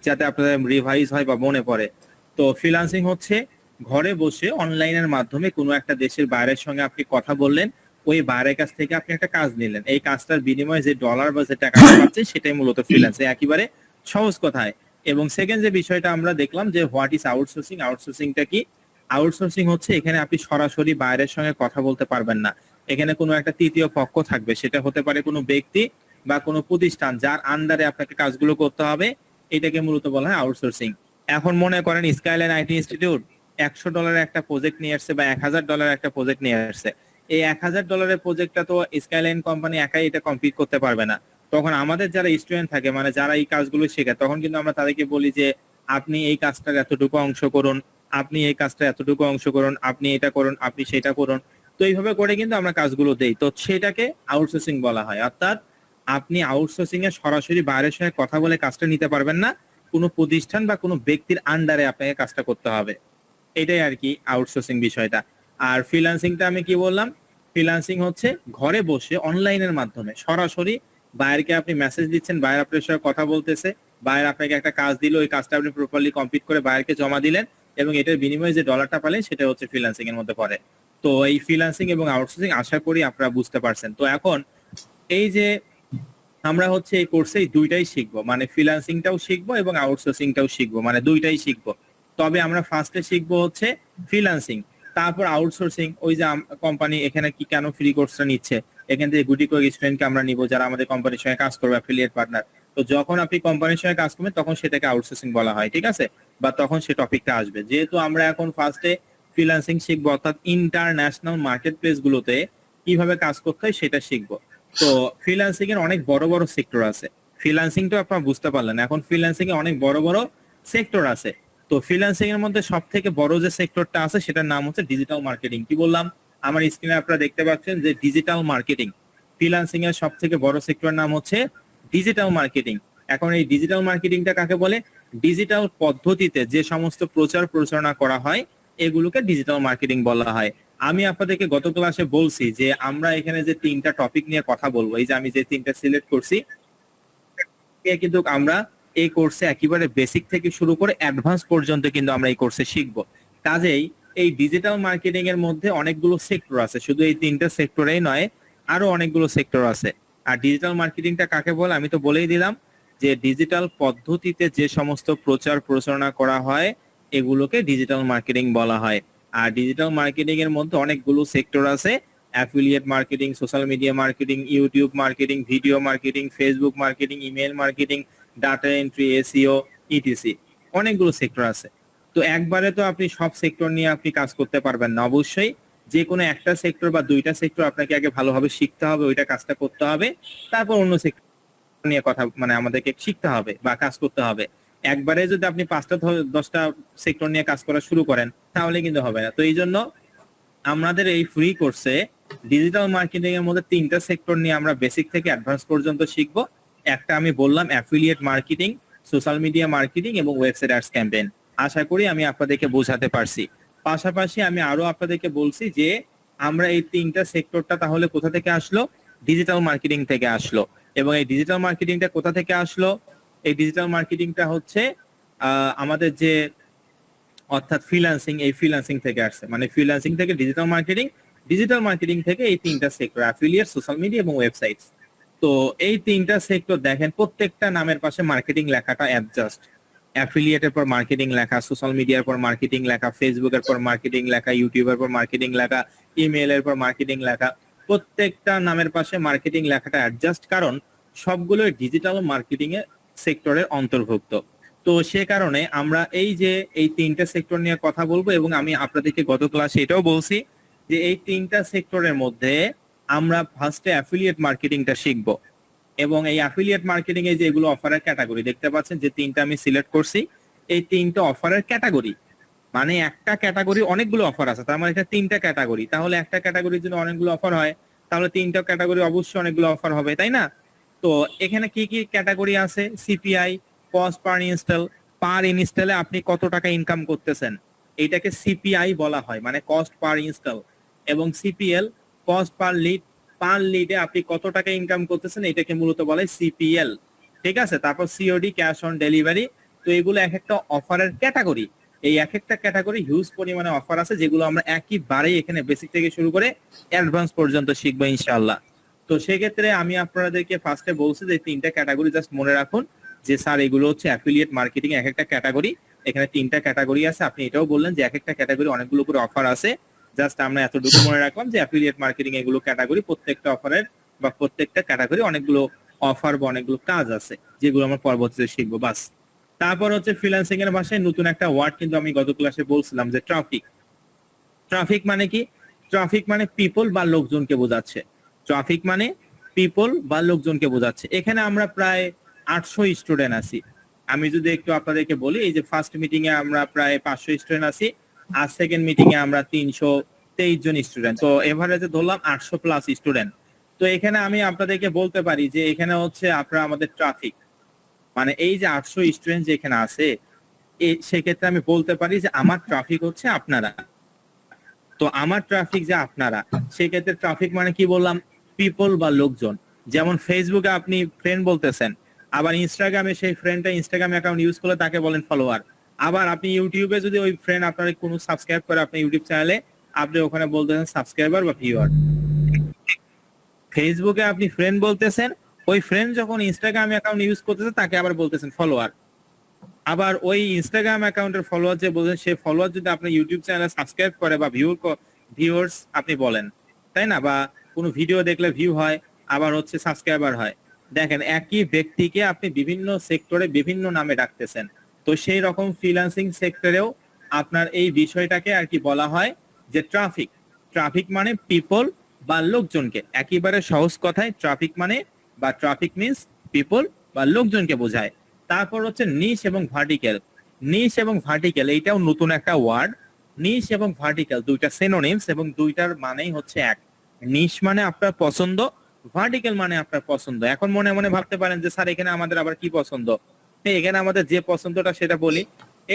যাতে আপনাদের রিভাইজ হয় বা মনে পড়ে। তো ফ্রিল্যান্সিং হচ্ছে ঘরে বসে অনলাইনের মাধ্যমে কোনো একটা দেশের বাইরের সঙ্গে আপনি কথা বললেন, ওই বাইরের কাছ থেকে আপনি একটা কাজ নিলেন, এই কাজটার বিনিময়ে যে ডলার বা যে টাকাটা পাচ্ছেন সেটাই মূলত ফ্রিল্যান্সিং, একেবারে সহজ কথায়। এবং সেকেন্ড যে বিষয়টা আমরা দেখলাম যে হোয়াট ইজ আউটসোর্সিং, আউটসোর্সিংটা কি? আউটসোর্সিং হচ্ছে এখানে আপনি সরাসরি বাইরের সঙ্গে কথা বলতে পারবেন না, এখানে কোনো একটা তৃতীয় পক্ষ থাকবে, সেটা হতে পারে কোনো ব্যক্তি বা কোনো প্রতিষ্ঠান যার আন্ডারে আপনাকে কাজগুলো করতে হবে, এটাকে মূলত বলা হয় আউটসোর্সিং। এখন মনে করেন স্কাইলাইন আইটি ইনস্টিটিউট $100 একটা প্রজেক্ট নিয়ে আসছে বা $1000 একটা প্রজেক্ট নিয়ে আসছে, এই $1000 প্রজেক্টটা তো স্কাইলাইন কোম্পানি একাই এটা কমপ্লিট করতে পারবে না। তখন আমাদের যারা স্টুডেন্ট থাকে, মানে যারা এই কাজগুলো শেখায়, তখন কিন্তু আমরা তাদেরকে বলি যে আপনি এই কাজটার এতটুকু অংশ করুন, আপনি এই কাজটা এতটুকু অংশ করুন, আপনি এটা করুন, আপনি সেটা করুন। তো এইভাবে করে কিন্তু আমরা কাজগুলো দেই, তো সেটাকে আউটসোর্সিং বলা হয়। অর্থাৎ আপনি আউটসোর্সিং এ সরাসরি বাইরের সঙ্গে কথা বলে কাজটা নিতে পারবেন না, কোনো প্রতিষ্ঠান বা কোনো ব্যক্তির আন্ডারে আপনাকে কাজটা করতে হবে, এটাই আর কি আউটসোর্সিং বিষয়টা। আর ফ্রিল্যান্সিংটা আমি কি বললাম? ফ্রিল্যান্সিং হচ্ছে ঘরে বসে অনলাইনের মাধ্যমে সরাসরি বাইরকে আপনি মেসেজ দিচ্ছেন, বাইরে আপনার সঙ্গে কথা বলতেছে, বাইরে আপনাকে একটা কাজ দিল, ওই কাজটা আপনি প্রপারলি কমপ্লিট করে বাইরকে জমা দিলেন এবং এটার বিনিময়ে যে ডলারটা পেলেন সেটা হচ্ছে ফ্রিল্যান্সিং এর মধ্যে পড়ে। তো এই ফ্রিল্যান্সিং এবং আউটসোর্সিং আশা করি আপনারা বুঝতে পারছেন। তো এখন এই যে আমরা হচ্ছে এই কোর্সে দুইটাই শিখবো, মানে ফ্রিল্যান্সিংটাও শিখবো এবং আউটসোর্সিংটাও শিখবো, মানে দুইটাই শিখবো। তবে আমরা ফার্স্টে শিখবো হচ্ছে ফ্রিল্যান্সিং, তারপর আউটসোর্সিং। ওই যে কোম্পানি এখানে কি কেন ফ্রি কোর্সটা নিচ্ছে, এখান থেকে গুটি কয়েক স্টুডেন্টকে আমরা নিব যারা আমাদের কোম্পানির সঙ্গে কাজ করবে, অ্যাফিলিয়েট পার্টনার। তো যখন আপনি কোম্পানির সঙ্গে কাজ করবেন তখন সেটাকে আউটসোর্সিং বলা হয়, ঠিক আছে? বা তখন সে টপিকটা আসবে। যেহেতু আমরা এখন ফার্স্টে ফ্রিল্যান্সিং শিখবো, অর্থাৎ ইন্টারন্যাশনাল মার্কেট প্লেস গুলোতে কিভাবে কাজ করতে হয় সেটা শিখবো। তো ফ্রিল্যান্সিং এর অনেক বড় বড় সেক্টর আছে, ফ্রিল্যান্সিংটা আপনারা বুঝতে পারলেন। এখন ফ্রিল্যান্সিং এ অনেক বড় বড় সেক্টর আছে। তো ফ্রিল্যান্সিং এর মধ্যে সব থেকে বড় যে সেক্টরটা আছে সেটার নাম হচ্ছে ডিজিটাল মার্কেটিং। কি বললাম? আমার স্ক্রিনে আপনারা দেখতে পাচ্ছেন যে ডিজিটাল মার্কেটিং। ফ্রিল্যান্সিং এর সব থেকে বড় সেক্টরের নাম হচ্ছে ডিজিটাল মার্কেটিং। এখন এই ডিজিটাল মার্কেটিংটা কাকে বলে? ডিজিটাল পদ্ধতিতে যে সমস্ত প্রচার প্রচারণা করা হয় এগুলোকে ডিজিটাল মার্কেটিং বলা হয়। আমি আপনাদেরকে গত ক্লাসে বলছি যে আমরা এখানে যে তিনটা টপিক নিয়ে কথা বলবো, এই যে আমি যে তিনটা সিলেক্ট করছি, কিন্তু আমরা এই কোর্সে একেবারে বেসিক থেকে শুরু করে অ্যাডভান্স পর্যন্ত কিন্তু আমরা এই কোর্সে শিখবো। কাজেই এই ডিজিটাল মার্কেটিং এর মধ্যে অনেকগুলো সেক্টর আছে, শুধু এই তিনটা সেক্টরেই নয়, আরো অনেকগুলো সেক্টর আছে। আর ডিজিটাল মার্কেটিংটা কাকে বলে আমি তো বলেই দিলাম, যে ডিজিটাল পদ্ধতিতে যে সমস্ত প্রচার প্রচারণা করা হয় এগুলোকে ডিজিটাল মার্কেটিং বলা হয়। আর ডিজিটাল মার্কেটিং এর মধ্যে অনেকগুলো সেক্টর আছে, affiliate marketing, social media marketing, YouTube marketing, video marketing, Facebook marketing, email marketing, data entry, SEO, etc, অনেকগুলো সেক্টর আছে। তো একবারে তো আপনি সব সেক্টর নিয়ে আপনি কাজ করতে পারবেন না, অবশ্যই যে কোনো একটা সেক্টর বা দুইটা সেক্টর আপনাকে আগে ভালোভাবে শিখতে হবে, ওইটা কাজটা করতে হবে, তারপর অন্য সেক্টর নিয়ে কথা মানে আমাদেরকে শিখতে হবে বা কাজ করতে হবে। একবারে যদি আপনি 5টা 10টা সেক্টর নিয়ে কাজ করা শুরু করেন তাহলে কিন্তু হবে না। তো এই জন্য আমাদের এই ফ্রি কোর্সে ডিজিটাল মার্কেটিং এর মধ্যে তিনটা সেক্টর নিয়ে আমরা বেসিক থেকে অ্যাডভান্স পর্যন্ত শিখবো। একটা আমি বললাম affiliate marketing, social media marketing এবং ওয়েবসাইট অ্যাডস ক্যাম্পেইন। আশা করি আমি আপনাদেরকে বোঝাতে পারছি। পাশাপাশি আমি আরো আপনাদেরকে বলছি যে আমরা এই তিনটা সেক্টরটা তাহলে কোথা থেকে আসলো? ডিজিটাল মার্কেটিং থেকে আসলো। এবং এই ডিজিটাল মার্কেটিংটা কোথা থেকে আসলো? এই ডিজিটাল মার্কেটিংটা হচ্ছে আমাদের যে অর্থাৎ ফ্রিল্যান্সিং, এই ফ্রিল্যান্সিং থেকে আসছে, মানে ফ্রিল্যান্সিং থেকে ডিজিটাল মার্কেটিং, ডিজিটাল মার্কেটিং থেকে এই তিনটা সেক্টর অ্যাফিলিয়েট, সোশ্যাল মিডিয়া এবং ওয়েবসাইটস। তো এই তিনটা সেক্টর দেখেন প্রত্যেকটা নামের পাশে মার্কেটিং লেখাটা অ্যাডজাস্ট। অ্যাফিলিয়েটের পর মার্কেটিং লেখা, সোশ্যাল মিডিয়ার পর মার্কেটিং লেখা, ফেসবুকের পর মার্কেটিং লেখা, ইউটিউবের পর মার্কেটিং লেখা, ইমেইলের পর মার্কেটিং লেখা, প্রত্যেকটা নামের পাশে মার্কেটিং লেখাটা অ্যাডজাস্ট, কারণ সবগুলো ডিজিটাল মার্কেটিং এর সেক্টরের অন্তর্ভুক্ত। তো সে কারণে আমরা এই যে এই তিনটা সেক্টর নিয়ে কথা বলবো এবং আমি আপনাদেরকে গত ক্লাসে এটাও বলছি যে এই তিনটা সেক্টরের মধ্যে আমরা ফার্স্টে অ্যাফিলিয়েট মার্কেটিংটা শিখবো। এবং এই অ্যাফিলিয়েট মার্কেটিং এ যে এগুলো অফারের ক্যাটাগরি দেখতে পাচ্ছেন যে তিনটা আমি সিলেক্ট করছি, এই তিনটা অফারের ক্যাটাগরি, মানে একটা ক্যাটাগরি অনেকগুলো অফার আছে, তার মানে এটা তিনটা ক্যাটাগরি। তাহলে একটা ক্যাটাগরির জন্য অনেকগুলো অফার হয়, তাহলে তিনটা ক্যাটাগরি অবশ্যই অনেকগুলো অফার হবে, তাই না? তো এখানে কি কি ক্যাটাগরি আছে? সিপিআই, কস্ট পার ইনস্টল, পার ইনস্টলে আপনি কত টাকা ইনকাম করতেছেন, এইটাকে সিপিআই বলা হয়, মানে কস্ট পার ইনস্টল। এবং সিপিএল, কস্ট পার লিড, পার লিডে আপনি কত টাকা ইনকাম করতেছেন এটাকে মূলত বলে সিপিএল, ঠিক আছে? তারপর সিওডি, ক্যাশ অন ডেলিভারি, তো এগুলো এক একটা অফারের ক্যাটাগরি, এই এক একটা ক্যাটাগরি হিউজ পরিমাণে অফার আছে যেগুলো আমরা একইবারেই এখানে বেসিক থেকে শুরু করে অ্যাডভান্স পর্যন্ত শিখবো ইনশাআল্লাহ। তো সেক্ষেত্রে আমি আপনাদেরকে ফার্স্টে বলছি যে 3টা ক্যাটাগরি জাস্ট মনে রাখুন যে স্যার এগুলো হচ্ছে অ্যাফিলিয়েট মার্কেটিং এক একটা ক্যাটাগরি, এখানে 3টা ক্যাটাগরি আছে। আপনি এটাও বললেন যে এক একটা ক্যাটাগরি অনেকগুলো করে অফার আছে, জাস্ট আমরা এতটুকু মনে রাখলাম যে অ্যাফিলিয়েট মার্কেটিং এগুলো ক্যাটাগরি, প্রত্যেকটা অফারের বা প্রত্যেকটা ক্যাটাগরি অনেকগুলো অফার বা অনেকগুলো কাজ আছে যেগুলো আমরা পরবর্তীতে শিখবো বাস। তারপর হচ্ছে ফ্রিল্যান্সিং এর ভাষায় নতুন একটা ওয়ার্ড কিন্তু আমি গত ক্লাসে বলছিলাম যে ট্রাফিক। ট্রাফিক মানে কি? ট্রাফিক মানে পিপল বা লোকজনকে বোঝাচ্ছে। ট্রাফিক মানে পিপল বা লোকজনকে বোঝাচ্ছে। এখানে আমরা প্রায় 800 স্টুডেন্ট আছি। আমি যদি একটু আপনাদেরকে বলি, এই যে ফার্স্ট মিটিং এ আমরা প্রায় 500 স্টুডেন্ট আছি, আর সেকেন্ড মিটিং এ আমরা 323 জন স্টুডেন্ট, তো এভারেজে ধরলাম 800 প্লাস স্টুডেন্ট। তো এখানে আমি আপনাদেরকে বলতে পারি যে এখানে হচ্ছে আপনারা আমাদের ট্রাফিক, মানে এই যে 800 স্টুডেন্ট যে এখানে আছে, সেক্ষেত্রে আমি বলতে পারি যে আমার ট্রাফিক হচ্ছে আপনারা। তো আমার ট্রাফিক যে আপনারা, সেক্ষেত্রে ট্রাফিক মানে কি বললাম? পিপল বা লোকজন। যেমন ফেসবুকে আপনি ফ্রেন্ড বলতেছেন, আবার ইনস্টাগ্রামে সেই ফ্রেন্ডটা ইনস্টাগ্রাম অ্যাকাউন্ট ইউজ করলে তাকে বলেন ফলোয়ার। আবার আপনি ইউটিউবে যদি ওই ফ্রেন্ড আপনার কোনো সাবস্ক্রাইব করে আপনার ইউটিউব চ্যানেলে, আপনি ওখানে বলতেছেন সাবস্ক্রাইবার বা ভিউয়ার। ফেসবুকে আপনি ফ্রেন্ড বলতেছেন, ওই ফ্রেন্ড যখন ইনস্টাগ্রাম অ্যাকাউন্ট ইউজ করতেছে তাকে আবার বলতেছেন ফলোয়ার। আবার ওই ইনস্টাগ্রাম অ্যাকাউন্টের ফলোয়ার যে বলছেন, সেই ফলোয়ার যদি আপনি ইউটিউব চ্যানেলে সাবস্ক্রাইব করে বা ভিউয়ার্স আপনি বলেন, তাই না? বা কোনো ভিডিও দেখলে ভিউ হয়, আবার হচ্ছে সাবস্ক্রাইবার হয়। দেখেন, একই ব্যক্তিকে আপনি বিভিন্ন সেক্টরে বিভিন্ন নামে ডাকতেছেন। তো সেই রকম ফ্রিল্যান্সিং সেক্টরেও আপনার এই বিষয়টাকে আর কি বলা হয় যে ট্রাফিক। ট্রাফিক মানে পিপল বা লোকজনকে, একেবারে সহজ কথায় ট্রাফিক মানে বা ট্রাফিক মিন্স পিপল বা লোকজনকে বোঝায়। তারপর হচ্ছে নিশ এবং ভার্টিক্যাল। নিশ এবং ভার্টিক্যাল এইটাও নতুন একটা ওয়ার্ড। নিশ এবং ভার্টিক্যাল দুইটা সিনোনিমস এবং দুইটার মানেই হচ্ছে এক। নিশ মানে আপনার পছন্দ, ভার্টিক্যাল মানে আপনার পছন্দ। এখন মনে মনে ভাবতে পারেন যে স্যার এখানে আমাদের আবার কি পছন্দ? এখানে আমাদের যে পছন্দটা সেটা বলি।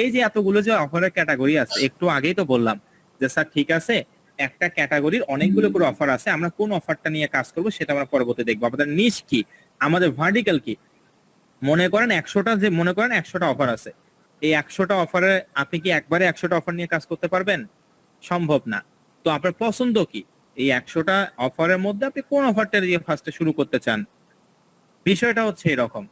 এই যে এতগুলো যে অফারের ক্যাটাগরি আছে, একটু আগেই তো বললাম যে স্যার ঠিক আছে, একটা ক্যাটাগরির অনেকগুলো করে অফার আছে, আমরা কোন অফারটা নিয়ে কাজ করব সেটা আমরা পরবর্তী দেখবো। আমাদের নিশ কি, আমাদের ভার্টিক্যাল কি। মনে করেন 100টা অফার আছে, এই 100টা অফারে আপনি কি একবারে 100টা অফার নিয়ে কাজ করতে পারবেন? সম্ভব না। তো আপনার পছন্দ কি? এই 100টা অফারের মধ্যে আপনি কোন অফারটা দিয়ে ফার্স্টে শুরু করতে চান? বিষয়টা হচ্ছে এরকম।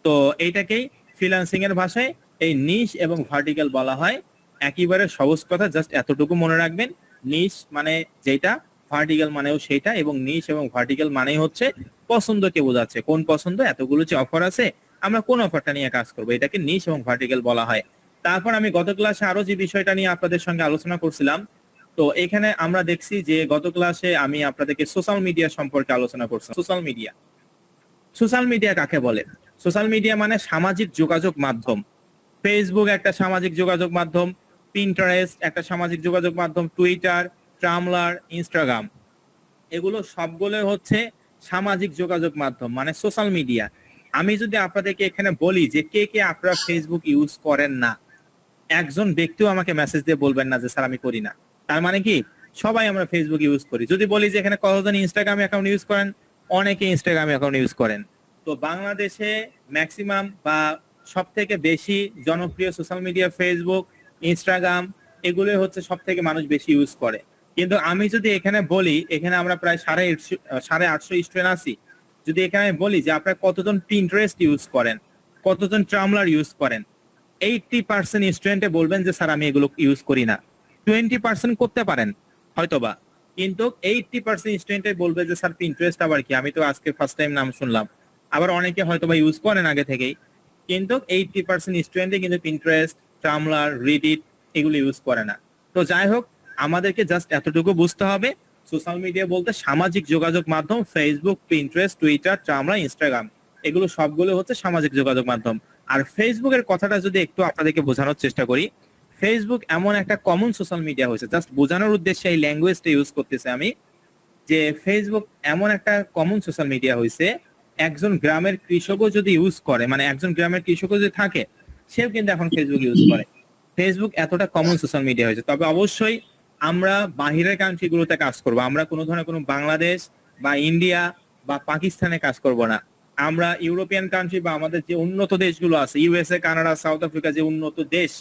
তো এইটাকেই ফ্রিল্যান্সিং এর ভাষায় এই নিশ এবং ভার্টিক্যাল বলা হয়। একেবারে সহজ কথা, জাস্ট এতটুকু মনে রাখবেন, নিশ মানে যেটা, ভার্টিক্যাল মানেও সেইটা, এবং নিশ এবং ভার্টিক্যাল মানেই হচ্ছে পছন্দকে বোঝাচ্ছে। কোন পছন্দ? এতগুলো যে অফার আছে, আমরা কোন অফারটা নিয়ে কাজ করবো, এটাকে নিশ এবং ভার্টিক্যাল বলা হয়। তারপর আমি গত ক্লাসে আরো যে বিষয়টা নিয়ে আপনাদের সঙ্গে আলোচনা করছিলাম, তো এখানে আমরা দেখছি যে গত ক্লাসে আমি আপনাদেরকে সোশ্যাল মিডিয়া সম্পর্কে আলোচনা করছিলাম। সোশ্যাল মিডিয়া কাকে বলে? সোশ্যাল মিডিয়া মানে সামাজিক যোগাযোগ মাধ্যম। ফেসবুক একটা সামাজিক যোগাযোগ মাধ্যম, পিন্টারেস্ট একটা সামাজিক যোগাযোগ মাধ্যম, টুইটার, ট্রামলার, ইনস্টাগ্রাম, এগুলো সবগুলো হচ্ছে সামাজিক যোগাযোগ মাধ্যম, মানে সোশ্যাল মিডিয়া। আমি যদি আপনাদেরকে এখানে বলি যে কে কে আপনারা ফেসবুক ইউজ করেন না, একজন ব্যক্তিও আমাকে মেসেজ দিয়ে বলবেন না যে স্যার আমি করি না। তার মানে কি সবাই আমরা ফেসবুক ইউজ করি। যদি বলি যে এখানে কতজন ইনস্টাগ্রাম অ্যাকাউন্ট ইউজ করেন, অনেকে ইনস্টাগ্রাম অ্যাকাউন্ট ইউজ করেন। তো বাংলাদেশে ম্যাক্সিমাম বা সব থেকে বেশি জনপ্রিয় সোশ্যাল মিডিয়া ফেসবুক, ইনস্টাগ্রাম, এগুলোই হচ্ছে সব থেকে মানুষ বেশি ইউজ করে। কিন্তু আমি যদি এখানে বলি, এখানে আমরা প্রায় 850 স্টুডেন্ট আছি, যদি এখানে বলি যে আপনারা কতজন পিন্টারেস্ট ইউজ করেন, কতজন ট্রামলার ইউজ করেন, 80% স্টুডেন্টে বলবেন যে স্যার আমি এগুলো ইউজ করি না। 20% করতে পারেন হয়তোবা, কিন্তু 80% স্টুডেন্টে বলবে যে স্যার পিন্টারেস্ট আবার কি, আমি তো আজকে ফার্স্ট টাইম নাম শুনলাম। আবার অনেকে হয়তোবা ইউজ করেন আগে থেকেই, কিন্তু 80% স্টুডেন্টে কিন্তু পিন্টারেস্ট, টামলার, রেডিট এগুলো ইউজ করে না। তো যাই হোক, আমাদেরকে জাস্ট এতটুকু বুঝতে হবে, সোশ্যাল মিডিয়া বলতে সামাজিক যোগাযোগ মাধ্যম, ফেসবুক, পিন্টারেস্ট, টুইটার, টামলার, ইনস্টাগ্রাম, এগুলো সবগুলো হচ্ছে সামাজিক যোগাযোগ মাধ্যম। আর ফেসবুকের কথাটা যদি একটু আপনাদেরকে বোঝানোর চেষ্টা করি, ফেসবুক এমন একটা কমন সোশ্যাল মিডিয়া হয়েছে, জাস্ট বোঝানোর উদ্দেশ্যে এই ল্যাঙ্গুয়েজটা ইউজ করতেছে আমি, যে ফেসবুক এমন একটা কমন সোশ্যাল মিডিয়া হয়েছে, একজন গ্রামের কৃষকও যদি ইউজ করে, মানে একজন গ্রামের কৃষকও যদি থাকে, সেও কিন্তু এখন ফেসবুক ইউজ করে। ফেসবুক এতটা কমন সোশ্যাল মিডিয়া হয়েছে। তবে অবশ্যই আমরা বাহিরের কান্ট্রিগুলোতে কাজ করব, আমরা কোনো ধরনের কোনো বাংলাদেশ বা ইন্ডিয়া বা পাকিস্তানে কাজ করব না। আমরা ইউরোপিয়ান কান্ট্রি বা আমাদের যে উন্নত দেশগুলো আছে, ইউএসএ, কানাডা, সাউথ আফ্রিকা, যে উন্নত দেশ,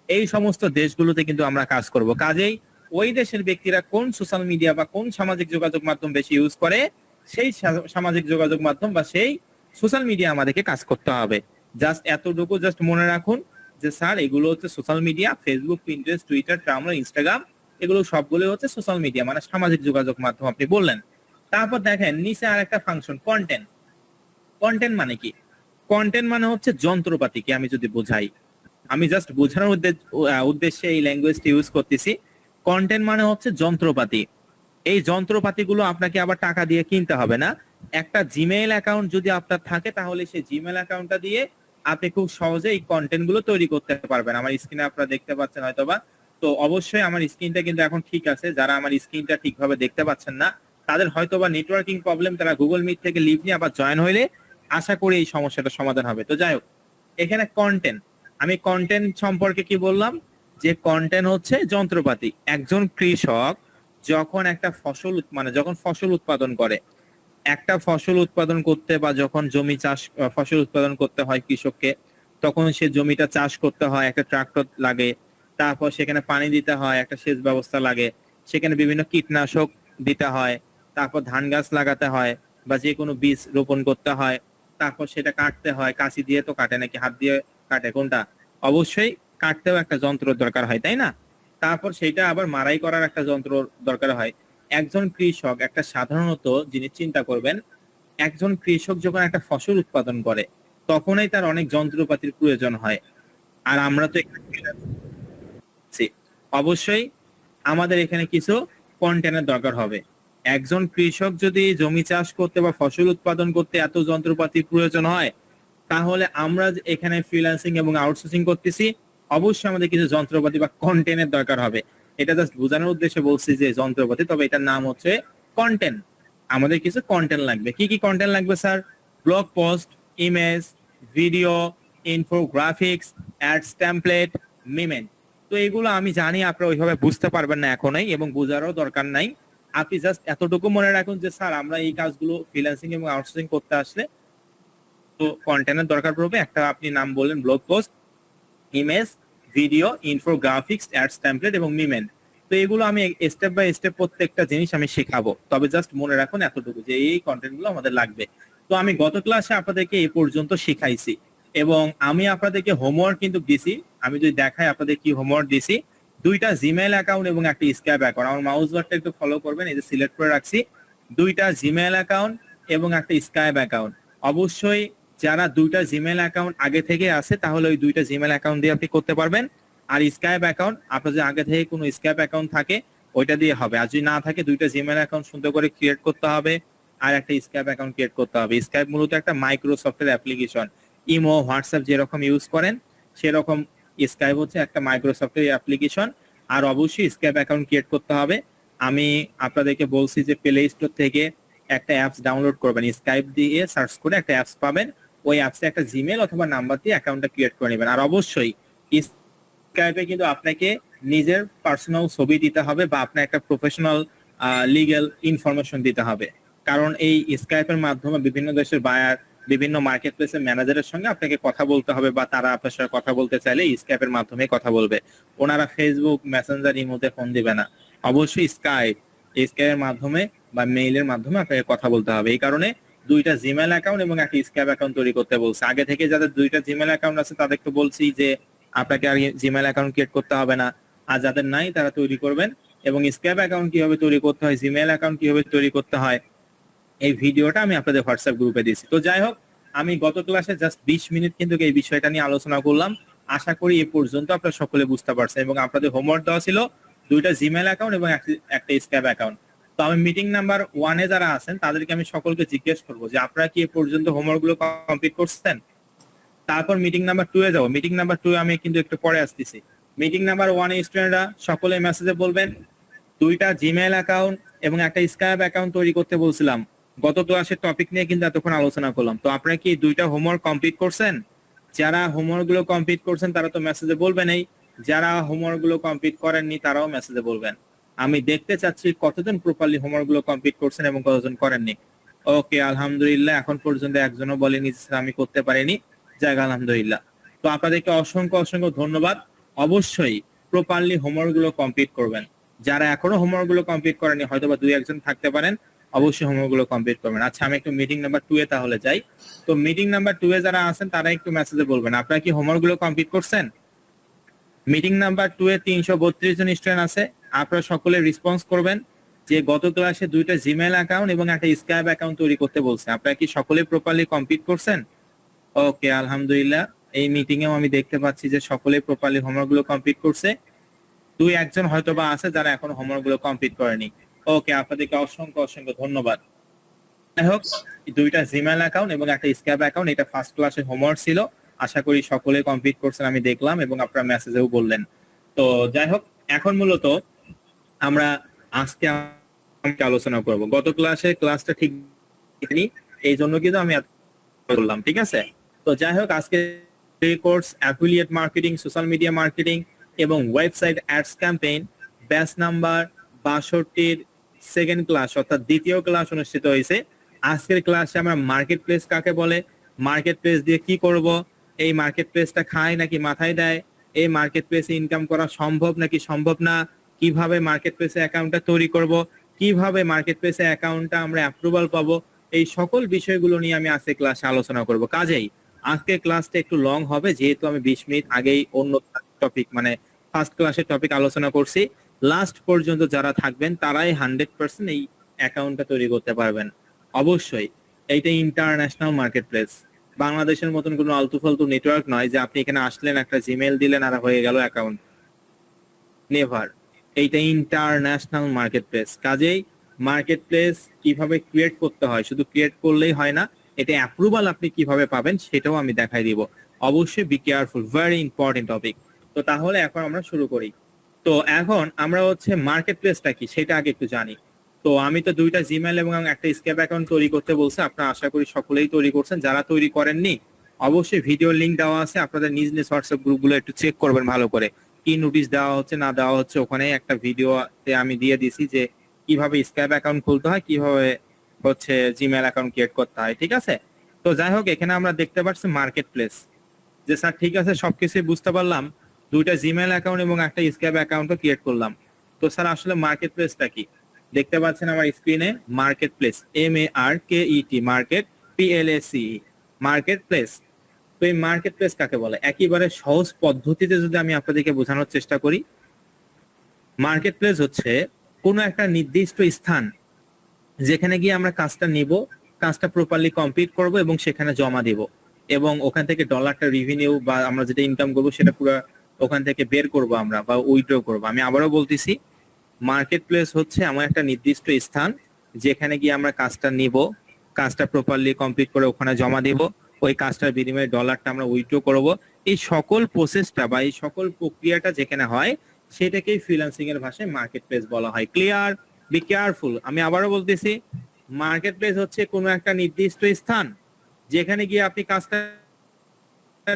এই সমস্ত দেশগুলোতে কিন্তু আমরা কাজ করব। কাজেই ওই দেশের ব্যক্তিরা কোন সোশ্যাল মিডিয়া বা কোন সামাজিক যোগাযোগ মাধ্যম বেশি ইউজ করে, সেই সামাজিক যোগাযোগ মাধ্যম বা সেই সোশ্যাল মিডিয়া আমাদেরকে কাজ করতে হবে। জাস্ট এতটুকু জাস্ট মনে রাখুন যে স্যার এগুলো হচ্ছে social media, Facebook, Pinterest, Twitter, Tumblr, Instagram, এগুলো সবগুলো হচ্ছে সোশ্যাল মিডিয়া, মানে সামাজিক যোগাযোগ মাধ্যম আপনি বললেন। তারপর দেখেন নিচে আর একটা ফাংশন, কন্টেন্ট। কন্টেন্ট মানে কি? কন্টেন্ট মানে হচ্ছে যন্ত্রপাতিকে আমি যদি বোঝাই, আমি জাস্ট বোঝানোর উদ্দেশ্যে এই ল্যাঙ্গুয়েজটা ইউজ করতেছি। কন্টেন্ট মানে হচ্ছে যন্ত্রপাতি। এই যন্ত্রপাতিগুলো আপনাকে আবার টাকা দিয়ে কিনতে হবে না। একটা জিমেইল অ্যাকাউন্ট যদি আপনার থাকে, তাহলে সেই জিমেইল অ্যাকাউন্টটা দিয়ে আপনি খুব সহজে এই কন্টেন্ট গুলো তৈরি করতে পারবেন। আমার স্ক্রিনে আপনারা দেখতে পাচ্ছেন হয়তোবা। তো অবশ্যই আমার স্ক্রিনটা কিন্তু এখন ঠিক আছে। যারা আমার স্ক্রিনটা ঠিকভাবে দেখতে পাচ্ছেন না, তাদের হয়তোবা নেটওয়ার্কিং প্রবলেম, তারা গুগল মিট থেকে লিভ নিয়ে আবার জয়েন হইলে আশা করি এই সমস্যাটা সমাধান হবে। তো যাই হোক, এখানে কন্টেন্ট, আমি কন্টেন্ট সম্পর্কে কি বললাম, যে কন্টেন্ট হচ্ছে যন্ত্রপাতি। একজন কৃষক যখন একটা ফসল মানে যখন ফসল উৎপাদন করে, একটা ফসল উৎপাদন করতে বা যখন জমি চাষ ফসল উৎপাদন করতে হয় কৃষককে, তখন সে জমিটা চাষ করতে হয়, একটা ট্রাক্টর লাগে, তারপর সেখানে পানি দিতে হয়, একটা সেচ ব্যবস্থা লাগে, সেখানে বিভিন্ন কীটনাশক দিতে হয়, তারপর ধান গাছ লাগাতে হয় বা যে কোনো বীজ রোপণ করতে হয়, তারপর সেটা কাটতে হয়। কাঁচি দিয়ে তো কাটে নাকি হাত দিয়ে কাটে, কোনটা? অবশ্যই কাটতেও একটা যন্ত্র দরকার হয়, তাই না? তারপর সেটা আবার মাড়াই করার একটা যন্ত্র দরকার হয়। একজন কৃষক, একটা সাধারণত জিনিস চিন্তা করবেন, একজন কৃষক যখন একটা ফসল উৎপাদন করে, তখনই তার অনেক যন্ত্রপাতির প্রয়োজন হয়। আর আমরা তো অবশ্যই আমাদের এখানে কিছু কন্টেনার দরকার হবে। একজন কৃষক যদি জমি চাষ করতে বা ফসল উৎপাদন করতে এত যন্ত্রপাতির প্রয়োজন হয়, তাহলে আমরা এখানে ফ্রিল্যান্সিং এবং আউটসোর্সিং করতেছি, অবশ্যই আমাদের কিছু যন্ত্রপাতি বা কন্টেন্টের দরকার হবে। এটা জাস্ট বোঝানোর উদ্দেশ্যে বলছি যে যন্ত্রপাতি, তবে এটার নাম হচ্ছে কন্টেন্ট। আমাদের কিছু কন্টেন্ট লাগবে। কি কি কন্টেন্ট লাগবে sir? Blog post, image, video, infographics, ads template, মিমেন্ট। তো এগুলো আমি জানি আপনারা ওইভাবে বুঝতে পারবেন না এখনই, এবং বোঝারও দরকার নাই। আপনি জাস্ট এতটুকু মনে রাখুন যে স্যার আমরা এই কাজগুলো ফ্রিল্যান্সিং এবং আউটসোর্সিং করতে আসলে তো কন্টেন্টের দরকার পড়বে। একটা আপনি নাম বললেন blog post, image, video, infographics, ads template এবং মিমেন্ট। তো এগুলো আমি স্টেপ বাই স্টেপ প্রত্যেকটা জিনিস আমি শেখাবো। তবে জাস্ট মনে রাখুন এতটুকু যে এই কন্টেন্ট গুলো আমাদের লাগবে। তো আমি গত ক্লাসে আপনাদেরকে এই পর্যন্ত শিখাইছি, এবং আমি আপনাদেরকে হোমওয়ার্ক কিন্তু দিছি। আমি যদি দেখাই আপনাদের কি হোমওয়ার্ক দিছি, দুইটা জিমেইল অ্যাকাউন্ট এবং একটা স্কাইপ অ্যাকাউন্ট। আমার মাউস বারটা একটু ফলো করবেন, এই যে সিলেক্ট করে রাখছি, দুইটা জিমেইল অ্যাকাউন্ট এবং একটা স্কাইপ অ্যাকাউন্ট। অবশ্যই যারা দুইটা জিমেইল অ্যাকাউন্ট আগে থেকে আছে, তাহলে ওই দুইটা জিমেইল অ্যাকাউন্ট দিয়ে আপনি করতে পারবেন। আর স্কাইপ অ্যাকাউন্ট, আপনার যদি আগে থেকে কোনো স্কাইপ অ্যাকাউন্ট থাকে ওইটা দিয়ে হবে। আর যদি না থাকে, দুইটা জিমেইল অ্যাকাউন্ট সুন্দর করে ক্রিয়েট করতে হবে আর একটা স্কাইপ অ্যাকাউন্ট ক্রিয়েট করতে হবে। স্কাইপ মূলত একটা মাইক্রোসফটের অ্যাপ্লিকেশন। ইমো, হোয়াটসঅ্যাপ যেরকম ইউজ করেন সেরকম স্কাইপ হচ্ছে একটা মাইক্রোসফটের অ্যাপ্লিকেশন। আর অবশ্যই স্কাইপ অ্যাকাউন্ট ক্রিয়েট করতে হবে। আমি আপনাদেরকে বলছি যে প্লে স্টোর থেকে একটা অ্যাপস ডাউনলোড করবেন, স্কাইপ দিয়ে সার্চ করে একটা অ্যাপস পাবেন, ওই অ্যাপসে একটা জিমেল অথবা নাম্বার দিয়ে অ্যাকাউন্টটা ক্রিয়েট করে নেবেন। আর অবশ্যই স্কাইপে কিন্তু আপনাকে নিজের পার্সোনাল ছবি দিতে হবে বা আপনার একটা প্রফেশনাল লিগ্যাল ইনফরমেশন দিতে হবে। কারণ এই স্কাইপের মাধ্যমে বিভিন্ন দেশের বায়ার, বিভিন্ন মার্কেট প্লেসের ম্যানেজারের সঙ্গে আপনাকে কথা বলতে হবে, বা তারা আপনার সাথে কথা বলতে চাইলে স্কাইপের মাধ্যমে কথা বলবে। ওনারা ফেসবুক, মেসেঞ্জার, ইমোতে ফোন দিবে না। অবশ্যই স্কাইপের মাধ্যমে বা মেইলের মাধ্যমে আপনাকে কথা বলতে হবে। এই কারণে দুইটা জিমেল অ্যাকাউন্ট এবং একটা স্কাইপ অ্যাকাউন্ট তৈরি করতে বলছে। আগে থেকে যাদের দুইটা জিমেল অ্যাকাউন্ট আছে তাদেরকে বলছি যে আপনাকে আর জিমেল অ্যাকাউন্ট ক্রিয়েট করতে হবে না। আর যাদের নাই তারা তৈরি করবেন। এবং স্কাইপ অ্যাকাউন্ট কিভাবে তৈরি করতে হয়, জিমেল অ্যাকাউন্ট কিভাবে তৈরি করতে হয়, এই ভিডিওটা আমি আপনাদের হোয়াটসঅ্যাপ গ্রুপে দিয়েছি। তো যাই হোক, আমি গত ক্লাসে জাস্ট 20 মিনিট কিন্তু এই বিষয়টা নিয়ে আলোচনা করলাম। আশা করি এ পর্যন্ত আপনারা সকলে বুঝতে পারছেন। এবং আপনাদের হোমওয়ার্ক দেওয়া ছিল দুইটা জিমেল অ্যাকাউন্ট এবং একটা স্কাইপ অ্যাকাউন্ট। তো আমি মিটিং নাম্বার 1-এ যারা আছেন তাদেরকে আমি সকলকে জিজ্ঞেস করবো যে আপনারা কি এ পর্যন্ত হোমওয়ার্ক গুলো কমপ্লিট করছেন। তারপর মিটিং নাম্বার 2-এ যাবো। মিটিং নাম্বার 2 আমি কিন্তু একটু পরে আসতেছি। মিটিং নাম্বার 1-এ স্টুডেন্টরা সকলে মেসেজে বলবেন দুইটা জিমেইল অ্যাকাউন্ট এবং একটা স্কাইপ অ্যাকাউন্ট তৈরি করতে বলছিলাম। গত ক্লাসের টপিক নিয়ে কিন্তু এতক্ষণ আলোচনা করলাম। তো আপনারা কি দুইটা হোমওয়ার্ক কমপ্লিট করছেন? যারা হোমওয়ার্ক গুলো কমপ্লিট করছেন তারা তো মেসেজে বলবেনই, যারা হোমওয়ার্ক গুলো কমপ্লিট করেননি তারাও মেসেজে বলবেন। আমি দেখতে চাচ্ছি কতজন প্রপারলি হোমওয়ার্ক গুলো কমপ্লিট করছেন এবং কতজন করেননি। ওকে, আলহামদুলিল্লাহ। এখন পর্যন্ত একজনও বলেনি যে স্যার আমি করতে পারিনি। যাক, আলহামদুলিল্লাহ। তো আপনাদেরকে অসংখ্য অসংখ্য ধন্যবাদ। অবশ্যই প্রপারলি হোমওয়ার্ক গুলো কমপ্লিট করবেন। যারা এখনো হোমওয়ার্ক গুলো কমপ্লিট করেনি, হয়তো বা 2-1 জন থাকতে পারেন, অবশ্যই হোমওয়ার্ক গুলো কমপ্লিট করবেন। আচ্ছা, আমি একটু মিটিং নাম্বার 2 এ তাহলে যাই। তো মিটিং নাম্বার 2 এ যারা আছেন তারা একটু মেসেজে বলবেন আপনারা কি হোমওয়ার্ক গুলো কমপ্লিট করছেন। মিটিং নাম্বার 2 এ 332 জন স্টুডেন্ট আছে। আপনারা সকলে রেসপন্স করবেন যে গত ক্লাসে 2টা জিমেইল অ্যাকাউন্ট এবং একটা স্কাইপ অ্যাকাউন্ট তৈরি করতে বলছে। আপনারা কি সকলে প্রপারলি কমপ্লিট করছেন? ওকে, আলহামদুলিল্লাহ। এই মিটিং এও আমি দেখতে পাচ্ছি যে সকলে প্রপারলি হোমওয়ার্ক গুলো কমপ্লিট করছে। 2-1 জন হয়তো বা আছে যারা এখনো হোমওয়ার্ক গুলো কমপ্লিট করেনি। ওকে, আপনাদেরকে অসংখ্য অসংখ্য ধন্যবাদ। যাই হোক, 2টা জিমেইল অ্যাকাউন্ট এবং একটা স্কাইপ অ্যাকাউন্ট, এটা ফার্স্ট ক্লাসে হোমওয়ার্ক ছিল। আশা করি সকলে কমপ্লিট করছেন, আমি দেখলাম এবং আপনারা মেসেজেও বললেন। তো যাই হোক, এখন মূলত আমরা আজকে আলোচনা করব। গত ক্লাসটা ঠিক হয়নি, এই জন্য কিন্তু আমি বললাম, ঠিক আছে। তো যাই হোক, আজকে course affiliate marketing, social media marketing এবং website ads campaign batch number 62-র সেকেন্ড ক্লাস অর্থাৎ দ্বিতীয় ক্লাস অনুষ্ঠিত হয়েছে। আজকের ক্লাসে আমরা মার্কেট প্লেস কাকে বলে, মার্কেট প্লেস দিয়ে কি করব, এই মার্কেট প্লেসটা খায় নাকি মাথায় দেয়, এই মার্কেট প্লেসে ইনকাম করা সম্ভব নাকি সম্ভব না, কিভাবে মার্কেট প্লেসে অ্যাকাউন্টটা তৈরি করব, কিভাবে মার্কেট প্লেসে অ্যাকাউন্টটা আমরা অ্যাপ্রুভাল পাবো, এই সকল বিষয়গুলো নিয়ে আমি আজকে ক্লাসে আলোচনা করব। কাজেই আজকে ক্লাসটা একটু লং হবে, যেহেতু আমি 20 মিনিট আগেই অন্য টপিক মানে ফার্স্ট ক্লাসের টপিক আলোচনা করছি। লাস্ট পর্যন্ত যারা থাকবেন তারাই 100% এই অ্যাকাউন্টটা তৈরি করতে পারবেন। অবশ্যই এইটা ইন্টারন্যাশনাল মার্কেট প্লেস, বাংলাদেশের মতন কোনো আলতু ফালতু নেটওয়ার্ক নয় যে আপনি এখানে আসলেন, একটা জিমেইল দিলেন আর হয়ে গেল অ্যাকাউন্ট। নেভার। এইটা ইন্টারন্যাশনাল মার্কেট প্লেস। কাজেই মার্কেট প্লেস কিভাবে ক্রিয়েট করতে হয়, শুধু ক্রিয়েট করলেই হয় না, এটা অ্যাপ্রুভাল আপনি কিভাবে পাবেন সেটাও আমি দেখাই দিব। অবশ্যই be careful, very important topic. তো তাহলে এখন আমরা শুরু করি। তো এখন আমরা হচ্ছে মার্কেট প্লেসটা কি সেটা আগে একটু জানি। তো আমি তো 2টা জিমেইল এবং একটা স্কেপ অ্যাকাউন্ট তৈরি করতে বলছি, আপনারা আশা করি সকলেই তৈরি করছেন। যারা তৈরি করেননি, অবশ্যই ভিডিও লিংক দেওয়া আছে, আপনাদের নিজ নিজ হোয়াটসঅ্যাপ গ্রুপগুলো একটু চেক করবেন ভালো করে, কি নোটিশ দেওয়া হচ্ছে না দেওয়া হচ্ছে। ওখানে একটা ভিডিওতে আমি দিয়ে দিছি যে কিভাবে স্কাইপ অ্যাকাউন্ট খুলতে হয়, কিভাবে হচ্ছে জিমেইল অ্যাকাউন্ট ক্রিয়েট করতে হয়, ঠিক আছে। তো যাই হোক, এখানে আমরা দেখতে পাচ্ছি মার্কেট প্লেস, যে স্যার ঠিক আছে সবকিছুই বুঝতে পারলাম, 2টা জিমেইল অ্যাকাউন্ট এবং একটা স্কাইপ অ্যাকাউন্টও ক্রিয়েট করলাম। তো স্যার আসলে মার্কেট প্লেসটা কি? দেখতে পাচ্ছেন আমার স্ক্রিনে market place, MARKET, market PLACE, market place. তো এই মার্কেট প্লেস কাকে বলে, একেবারে সহজ পদ্ধতিতে যদি আমি আপনাদেরকে বোঝানোর চেষ্টা করি, মার্কেট প্লেস হচ্ছে কোনো একটা নির্দিষ্ট স্থান যেখানে গিয়ে আমরা কাজটা নিব, কাজটা প্রপারলি কমপ্লিট করব এবং সেখানে জমা দিব, এবং ওখান থেকে ডলারটা রিভিনিউ বা আমরা যেটা ইনকাম করবো সেটা পুরো ওখান থেকে বের করব আমরা বা উইথড্র করব। আমি আবারও বলতেছি, মার্কেট প্লেস হচ্ছে এমন একটা নির্দিষ্ট স্থান যেখানে গিয়ে আমরা কাজটা নিব, কাজটা প্রপারলি কমপ্লিট করে ওখানে জমা দিব, ওই কাজটার বিনিময়ে ডলারটা আমরা উইথড্র করব। এই সকল প্রসেসটা বা এই সকল প্রক্রিয়াটা যেখানে হয় সেটাকেই ফ্রিল্যান্সিং এর ভাষায় মার্কেট প্লেস বলা হয়। ক্লিয়ার? Be careful. আমি আবারও বলতেছি, মার্কেট প্লেস হচ্ছে কোনো একটা নির্দিষ্ট স্থান যেখানে গিয়ে আপনি কাজটা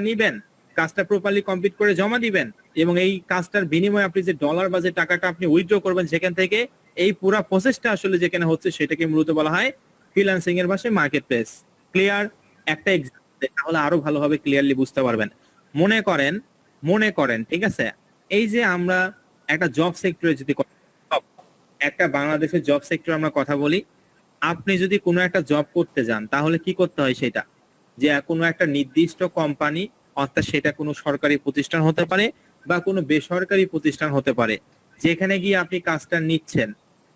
নিবেন, কাজটা প্রপারলি কমপ্লিট করে জমা দিবেন, এবং এই কাজটার বিনিময়ে আপনি যে ডলার বা যে টাকাটা আপনি উইথড্র করবেন সেখান থেকে, এই পুরো প্রসেসটা আসলে যেখানে হচ্ছে সেটাকে মূলত বলা হয় ফ্রিল্যান্সিং এর ভাষায় মার্কেট প্লেস। ক্লিয়ার? একটা এক্সাম্পল তাহলে আরো ভালোভাবে ক্লিয়ারলি বুঝতে পারবেন। মনে করেন ঠিক আছে, এই যে আমরা একটা জব সেক্টরে যদি একটা বাংলাদেশের জব সেক্টর আমরা কথা বলি, আপনি যদি কোনো একটা জব করতে যান তাহলে কি করতে হয় সেটা, যে কোনো একটা নির্দিষ্ট কোম্পানি, অর্থাৎ সেটা কোনো সরকারি প্রতিষ্ঠান হতে পারে বা কোনো বেসরকারি প্রতিষ্ঠান হতে পারে, যেখানে গিয়ে আপনি কাজটা নিচ্ছেন,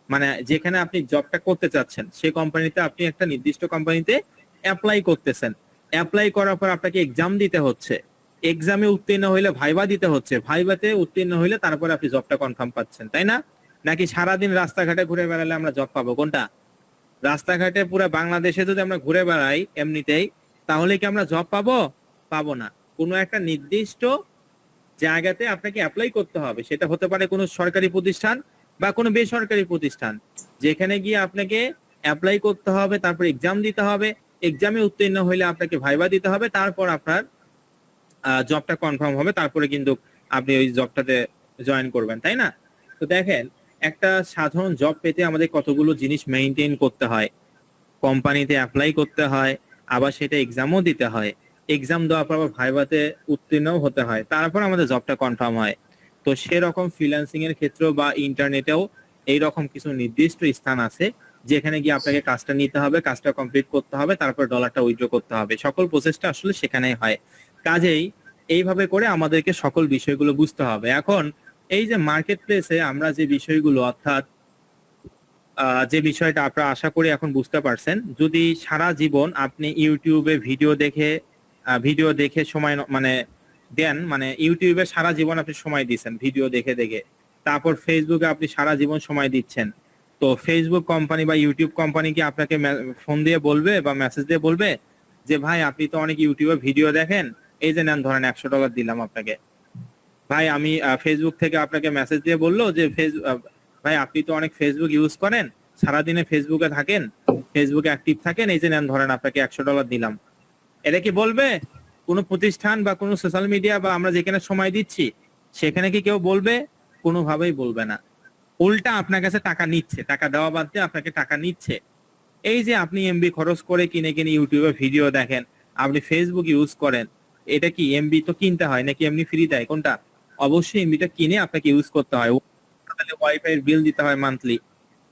মানে যেখানে আপনি জবটা করতে চাচ্ছেন সেই কোম্পানিতে আপনি একটা নির্দিষ্ট কোম্পানিতে অ্যাপ্লাই করতেছেন। অ্যাপ্লাই করার পর আপনাকে এক্সাম দিতে হচ্ছে, এক্সামে উত্তীর্ণ হইলে ভাইবা দিতে হচ্ছে, ভাইবাতে উত্তীর্ণ হইলে তারপরে আপনি জবটা কনফার্ম পাচ্ছেন, তাই না? নাকি সারাদিন রাস্তাঘাটে ঘুরে বেড়ালে আমরা জব পাবো? কোনটা? রাস্তাঘাটে পুরো বাংলাদেশে যদি আমরা ঘুরে বেড়াই এমনিতেই, তাহলে কি আমরা জব পাবো? পাবো না। কোনো একটা নির্দিষ্ট জায়গাতে আপনাকে অ্যাপ্লাই করতে হবে, সেটা হতে পারে কোনো সরকারি প্রতিষ্ঠান বা কোনো বেসরকারি প্রতিষ্ঠান, যেখানে গিয়ে আপনাকে অ্যাপ্লাই করতে হবে, তারপর এক্সাম দিতে হবে, এক্সামে উত্তীর্ণ হইলে আপনাকে ভাইবা দিতে হবে, তারপর আপনার জবটা কনফার্ম হবে, তারপরে কিন্তু আপনি ওই জবটাতে জয়েন করবেন, তাই না? তো দেখেন, একটা সাধারণ জব পেতে আমাদের কতগুলো জিনিস মেইনটেইন করতে হয়। কোম্পানিতে অ্যাপ্লাই করতে হয়, আবার সেটা এক্সামও দিতে হয়, এক্সাম দেওয়ার পর আবার ভাইভাতে উত্তীর্ণও হতে হয়, তারপর আমাদের জবটা কনফার্ম হয়। তো সেরকম ফ্রিল্যান্সিং এর ক্ষেত্রেও বা ইন্টারনেটেও এইরকম কিছু নির্দিষ্ট স্থান আছে যেখানে গিয়ে আপনাকে কাজটা নিতে হবে, কাজটা কমপ্লিট করতে হবে, তারপর ডলারটা উইথড্র করতে হবে। সকল প্রসেসটা আসলে সেখানেই হয়। কাজেই এইভাবে করে আমাদেরকে সকল বিষয়গুলো বুঝতে হবে। এখন এই যে মার্কেট প্লেসে আমরা যে বিষয়গুলো, অর্থাৎ যে বিষয়টা আপনারা আশা করি এখন বুঝতে পারছেন, যদি সারা জীবন আপনি ইউটিউবে ভিডিও দেখে সময় মানে দেন, মানে ইউটিউবে সারা জীবন আপনি সময় দিচ্ছেন ভিডিও দেখে দেখে, তারপর ফেসবুকে আপনি সারা জীবন সময় দিচ্ছেন, তো ফেসবুক কোম্পানি বা ইউটিউব কোম্পানি কি আপনাকে ফোন দিয়ে বলবে বা মেসেজ দিয়ে বলবে যে ভাই আপনি তো অনেক ইউটিউবে ভিডিও দেখেন, এই যে নেন ধরেন $100 দিলাম আপনাকে, ভাই আমি ফেসবুক থেকে আপনাকে মেসেজ দিয়ে বললো যে ভাই আপনি তো অনেক ফেসবুক ইউজ করেন, সারাদিনে ফেসবুকে থাকেন, ফেসবুকে অ্যাক্টিভ থাকেন, এই যে নেন ধরেন আপনাকে $100 দিলাম? এটা কি বলবে? কোনো প্রতিষ্ঠান বা কোনো সোশ্যাল মিডিয়া বা আমরা যেখানে সময় দিচ্ছি সেখানে কি কেউ বলবে? কোনোভাবেই বলবে না। উল্টা আপনার কাছে টাকা নিচ্ছে, টাকা দেওয়া বাদ দিয়ে আপনাকে টাকা নিচ্ছে। এই যে আপনি এমবি খরচ করে কিনে কিনে ইউটিউবে ভিডিও দেখেন, আপনি ফেসবুক ইউজ করেন, এটা কি এমবি তো কিনতে হয় নাকি এমনি ফ্রি দেয়, কোনটা? অবশ্যই এমবিটা কিনে আপনাকে ইউজ করতে হয়, তাহলে ওয়াইফাই এর বিল দিতে হয় মান্থলি।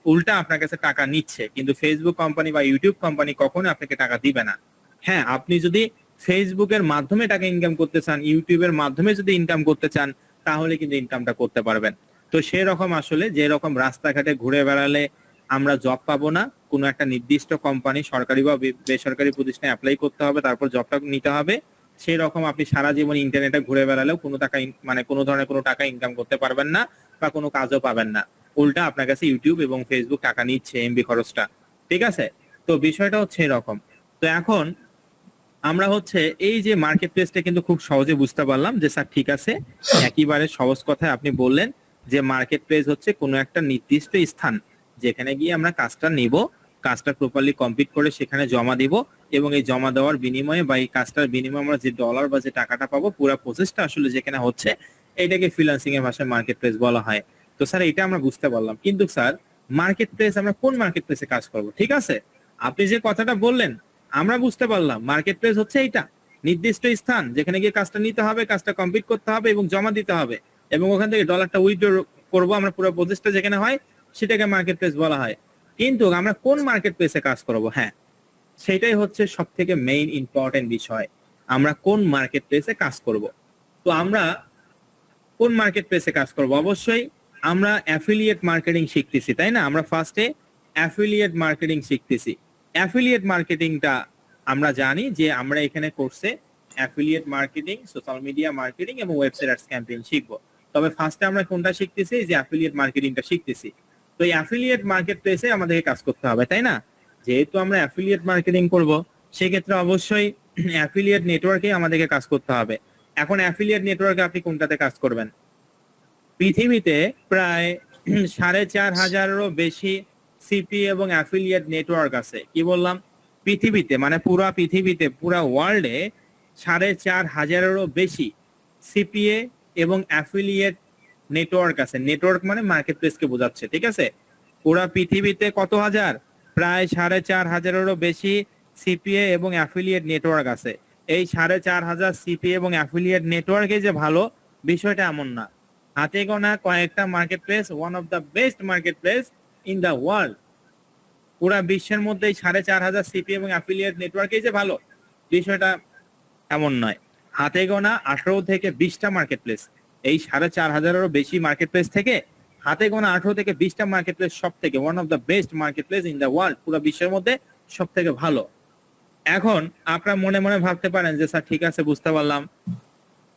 উল্টা আপনার কাছে টাকা নিচ্ছে, কিন্তু ফেসবুক কোম্পানি বা ইউটিউব কোম্পানি কখনো আপনাকে টাকা দিবে না। হ্যাঁ, আপনি যদি ফেসবুকের মাধ্যমে টাকা ইনকাম করতে চান, ইউটিউবের মাধ্যমে যদি ইনকাম করতে চান, তাহলে কিন্তু ইনকামটা করতে পারবেন। তো সেরকম আসলে যেরকম রাস্তাঘাটে ঘুরে বেড়ালে আমরা জব পাবো না, কোনো একটা নির্দিষ্ট কোম্পানি, সরকারি বা বেসরকারি প্রতিষ্ঠানে অ্যাপ্লাই করতে হবে, তারপর জবটা নিতে হবে, সেই রকম আপনি সারা জীবন ইন্টারনেটে ঘুরে বেড়ালেও কোনো টাকা মানে কোনো ধরনের কোনো টাকা ইনকাম করতে পারবেন না বা কোনো কাজও পাবেন না। উল্টা আপনার কাছে ইউটিউব এবং ফেসবুক টাকা নিচ্ছে এমবি খরচটা। ঠিক আছে? তো বিষয়টা হচ্ছে এরকম। তো এখন আমরা হচ্ছে এই যে মার্কেট প্লেসটা কিন্তু খুব সহজে বুঝতে পারলাম যে স্যার ঠিক আছে, একেবারে সহজ কথায় আপনি বললেন যে মার্কেট প্লেস হচ্ছে কোনো একটা নির্দিষ্ট স্থান যেখানে গিয়ে আমরা কাজটা নিব, কাজটা প্রপারলি কমপ্লিট করে সেখানে জমা দিব, এবং এই জমা দেওয়ার বিনিময়ে বা এই কাজটার বিনিময়ে আমরা যে ডলার বা যে টাকাটা পাবো, পুরো প্রসেসটা আসলে যেখানে হচ্ছে, এটাকে ফ্রিল্যান্সিং এর ভাষায় মার্কেট প্লেস বলা হয়। তো স্যার এটা আমরা বুঝতে পারলাম, কিন্তু স্যার মার্কেট প্লেস আমরা কোন মার্কেট প্লেসে কাজ করব? ঠিক আছে, আপনি যে কথাটা বললেন আমরা বুঝতে পারলাম, মার্কেট প্লেস হচ্ছে এইটা নির্দিষ্ট স্থান যেখানে গিয়ে কাজটা নিতে হবে, কাজটা কমপ্লিট করতে হবে এবং জমা দিতে হবে, এবং ওখান থেকে ডলারটা উইথড্র করবো আমরা, পুরো প্রসেসটা যেখানে হয় সেটাকে মার্কেট প্লেস বলা হয়। কিন্তু আমরা কোন মার্কেট প্লেসে কাজ করব? হ্যাঁ, সেটাই হচ্ছে সব থেকে মেইন ইম্পর্টেন্ট বিষয়, আমরা কোন মার্কেট প্লেসে কাজ করব। তো আমরা কোন মার্কেট প্লেসে কাজ করব? অবশ্যই আমরা অ্যাফিলিয়েট মার্কেটিং শিখতেছি, তাই না? আমরা ফার্স্টে অ্যাফিলিয়েট মার্কেটিং শিখতেছি। অ্যাফিলিয়েট মার্কেটিংটা আমরা জানি যে আমরা এখানে কোর্সে affiliate marketing, social media marketing এবং ওয়েবসাইট অ্যাডস ক্যাম্পেইন শিখবো। তবে ফার্স্টে আমরা কোনটা শিখতেছি? যে অ্যাফিলিয়েট মার্কেটিংটা শিখতেছি। তো এই অ্যাফিলিয়েট মার্কেট প্লেসে আমাদেরকে কাজ করতে হবে, তাই না? যেহেতু আমরা অ্যাফিলিয়েট মার্কেটিং করব, সেক্ষেত্রে অবশ্যই অ্যাফিলিয়েট নেটওয়ার্কে আমাদেরকে কাজ করতে হবে। এখন অ্যাফিলিয়েট নেটওয়ার্কে আপনি কোনটাতে কাজ করবেন? পৃথিবীতে প্রায় 4,500-এরও বেশি সিপি এবং অ্যাফিলিয়েট নেটওয়ার্ক আছে। কি বললাম? পৃথিবীতে, মানে পুরা পৃথিবীতে, পুরা ওয়ার্ল্ডে 4,500-এরও বেশি সিপিএ এবং অ্যাফিলিয়েট নেটওয়ার্ক আছে। নেটওয়ার্ক মানে মার্কেট প্লেসকে বোঝাচ্ছে, ঠিক আছে? পুরা পৃথিবীতে কত হাজার? প্রায় 4,500-এরও বেশি সিপিএ এবং অ্যাফিলিয়েট নেটওয়ার্ক আছে। এই 4,500 সিপিএ এবং অ্যাফিলিয়েট নেটওয়ার্কে যে ভালো, বিষয়টা এমন না। হাতে গোনা কয়েকটা market place, one of the best market place in the world. পুরা বিশ্বের মধ্যে 4,500 সিপি এবং অ্যাফিলিয়েট নেটওয়ার্কে যে ভালো, বিষয়টা এমন নয়। হাতে গোনা 18 থেকে 20টা মার্কেট প্লেস, এই 4,500-এরও বেশি মার্কেট প্লেস থেকে হাতে গোনা 18 থেকে 20টা মার্কেট প্লেস সব থেকে one of the best market place in the world, পুরো বিশ্বের মধ্যে সব থেকে ভালো। এখন আপনারা মনে মনে ভাবতে পারেন যে স্যার ঠিক আছে, বুঝতে পারলাম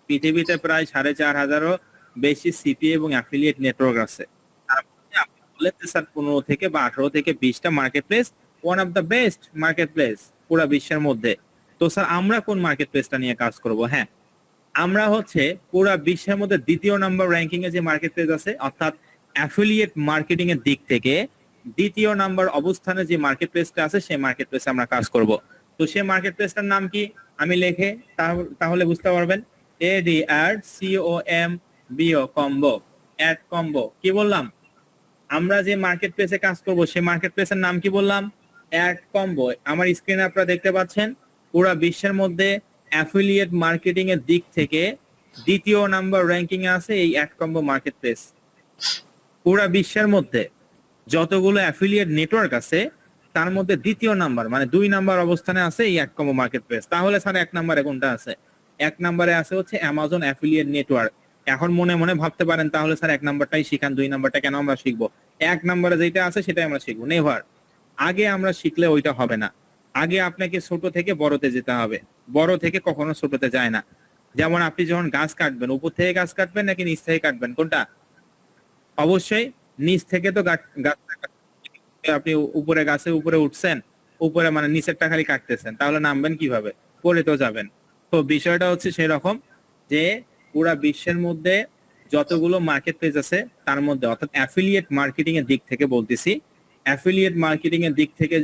পৃথিবীতে প্রায় 4,500-এরও বেশি সিপি এবং অ্যাফিলিয়েট নেটওয়ার্ক আছে, তার মধ্যে আপনি বললেন যে স্যার 15 থেকে বা 18 থেকে 20টা market place one of the best market place পুরো বিশ্বের মধ্যে। তো স্যার আমরা কোন মার্কেট প্লেসটা নিয়ে কাজ করব? হ্যাঁ, আমরা হচ্ছে পুরো বিশ্বের মধ্যে দ্বিতীয় নম্বর র্যাঙ্কিং এ যে মার্কেট প্লেস আছে, অর্থাৎ অ্যাফিলিয়েট মার্কেটিং এর দিক থেকে দ্বিতীয় নাম্বার অবস্থানে যে মার্কেট প্লেসটা আছে, সেই মার্কেট প্লেসে আমরা কাজ করব। তো সেই মার্কেট প্লেসটার নাম কি আমি লেখে তাহলে বুঝতে পারবেন। ADRCOMBO, combo, ad combo. কি বললাম? আমরা যে মার্কেট প্লেসে কাজ করব সেই মার্কেট প্লেসের নাম কি বললাম? অ্যাড কম্বো আমার স্ক্রিনে আপনারা দেখতে পাচ্ছেন, পুরো বিশ্বের মধ্যে অ্যাফিলিয়েট মার্কেটিং এর দিক থেকে দ্বিতীয় নাম্বার র্যাঙ্কিং এ আছে এই অ্যাড কম্বো মার্কেট প্লেস। পুরো বিশ্বের মধ্যে যতগুলো অ্যাফিলিয়েট নেটওয়ার্ক আছে তার মধ্যে দ্বিতীয় নাম্বার মানে 2 নাম্বার অবস্থানে আছে এই অ্যাড কম্বো মার্কেট প্লেস। তাহলে স্যার 1 নম্বরে কোনটা আছে? 1 নম্বরে আছে হচ্ছে অ্যামাজন অ্যাফিলিয়েট নেটওয়ার্ক। এখন মনে মনে ভাবতে পারেন তাহলে স্যার 1 নাম্বারটাই শিখান, 2 নাম্বারটা কেন আমরা শিখবো? 1 নম্বরে যেটা আছে সেটাই আমরা শিখবো। নেভার। আগে আমরা শিখলে ওইটা হবে না, আগে আপনাকে ছোট থেকে বড়তে যেতে হবে, বড় থেকে কখনো ছোটতে যায় না। যেমন আপনি যখন গাছ কাটবেন, উপর থেকে গাছ কাটবেন নাকি নিচ থেকে কাটবেন, কোনটা? অবশ্যই নিচ থেকে তো গাছ। আপনি উপরে গাছের উপরে উঠছেন, উপরে মানে নিচেরটা খালি কাটতেছেন, তাহলে নামবেন কিভাবে? পড়ে তো যাবেন। তো বিষয়টা হচ্ছে সেরকম যে পুরা বিশ্বের মধ্যে যতগুলো মার্কেট প্লেস আছে তার মধ্যে, অর্থাৎ অ্যাফিলিয়েট মার্কেটিং এর দিক থেকে বলতেছি, অ্যাফিলিয়েট মার্কেটিং এর দিক থেকে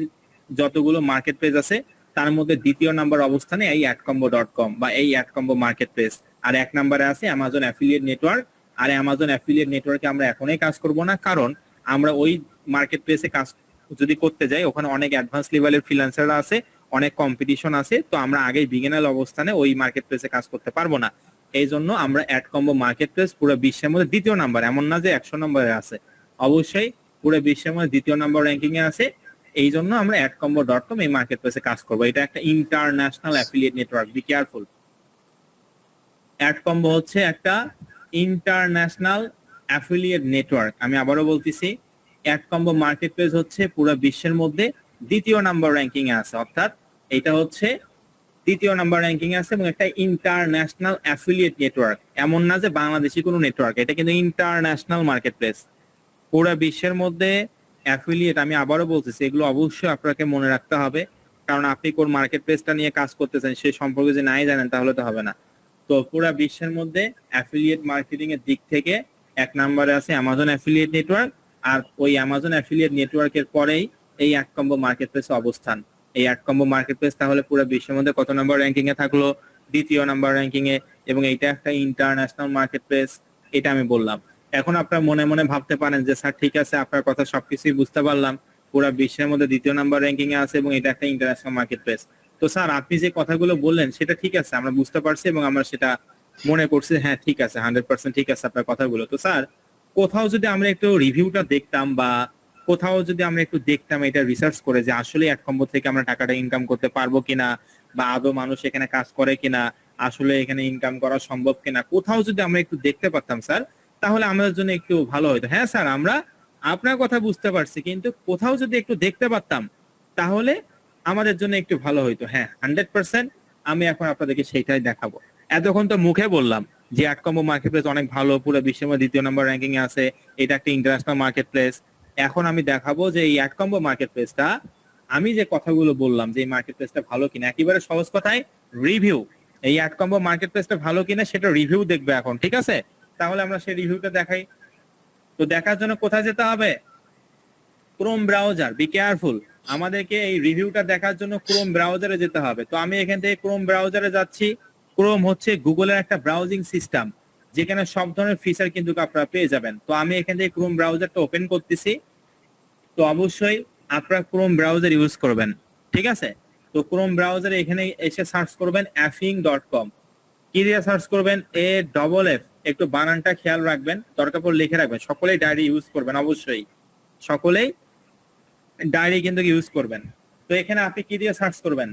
যতগুলো মার্কেট প্লেস আছে তার মধ্যে দ্বিতীয় নাম্বার অবস্থানে এই adcombo.com বা এই adcombo মার্কেট প্লেস। আর 1 নম্বরে আছে অ্যামাজন অ্যাফিলিয়েট নেটওয়ার্ক। আর অ্যামাজন অ্যাফিলিয়েট নেটওয়ার্কে আমরা এখনই কাজ করব না, কারণ আমরা ওই মার্কেট প্লেসে কাজ যদি করতে যাই ওখানে অনেক অ্যাডভান্স লেভেলের ফ্রিল্যান্সাররা আছে, অনেক কম্পিটিশন আছে, তো আমরা আগেই বিগিনার অবস্থানে ওই মার্কেট প্লেসে কাজ করতে পারবো না। এই জন্য আমরা অ্যাডকম্বো মার্কেট প্লেস পুরো বিশ্বের মধ্যে দ্বিতীয় নাম্বার, এমন না যে 100 নম্বরে আছে, অবশ্যই পুরো বিশ্বের মধ্যে দ্বিতীয় নাম্বার র্যাঙ্কিং এ আছে। এই জন্য আমরা adcombo.com এই মার্কেট প্লেসে কাজ করবো। এটা একটা international affiliate network, be careful. adcombo হচ্ছে একটা ইন্টারন্যাশনাল অ্যাফিলিয়েট নেটওয়ার্ক। আমি আবারও বলতেছি, adcombo মার্কেট প্লেস হচ্ছে পুরো বিশ্বের মধ্যে দ্বিতীয় নাম্বার র্যাঙ্কিং এ আছে, অর্থাৎ এটা হচ্ছে দ্বিতীয় নাম্বার র্যাঙ্কিং এ আছে এবং একটা ইন্টারন্যাশনাল অ্যাফিলিয়েট নেটওয়ার্ক। এমন না যে বাংলাদেশি কোনো নেটওয়ার্ক, এটা কিন্তু ইন্টারন্যাশনাল মার্কেট প্লেস পুরো বিশ্বের মধ্যে। অ্যাফিলিয়েট আমি আবারও বলতেছি, এগুলো অবশ্যই আপনাকে মনে রাখতে হবে, কারণ আপনি কোন মার্কেট প্লেসটা নিয়ে কাজ করতেছেন সেই সম্পর্কে যদি নাই জানেন তাহলে তো হবে না। তো পুরো বিশ্বের মধ্যে অ্যাফিলিয়েট মার্কেটিং এর দিক থেকে 1 নম্বরে আছে অ্যামাজন অ্যাফিলিয়েট নেটওয়ার্ক, আর ওই অ্যামাজন অ্যাফিলিয়েট নেটওয়ার্কের পরেই এই adcombo মার্কেট প্লেস অবস্থান। এই adcombo মার্কেট প্লেস তাহলে পুরো বিশ্বের মধ্যে কত নম্বর র্যাঙ্কিং এ থাকলো? দ্বিতীয় নাম্বার র্যাঙ্কিং এ, এবং এইটা একটা ইন্টারন্যাশনাল মার্কেট প্লেস, এটা আমি বললাম। এখন আপনার মনে মনে ভাবতে পারেন যে স্যার ঠিক আছে, আপনার কথা সবকিছুই বুঝতে পারলাম, পুরো বিশ্বের মধ্যে দ্বিতীয় নাম্বার র্যাঙ্কিং এ আছে এবং এটা একটা ইন্টারন্যাশনাল মার্কেট প্লেস। তো স্যার আপনি যে কথাগুলো বললেন সেটা ঠিক আছে, আমরা বুঝতে পারছি এবং আমরা সেটা মনে করছি, হ্যাঁ ঠিক আছে, 100% ঠিক আছে আপনার কথাগুলো। তো স্যার কোথাও যদি আমরা একটু রিভিউটা দেখতাম বা কোথাও যদি আমরা একটু দেখতাম এটা রিসার্চ করে যে আসলে adcombo থেকে আমরা টাকাটা ইনকাম করতে পারবো কিনা, বা আদৌ মানুষ এখানে কাজ করে কিনা, আসলে এখানে ইনকাম করা সম্ভব কিনা, কোথাও যদি আমরা একটু দেখতে পারতাম স্যার তাহলে আমাদের জন্য একটু ভালো হতো। হ্যাঁ স্যার আমরা আপনার কথা বুঝতে পারছি, কিন্তু কোথাও যদি একটু দেখতে পারতাম তাহলে আমাদের জন্য একটু ভালো হইতো। হ্যাঁ 100% আমি এখন আপনাদেরকে সেইটাই দেখাবো। এতক্ষণ তো মুখে বললাম যে adcombo মার্কেট প্লেস অনেক ভালো, পুরো বিশ্বের মধ্যে দ্বিতীয় নম্বর র্যাঙ্কিং এ আছে, এটা একটা ইন্টারন্যাশনাল মার্কেট প্লেস। এখন আমি দেখাবো যে এই adcombo মার্কেট প্লেসটা, আমি যে কথাগুলো বললাম যে এই মার্কেট প্লেসটা ভালো কিনা, একেবারে সহজ কথায় রিভিউ, এই adcombo মার্কেট প্লেসটা ভালো কিনা সেটা রিভিউ দেখবে এখন, ঠিক আছে? তাহলে আমরা সেই রিভিউটা দেখাই। তো দেখার জন্য কোথায় যেতে হবে? Chrome browser, be careful. আমাদেরকে এই রিভিউটা দেখার জন্য ক্রোম ব্রাউজারে যেতে হবে। তো আমি এখান থেকে ক্রোম ব্রাউজারে যাচ্ছি। ক্রোম হচ্ছে গুগলের একটা ব্রাউজিং সিস্টেম যেখানে সব ধরনের ফিচার কিন্তু আপনারা পেয়ে যাবেন। তো আমি এখান থেকে ক্রোম ব্রাউজারটা ওপেন করতেছি। তো অবশ্যই আপনারা ক্রোম ব্রাউজার ইউজ করবেন, ঠিক আছে? তো ক্রোম ব্রাউজারে এখানে এসে সার্চ করবেন affing.com। কি দিয়ে সার্চ করবেন? AFF, একটু বানানটা খেয়াল রাখবেন, দরকার পড়লে লিখে রাখবেন। সকলেই ডায়েরি ইউজ করবেন, অবশ্যই সকলেই ডায়েরি কিন্তু ইউজ করবেন। তো এখানে আপনি কি দিয়ে সার্চ করবেন?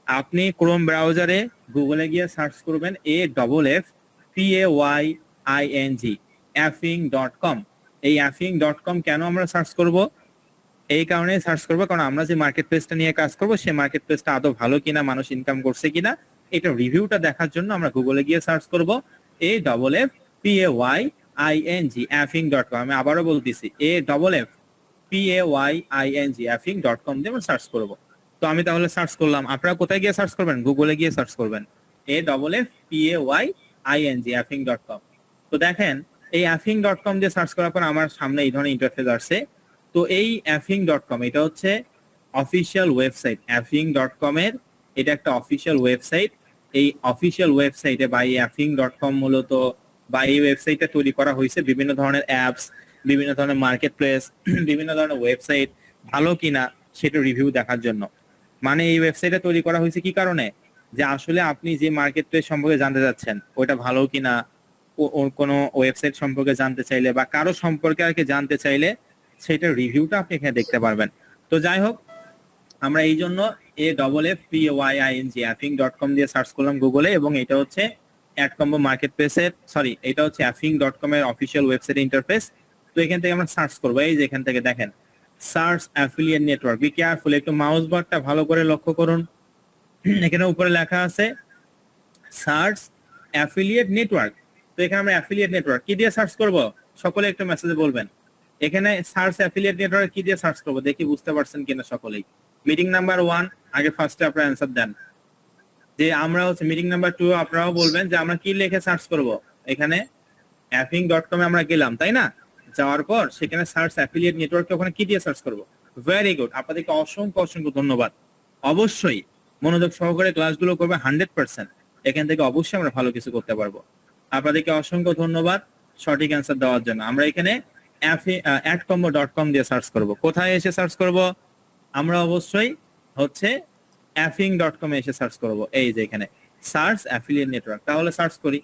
আপনি ক্রোম ব্রাউজারে গুগলে গিয়ে সার্চ করবেন AFFPAYING, affing.com। এই affing.com কেন আমরা সার্চ করব? এই কারণে সার্চ করবো কারণ আমরা যে মার্কেট প্লেসটা নিয়ে কাজ করবো সেই মার্কেট প্লেসটা আদৌ ভালো কিনা, মানুষ ইনকাম করছে কিনা, এটা রিভিউটা দেখার জন্য আমরা গুগলে গিয়ে সার্চ করবো AFFPAYING, affing.com। আমি আবারও বলতেছি AFFPAYING, affing.com দিয়ে আমরা সার্চ করবো। তো আমি তাহলে সার্চ করলাম, আপনারা কোথায় গিয়ে সার্চ করবেন? গুগলে গিয়ে সার্চ করবেন AFFPAYING, affing.com। তো দেখেন এই affing.com দিয়ে সার্চ করার পর আমার সামনে এই ধরনের ইন্টারফেস আসছে। তো এই affing.com এটা হচ্ছে অফিসিয়াল ওয়েবসাইট। affing.com এর এটা একটা অফিসিয়াল ওয়েবসাইট। এই অফিসিয়াল ওয়েবসাইটে বা এই affing.com মূলত বা এই ওয়েবসাইটটা তৈরি করা হয়েছে বিভিন্ন ধরনের অ্যাপস, বিভিন্ন ধরনের মার্কেট প্লেস, বিভিন্ন ধরনের ওয়েবসাইট ভালো কিনা সেটা রিভিউ দেখার জন্য। মানে এই ওয়েবসাইটটা তৈরি করা হয়েছে কি কারণে, যে আসলে আপনি যে মার্কেট প্লেস সম্পর্কে জানতে চাচ্ছেন ওইটা ভালো কিনা, কোনো ওয়েবসাইট সম্পর্কে জানতে চাইলে বা কারো সম্পর্কে আর কি জানতে চাইলে সেটার রিভিউটা আপনি এখানে দেখতে পারবেন। তো যাই হোক, আমরা এই জন্য AFFPYING দিয়ে সার্চ করলাম গুগলে, এবং এটা হচ্ছে অ্যাডকম্বো মার্কেট প্লেসের, সরি এটা হচ্ছে affing.com এর অফিসিয়াল ওয়েবসাইট ইন্টারফেস। তো এখান থেকে আমরা সার্চ করবো, এই যে এখান থেকে দেখেন search affiliate network. Be careful, একটু মাউস বারটা ভালো করে লক্ষ্য করুন। এখানে উপরে লেখা আছে সার্চ অ্যাফিলিয়েট নেটওয়ার্ক। তো এখানে আমরা অ্যাফিলিয়েট নেটওয়ার্ক কি দিয়ে সার্চ করব, সকলে একটু মেসেজে বলবেন। এখানে সার্চ অ্যাফিলিয়েট নেটওয়ার্ক কি দিয়ে সার্চ করব, দেখি বুঝতে পারছেন কিনা সকলেই। মিটিং নাম্বার 1 আগে ফার্স্টে আপনারা অ্যানসার দেন, যে আমরা হচ্ছে মিটিং নাম্বার 2 আপনারাও বলবেন যে আমরা কি লিখে সার্চ করব। এখানে affing.com এ আমরা গেলাম, তাই না? যাওয়ার পর সেখানে সার্চ অ্যাফিলিয়েট নেটওয়ার্ক, ওখানে কি দিয়ে সার্চ করব। ভেরি গুড, আপনাদেরকে অসংখ্য অসংখ্য ধন্যবাদ। অবশ্যই মনোযোগ সহকারে ক্লাসগুলো করবে 100%, এখান থেকে অবশ্যই আমরা ভালো কিছু করতে পারবো। আপনাদেরকে অসংখ্য ধন্যবাদ সঠিক অ্যান্সার দেওয়ার জন্য। আমরা এখানে adcombo.com দিয়ে সার্চ করব। কোথায় এসে সার্চ করব, আমরা অবশ্যই হচ্ছে affing.com এ এসে সার্চ করব। এই যে এখানে সার্চ অ্যাফিলিয়েট নেটওয়ার্ক, তাহলে সার্চ করি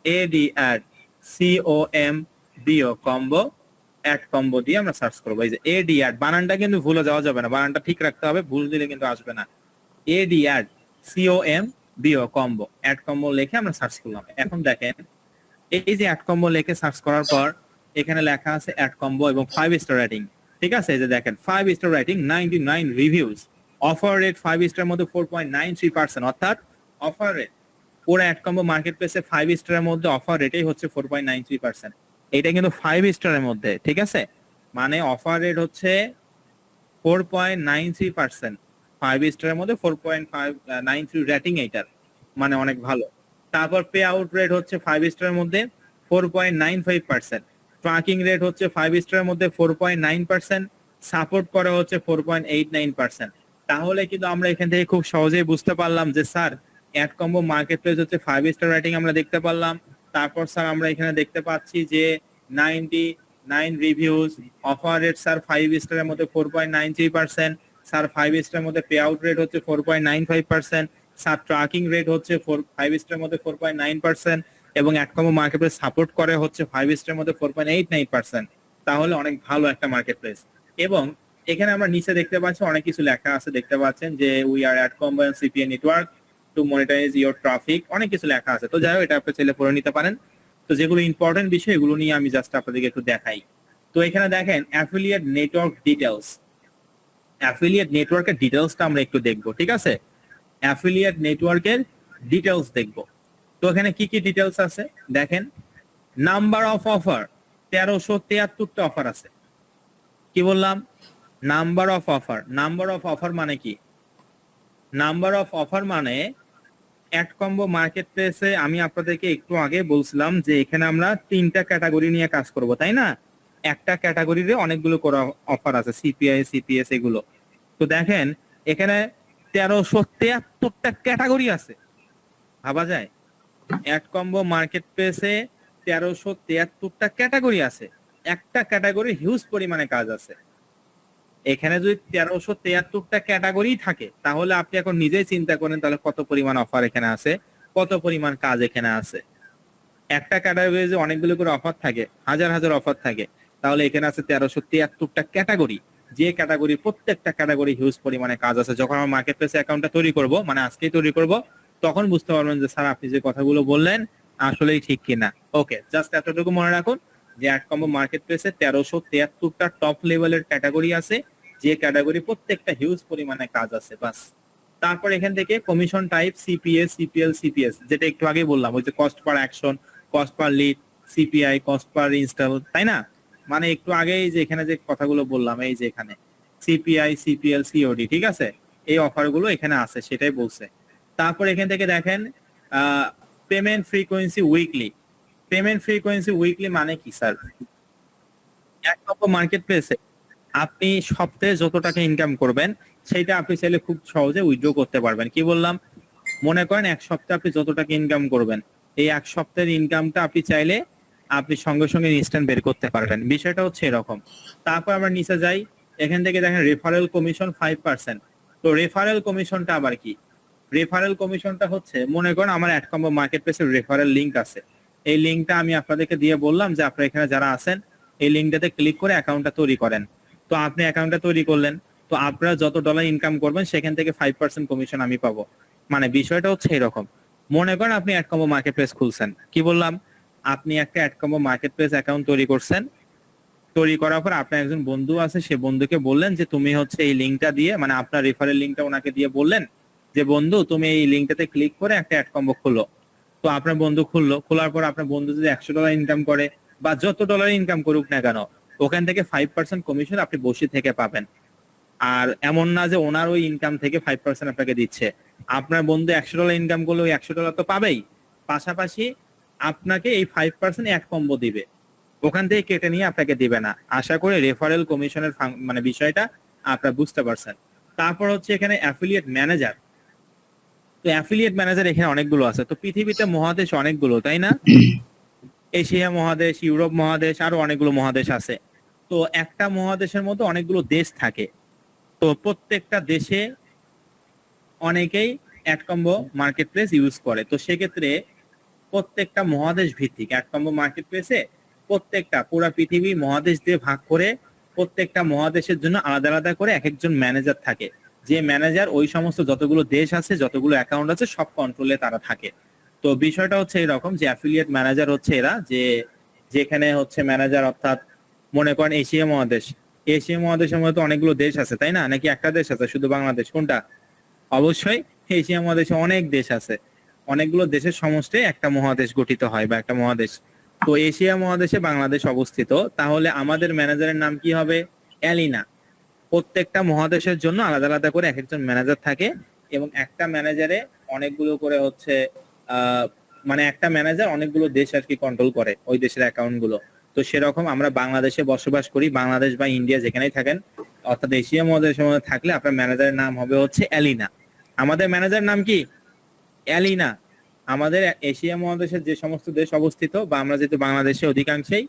ADCOMBO দিয়ে আমরা সার্চ করবো। এই যে AD বানানটা কিন্তু ভুলে যাওয়া যাবে না, বানানটা ঠিক রাখতে হবে, ভুল দিলে কিন্তু আসবে না। ADCOMBO অ্যাডকম্বো লিখে আমরা সার্চ করলাম। এখন দেখেন এই যে অ্যাডকম্বো লিখে সার্চ করার পর এখানে লেখা আছে অ্যাডকম্বো এবং 5 স্টার রেটিং। ঠিক আছে, এই যে দেখেন 5 star rating, 99 reviews, offer rate 5 star মধ্যে 4.93%, অর্থাৎ অফার রেট পুরো অ্যাডকম্বো মার্কেট প্লেসে 5 স্টারের মধ্যে অফার রেটেই হচ্ছে 4.93%। এটা কিন্তু 5 স্টারের মধ্যে, ঠিক আছে, মানে অফার রেট হচ্ছে 4.93%, 5 স্টারের মধ্যে 4.93 রেটিং, এইটার মানে অনেক ভালো। তারপর পে আউট রেট হচ্ছে 5 স্টারের মধ্যে 4.95%, ট্র্যাকিং রেট হচ্ছে 5 স্টারের মধ্যে 4.9%, সাপোর্ট করা হচ্ছে 4.89%। তাহলে কিন্তু আমরা এখান থেকে খুব সহজেই বুঝতে পারলাম যে স্যার অ্যাডকম্বো মার্কেট প্লেস হচ্ছে 5 স্টার রেটিং আমরা দেখতে পারলাম। তারপর স্যার আমরা এখানে দেখতে পাচ্ছি যে 99 রিভিউজ, অফার রেট স্যার 5 স্টারের মধ্যে 4.93%, স্যার 5 স্টারের মধ্যে পে আউট রেট হচ্ছে 4.95%, স্যার ট্র্যাকিং রেট হচ্ছে 5 স্টারের মধ্যে 4.9%, এবং অ্যাডকম্বো মার্কেট প্লেস সাপোর্ট করে হচ্ছে 5 স্টারের মধ্যে 4.89%। তাহলে অনেক ভালো একটা মার্কেট প্লেস। এবং এখানে আমরা নিচে দেখতে পাচ্ছি অনেক কিছু লেখা আছে, দেখতে পাচ্ছেন যে we are AdCombo and CPA network to monetize your traffic, অনেক কিছু লেখা আছে। তো যাই হোক, এটা আপনি চাইলে পড়ে নিতে পারেন। তো যেগুলো ইম্পর্টেন্ট বিষয় এগুলো নিয়ে আমি জাস্ট আপনাদেরকে একটু দেখাই। তো এখানে দেখেন অ্যাফিলিয়েট নেটওয়ার্ক ডিটেলস, অ্যাফিলিয়েট নেটওয়ার্কের ডিটেলসটা আমরা একটু দেখবো, ঠিক আছে? অ্যাফিলিয়েট নেটওয়ার্কের ডিটেলস দেখবো। তো এখানে কি কি ডিটেলস আছে দেখেন। নাম্বার অফ অফার 1373টা অফার আছে। কি বললাম? Number of offer. Number of offer মানে কি? নাম্বার অফ অফার মানে অ্যাডকম্বো মার্কেট প্লেসে আমি আপনাদেরকে একটু আগে বলছিলাম যে এখানে আমরা 3টা ক্যাটাগরি নিয়ে কাজ করব, তাই না? একটা ক্যাটাগরিতে অনেকগুলো করে অফার আছে, সিপিআই, সিপিএস, এগুলো। তো দেখেন এখানে 1373টা ক্যাটাগরি আছে, ভাবা যায়? অ্যাডকম্বো মার্কেট প্লেসে 1373টা ক্যাটাগরি আছে, একটা ক্যাটাগরি হিউজ পরিমাণে কাজ আছে। এখানে যদি 1373টা ক্যাটাগরি থাকে তাহলে আপনি এখন নিজেই চিন্তা করেন তাহলে কত পরিমাণ অফার এখানে আছে, কত পরিমাণ কাজ এখানে আছে। একটা ক্যাটাগরি যে অনেকগুলো করে অফার থাকে, হাজার হাজার অফার থাকে, তাহলে এখানে আছে 1373টা ক্যাটাগরি, যে ক্যাটাগরি প্রত্যেকটা ক্যাটাগরি হিউজ পরিমাণে কাজ আছে। যখন আমার মার্কেট প্লেসে অ্যাকাউন্টটা তৈরি করব, মানে আজকেই তৈরি করব, তখন বুঝতে পারবেন যে স্যার আপনি যে কথাগুলো বললেন আসলেই ঠিক কিনা। ওকে, জাস্ট এতটুকু মনে রাখুন যে অ্যাডকম্বো মার্কেট প্লেসে 1373টা টপ লেভেলের ক্যাটাগরি আছে, যে ক্যাটাগরি প্রত্যেকটা হিউজ পরিমাণে কাজ আছে, বাস। তারপর এখান থেকে commission type CPS, CPL, CPS, যেটা একটু আগে বললাম, ওই যে cost per action, cost per lead, CPI, cost per install, তাই না? মানে একটু আগেই যে এখানে যে কথাগুলো বললাম, এই যে এখানে সিপিআই, সিপিএল, সিওডি, ঠিক আছে, এই অফারগুলো এখানে আছে, সেটাই বলছে। তারপর এখান থেকে দেখেন payment frequency weekly. Payment frequency weekly মানে কি স্যার? অ্যাডকম্বো মার্কেট প্লেসে আপনি সপ্তাহে যত টাকা ইনকাম করবেন সেটা আপনি চাইলে খুব সহজে উইথড্র করতে পারবেন। কি বললাম? মনে করেন এক সপ্তাহে আপনি যত টাকা ইনকাম করবেন, এই এক সপ্তাহের ইনকামটা আপনি চাইলে আপনি সঙ্গে সঙ্গে ইনস্ট্যান্ট বের করতে পারবেন। বিষয়টা হচ্ছে এরকম। তারপর আমরা নিচে যাই, এখান থেকে দেখেন রেফারেল কমিশন 5%। তো রেফারেল কমিশনটা আবার কি? রেফারেল কমিশনটা হচ্ছে, মনে করেন আমার অ্যাডকম্বো মার্কেট প্লেসের রেফারেল লিংক আছে, এই লিংকটা আমি আপনাদেরকে দিয়ে বললাম যে আপনারা এখানে যারা আছেন এই লিংকটাতে ক্লিক করে অ্যাকাউন্টটা তৈরি করেন। তো আপনি অ্যাকাউন্টটা তৈরি করলেন, তো আপনারা যত ডলার ইনকাম করবেন সেখান থেকে 5% কমিশন আমি পাবো। মানে বিষয়টা হচ্ছে এরকম, মনে করেন আপনি অ্যাডকম্বো মার্কেট প্লেস খুলছেন, কি বললাম, আপনি একটা অ্যাডকম্বো মার্কেট প্লেস অ্যাকাউন্ট তৈরি করছেন, তৈরি করার পর আপনার একজন বন্ধু আছে, সে বন্ধুকে বললেন যে তুমি হচ্ছে এই লিংকটা দিয়ে, মানে আপনার রেফারেল লিংকটা ওনাকে দিয়ে বললেন যে বন্ধু তুমি এই লিংকটাতে ক্লিক করে একটা অ্যাড কম্বো খুলো। তো আপনার বন্ধু খুললো, খোলার পর আপনার বন্ধু যদি $100 ইনকাম করে বা যত ডলার ইনকাম করুক না কেন, ওখান থেকে 5% কমিশন আপনি বসে থেকে পাবেন। আর এমন না যে ওনার ওই ইনকাম থেকে 5% আপনাকে দিচ্ছে, আপনার বন্ধু $100 ইনকাম করলে ওই $100 তো পাবেই, পাশাপাশি আপনাকে এই 5% অ্যাড কম্বো দিবে, ওখান থেকে কেটে নিয়ে আপনাকে দিবে না। আশা করি রেফারেল কমিশনের মানে বিষয়টা আপনারা বুঝতে পারছেন। তারপর হচ্ছে এখানে অ্যাফিলিয়েট ম্যানেজার। তো অ্যাফিলিয়েট ম্যানেজার এখানে অনেকগুলো আছে। তো পৃথিবীতে মহাদেশ অনেকগুলো, তাই না? এশিয়া মহাদেশ, ইউরোপ মহাদেশ, আরো অনেকগুলো মহাদেশ আছে। তো একটা মহাদেশের মধ্যে অনেকগুলো দেশ থাকে। তো প্রত্যেকটা দেশে অনেকেই অ্যাডকম্বো মার্কেট প্লেস ইউজ করে। তো সেক্ষেত্রে প্রত্যেকটা মহাদেশ ভিত্তিক অ্যাডকম্বো মার্কেট প্লেসে প্রত্যেকটা পুরো পৃথিবী মহাদেশ দিয়ে ভাগ করে প্রত্যেকটা মহাদেশের জন্য আলাদা আলাদা করে এক একজন ম্যানেজার থাকে, যে ম্যানেজার ওই সমস্ত যতগুলো দেশ আছে, যতগুলো অ্যাকাউন্ট আছে সব কন্ট্রোলে তারা থাকে। তো বিষয়টা হচ্ছে এরকম যে অ্যাফিলিয়েট ম্যানেজার হচ্ছে এরা, যে যেখানে হচ্ছে ম্যানেজার, অর্থাৎ মনে করেন এশিয়া মহাদেশ, এশিয়া মহাদেশের মধ্যে অনেকগুলো দেশ আছে, তাই না? নাকি একটা দেশ আছে শুধু বাংলাদেশ, কোনটা? অবশ্যই এশিয়া মহাদেশে অনেক দেশ আছে, অনেকগুলো দেশের সমষ্টি একটা মহাদেশ গঠিত হয় বা একটা মহাদেশ। তো এশিয়া মহাদেশে বাংলাদেশ অবস্থিত, তাহলে আমাদের ম্যানেজারের নাম কি হবে? অ্যালিনা। প্রত্যেকটা মহাদেশের জন্য আলাদা আলাদা করে এক একজন ম্যানেজার থাকে, এবং একটা ম্যানেজারে অনেকগুলো করে হচ্ছে আহ মানে একটা ম্যানেজার অনেকগুলো দেশ আর কি কন্ট্রোল করে ওই দেশের অ্যাকাউন্ট গুলো। তো সেরকম আমরা বাংলাদেশে বসবাস করি, বাংলাদেশ বা ইন্ডিয়া যেখানেই থাকেন, অর্থাৎ এশিয়া মহাদেশের মধ্যে থাকলে আপনার ম্যানেজারের নাম হবে হচ্ছে অ্যালিনা। আমাদের ম্যানেজার নাম কি? অ্যালিনা। আমাদের এশিয়া মহাদেশের যে সমস্ত দেশ অবস্থিত, বা আমরা যেহেতু বাংলাদেশে অধিকাংশই,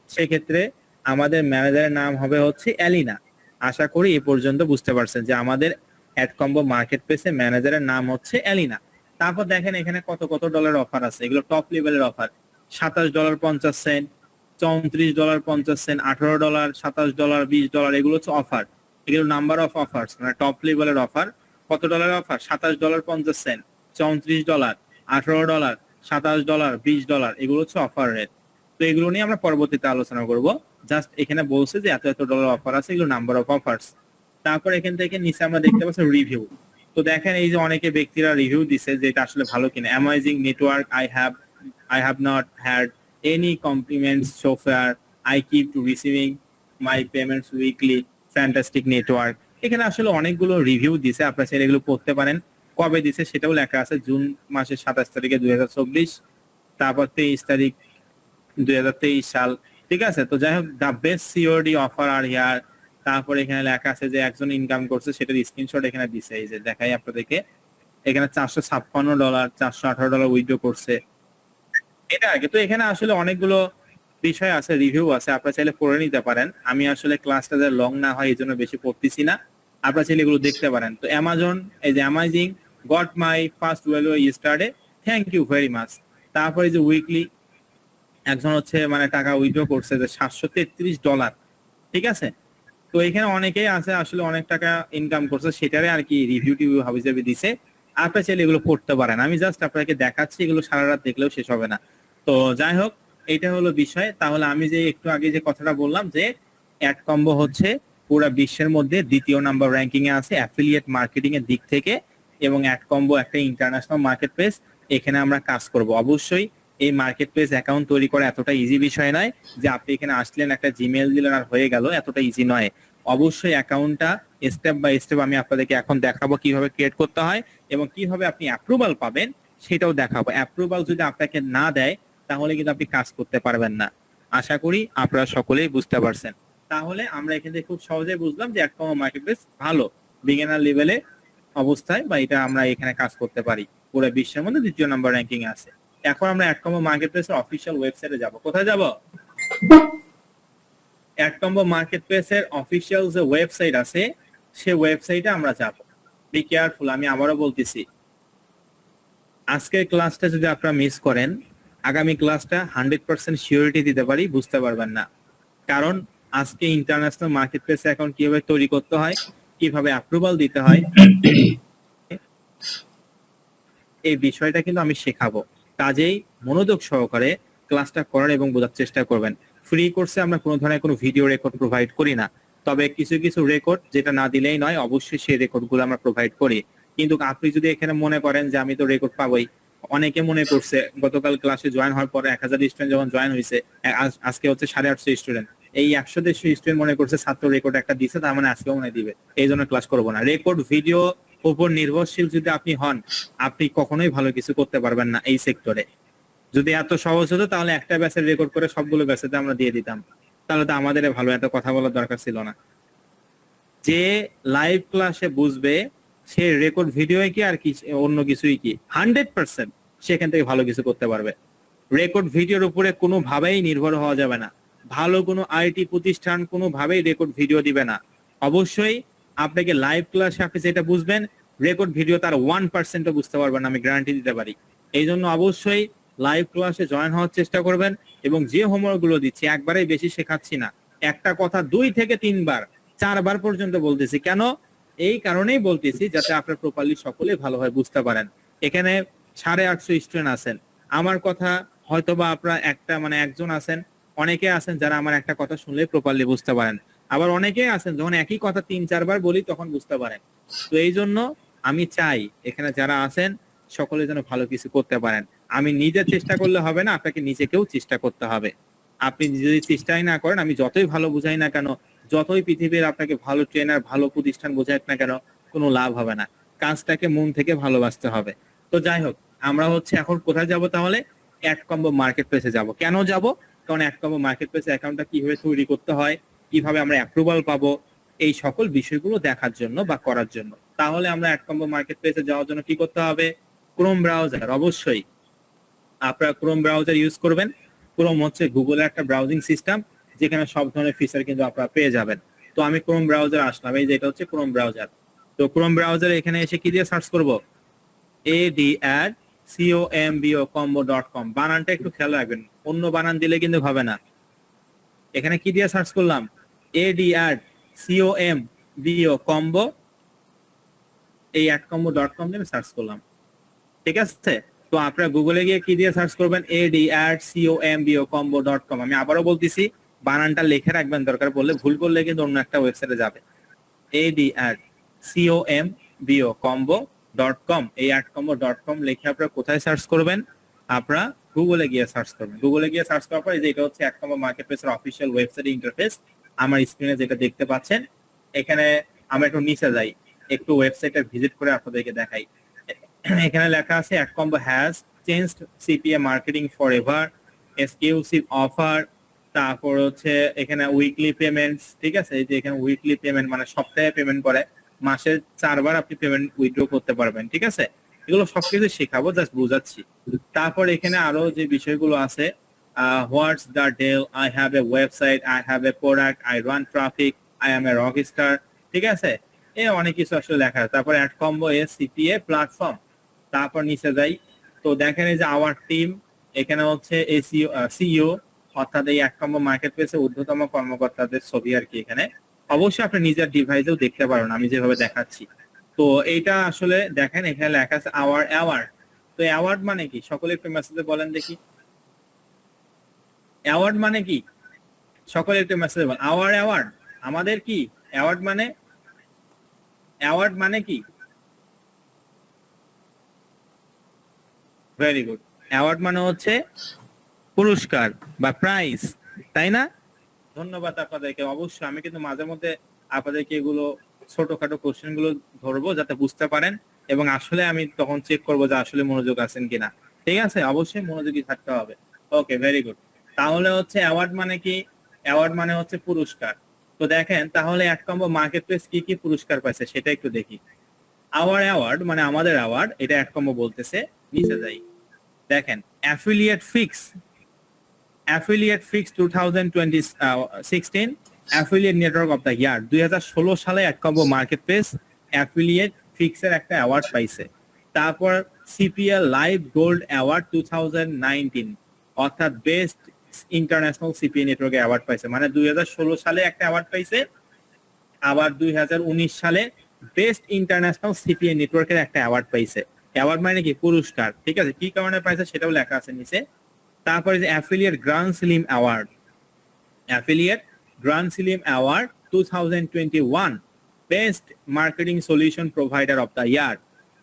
সেক্ষেত্রে আমাদের ম্যানেজারের নাম হবে হচ্ছে অ্যালিনা। আশা করি এ পর্যন্ত বুঝতে পারছেন যে আমাদের অ্যাডকম্বো মার্কেট প্লেসে ম্যানেজারের নাম হচ্ছে অ্যালিনা। তারপর দেখেন এখানে কত কত ডলার অফার আছে, এগুলো টপ লেভেলের অফার। $27.50, $34.50, $18, $27, $20, এগুলো হচ্ছে অফার। এগুলো নাম্বার অফ অফার্স, মানে টপ লেভেলের অফার। কত ডলার অফার? $27.50, $34, $18, $27, $20, এগুলো হচ্ছে অফার রেট। তো এগুলো নিয়ে আমরা পরবর্তীতে আলোচনা করব। জাস্ট এখানে বলছে যে এত এত ডলার অফার আছে, এগুলো নাম্বার অফ অফার্স। তারপর এখান থেকে নিচে আমরা দেখতে পাচ্ছি রিভিউ। তো দেখেন এই যে অনেকে ব্যক্তিরা রিভিউ দিছে যে এটা আসলে ভালো কিনা। Amazing network, I have not had any compliments so far, I keep to receiving my payments weekly, fantastic network। এখানে আসলে অনেকগুলো রিভিউ দিছে, আপনারা চাইলে এগুলো পড়তে পারেন। কবে দিছে সেটাও লেখা আছে, জুন মাসের 27 তারিখে 2024, তারপর 23 তারিখ 2023 সাল। ঠিক আছে, তো যাই হোক, the best COD offer R here. তারপর এখানে লেখা আছে যে একজন ইনকাম করছে, সেটার স্ক্রিনশট এখানে দিছে, এই যে দেখাই আপনাদেরকে। এখানে $456, $418 উইথড্র করছে, এটা আগে। তো এখানে আসলে অনেকগুলো বিষয় আছে, রিভিউ আছে, আপনারা চাইলে পড়ে নিতে পারেন। আমি আসলে ক্লাসটা যে লং না হয় এই জন্য বেশি পড়তেছি না, আপনারা চাইলে এগুলো দেখতে পারেন। তো অ্যামাজন, এই যে amazing got my first value yesterday, thank you very much. তারপরে যে উইকলি একজন হচ্ছে মানে টাকা উইথড্র করছে যে $733, ঠিক আছে। তো এখানে অনেকেই আছে আসলে অনেক টাকা ইনকাম করছে, সেটারে আর কি রিভিউ টিভিউ হাবিজাবি দিছে। আপনারা চাইলে এগুলো পড়তে পারেন, আমি জাস্ট আপনাকে দেখাচ্ছি, এগুলো সারা রাত দেখলেও শেষ হবে না। তো যাই হোক, এটা হলো বিষয়। তাহলে আমি যে একটু আগে যে কথাটা বললাম যে অ্যাডকম্বো হচ্ছে পুরো বিশ্বের মধ্যে দ্বিতীয় নাম্বার র্যাঙ্কিং এ আছে অ্যাফিলিয়েট মার্কেটিং এর দিক থেকে, এবং অ্যাডকম্বো একটা ইন্টারন্যাশনাল মার্কেট প্লেস। এখানে আমরা কাজ করব। অবশ্যই এই মার্কেট প্লেস অ্যাকাউন্ট তৈরি করা এতটা ইজি বিষয় নয় যে আপনি এখানে আসলেন একটা জিমেইল দিলেন আর হয়ে গেল, এতটা ইজি নয়। অবশ্যই অ্যাকাউন্টটা স্টেপ বাই স্টেপ আমি আপনাদেরকে এখন দেখাবো কিভাবে ক্রিয়েট করতে হয়, এবং কিভাবে আপনি অ্যাপ্রুভাল পাবেন সেটাও দেখাবো। অ্যাপ্রুভাল যদি আপনাকে না দেয় তাহলে কিন্তু আপনি কাজ করতে পারবেন না। আশা করি আপনারা সকলেই বুঝতে পারছেন। তাহলে আমরা এখান থেকে খুব সহজেই বুঝলাম যে অ্যাডকম্বো মার্কেট প্লেস ভালো, বিগিনার লেভেলে অবস্থায়, বা এটা আমরা এখানে কাজ করতে পারি, পুরো বিশ্বের মধ্যে দ্বিতীয় নাম্বার র্যাঙ্কিং এ আছে। এখন আমরা অ্যাডকম্বো মার্কেট প্লেসের অফিসিয়াল ওয়েবসাইটে যাব। কোথায় যাব? অ্যাডকম্বো মার্কেট প্লেসের অফিসিয়াল যে ওয়েবসাইট আছে সে ওয়েবসাইটে আমরা যাব। বি কেয়ারফুল, আমি আবারও বলতেছি, আজকের ক্লাসটা যদি আপনারা মিস করেন, আগামী ক্লাসটা 100% সিওরিটি দিতে পারি বুঝতে পারবেন না। কারণ আজকে ইন্টারন্যাশনাল মার্কেট প্লেস অ্যাকাউন্ট কিভাবে তৈরি করতে হয়, কিভাবে অ্যাপ্রুভাল দিতে হয়, এই বিষয়টা কিন্তু আমি শেখাবো। কাজেই মনোযোগ সহকারে ক্লাসটা করার এবং বোঝার চেষ্টা করবেন। ফ্রি কোর্সে আমরা কোনো ধরনের কোনো ভিডিও রেকর্ড প্রোভাইড করি না, তবে কিছু কিছু রেকর্ড যেটা না দিলেই নয়, অবশ্যই সেই রেকর্ডগুলো আমরা প্রোভাইড করি। কিন্তু আপনি যদি এখানে মনে করেন যে আমি তো রেকর্ড পাবোই, অনেকে মনে করছে গতকাল ক্লাসে জয়েন হওয়ার পরে 1000 স্টুডেন্ট যখন জয়েন হয়েছে, আজকে হচ্ছে 850 স্টুডেন্ট, এই 100 স্টুডেন্ট মনে করছে ছাত্র রেকর্ড একটা দিছে, তার মানে আজকেও মনে দিবে, এই জন্য ক্লাস করবো না। রেকর্ড ভিডিও উপর নির্ভরশীল যদি আপনি হন, আপনি কখনোই ভালো কিছু করতে পারবেন না এই সেক্টরে। যদি এত সহজ হতো তাহলে একটা ব্যাচের রেকর্ড করে সবগুলো ব্যাচেতে আমরা দিয়ে দিতাম, তাহলে তো আমাদের ভালো, এত কথা বলার দরকার ছিল না। যে লাইভ ক্লাসে বুঝবে সে রেকর্ড ভিডিও কি আর কি অন্য কিছুই কি 100% সেখান থেকে ভালো কিছু করতে পারবে। রেকর্ড ভিডিওর উপরে কোনোভাবেই নির্ভর হওয়া যাবে না। ভালো কোনো আইটি প্রতিষ্ঠান কোনোভাবেই রেকর্ড ভিডিও দিবে না। অবশ্যই আপনাকে লাইভ ক্লাসে আপনি যেটা বুঝবেন, রেকর্ড ভিডিও তার 1%ও বুঝতে পারবেন, আমি গ্যারান্টি দিতে পারি। এই জন্য অবশ্যই লাইভ ক্লাসে জয়েন হওয়ার চেষ্টা করবেন। এবং যে হোমওয়ার্ক গুলো দিচ্ছি, একবারেই বেশি শেখাচ্ছি না, একটা কথা 2 থেকে 3 বার 4 বার পর্যন্ত বলতেছি। কেন? এই কারণেই বলতেছি যাতে আপনারা প্রপারলি সকলে ভালোভাবে বুঝতে পারেন। এখানে 850 স্টুডেন্ট আছেন, আমার কথা হয়তোবা আপনারা একজন আছেন, অনেকে আছেন যারা আমার একটা কথা শুনলে প্রপারলি বুঝতে পারেন, আবার অনেকেই আছেন যখন একই কথা 3-4 বার বলি তখন বুঝতে পারেন। তো এই জন্য আমি চাই এখানে যারা আছেন সকলে যেন ভালো কিছু করতে পারেন। আমি নিজে চেষ্টা করলে হবে না, আপনাকে নিজেকেও চেষ্টা করতে হবে। আপনি যদি চেষ্টাই না করেন, আমি যতই ভালো বুঝাই না কেন, যতই পৃথিবীর আপনাকে ভালো ট্রেনার ভালো প্রতিষ্ঠান বোঝাক না কেন, কোনো লাভ হবে না। কাজটাকে মন থেকে ভালোবাসতে হবে। তো যাই হোক, আমরা হচ্ছে এখন কোথায় যাব তাহলে? অ্যাডকম্বো মার্কেট প্লেসে যাব। কেন যাব? কারণ অ্যাডকম্বো মার্কেট প্লেসে অ্যাকাউন্টটা কিভাবে তৈরি করতে হয়, কিভাবে আমরা অ্যাপ্রুভাল পাবো, এই সকল বিষয়গুলো দেখার জন্য বা করার জন্য। তাহলে আমরা অ্যাডকম্বো মার্কেট প্লেসে যাওয়ার জন্য কি করতে হবে? ক্রোম ব্রাউজার, অবশ্যই আপনারা ক্রোম ব্রাউজার ইউজ করবেন। ক্রোম হচ্ছে গুগলের একটা ব্রাউজিং সিস্টেম, যেখানে সব ধরনের ফিচার কিন্তু আপনারা পেয়ে যাবেন। তো আমি ক্রোম ব্রাউজার আসলাম, এই যে এটা হচ্ছে ক্রোম ব্রাউজার। তো ক্রোম ব্রাউজারে এখানে এসে কি দিয়ে সার্চ করব? ADCOMBO.com। বানানটা একটু খেয়াল রাখবেন, অন্য বানান দিলে কিন্তু হবে না। এখানে কি দিয়ে সার্চ করলাম? ADCOMBO কম্বো, এই @combo.com দিয়ে সার্চ করলাম। ঠিক আছে? তো আপনারা গুগলে গিয়ে কি দিয়ে সার্চ করবেন? ADCOMBO আমি আবারও বলতেছি, বানানটা লিখে রাখবেন, দরকার পড়লে ভুল করলে কিন্তু অন্য একটা ওয়েবসাইটে যাবে। ADCOMBO.com, এই @combo.com লিখে আপনারা কোথায় সার্চ করবেন? আপনারা গুগলে গিয়ে সার্চ করবেন। গুগলে গিয়ে সার্চ করার পর এই যে এটা হচ্ছে @combo মার্কেটপ্লেসের অফিসিয়াল ওয়েবসাইট ইন্টারফেস। আমার স্ক্রিনে যেটা দেখতে পাচ্ছেন, এখানে আমরা একটু নিচে যাই, একটু ওয়েবসাইটে ভিজিট করে আপনাদেরকে দেখাই। এখানে লেখা আছে @combo has changed CPA marketing forever, exclusive offer, তারপর হচ্ছে এখানে উইকলি পেমেন্টস। ঠিক আছে? এই যে এখানে উইকলি পেমেন্ট মানে সপ্তাহে পেমেন্ট করে, মাসে 4 বার আপনি পেমেন্ট উইথড্র করতে পারবেন। ঠিক আছে? এগুলো সবকিছু শেখাবো, জাস্ট বুঝাচ্ছি। তারপর এখানে আরো যে বিষয়গুলো আছে, what's the deal, I have a website, I have a product, I run traffic, I am a rock star. ঠিক আছে? এই অনেক কিছু আসলে লেখা আছে। তারপর @combo এ সিপিএ প্ল্যাটফর্ম। তারপর নিচে যাই, তো দেখেন এই যে আওয়ার টিম, এখানে হচ্ছে সিইও, অর্থাৎ এই @combo মার্কেট প্লেসে ঊর্ধ্বতম কর্মকর্তাদের ছবি আর কি। এখানে অবশ্যই আপনি নিজের ডিভাইসেও দেখতে পারেন, আমি যেভাবে দেখাচ্ছি। তো এইটা আসলে দেখেন এখানে লেখা আছে আওয়ার অ্যাওয়ার্ড। তো অ্যাওয়ার্ড মানে কি? সকলে একটু মেসেজে বলেন দেখি, অ্যাওয়ার্ড মানে কি? সকলে একটু মেসেজে বলেন। আওয়ার অ্যাওয়ার্ড, আমাদের কি অ্যাওয়ার্ড মানে? অ্যাওয়ার্ড মানে কি? Very good. অ্যাওয়ার্ড মানে হচ্ছে পুরস্কার বা প্রাইজ, তাই না? ধন্যবাদ আপনাদেরকে। অবশ্যই আমি কিন্তু মাঝে মধ্যে আপনাদেরকে এগুলো ছোটখাটো কোশ্চেন গুলো ধরবো যাতে বুঝতে পারেন, এবং আসলে আমি তখন চেক করবো যে আসলে মনোযোগ আছেন কিনা। ঠিক আছে? অবশ্যই মনোযোগী থাকতে হবে। ওকে, ভেরি গুড। তাহলে হচ্ছে অ্যাওয়ার্ড মানে কি? অ্যাওয়ার্ড মানে হচ্ছে পুরস্কার। তো দেখেন তাহলে @combo মার্কেট প্লেস কি কি পুরস্কার পাইছে সেটা একটু দেখি। আওয়ার অ্যাওয়ার্ড মানে আমাদের অ্যাওয়ার্ড, এটা @combo বলতেছে। নিচে যাই, দেখেন affiliate fix 2016 affiliate network of the year 2016 সালে অ্যাডকম্বো মার্কেট প্লেস অ্যাফিলিয়েট ফিক্সের একটা অ্যাওয়ার্ড পাইছে। তারপর সিপিএল লাইভ গোল্ড অ্যাওয়ার্ড 2019, অর্থাৎ বেস্ট ইন্টারন্যাশনাল সিপিএ নেটওয়ার্কে অ্যাওয়ার্ড পাইছে। মানে 2016 সালে একটা অ্যাওয়ার্ড পাইছে, আবার 2019 সালে বেস্ট ইন্টারন্যাশনাল সিপিএ নেটওয়ার্কের একটা অ্যাওয়ার্ড পাইছে। অ্যাওয়ার্ড মানে কি? পুরস্কার, ঠিক আছে? কি কারণে পাইছে সেটাও লেখা আছে নিচে। তারপরে যে affiliate grand slim award, affiliate grand slim award 2021, best marketing solution provider of the year,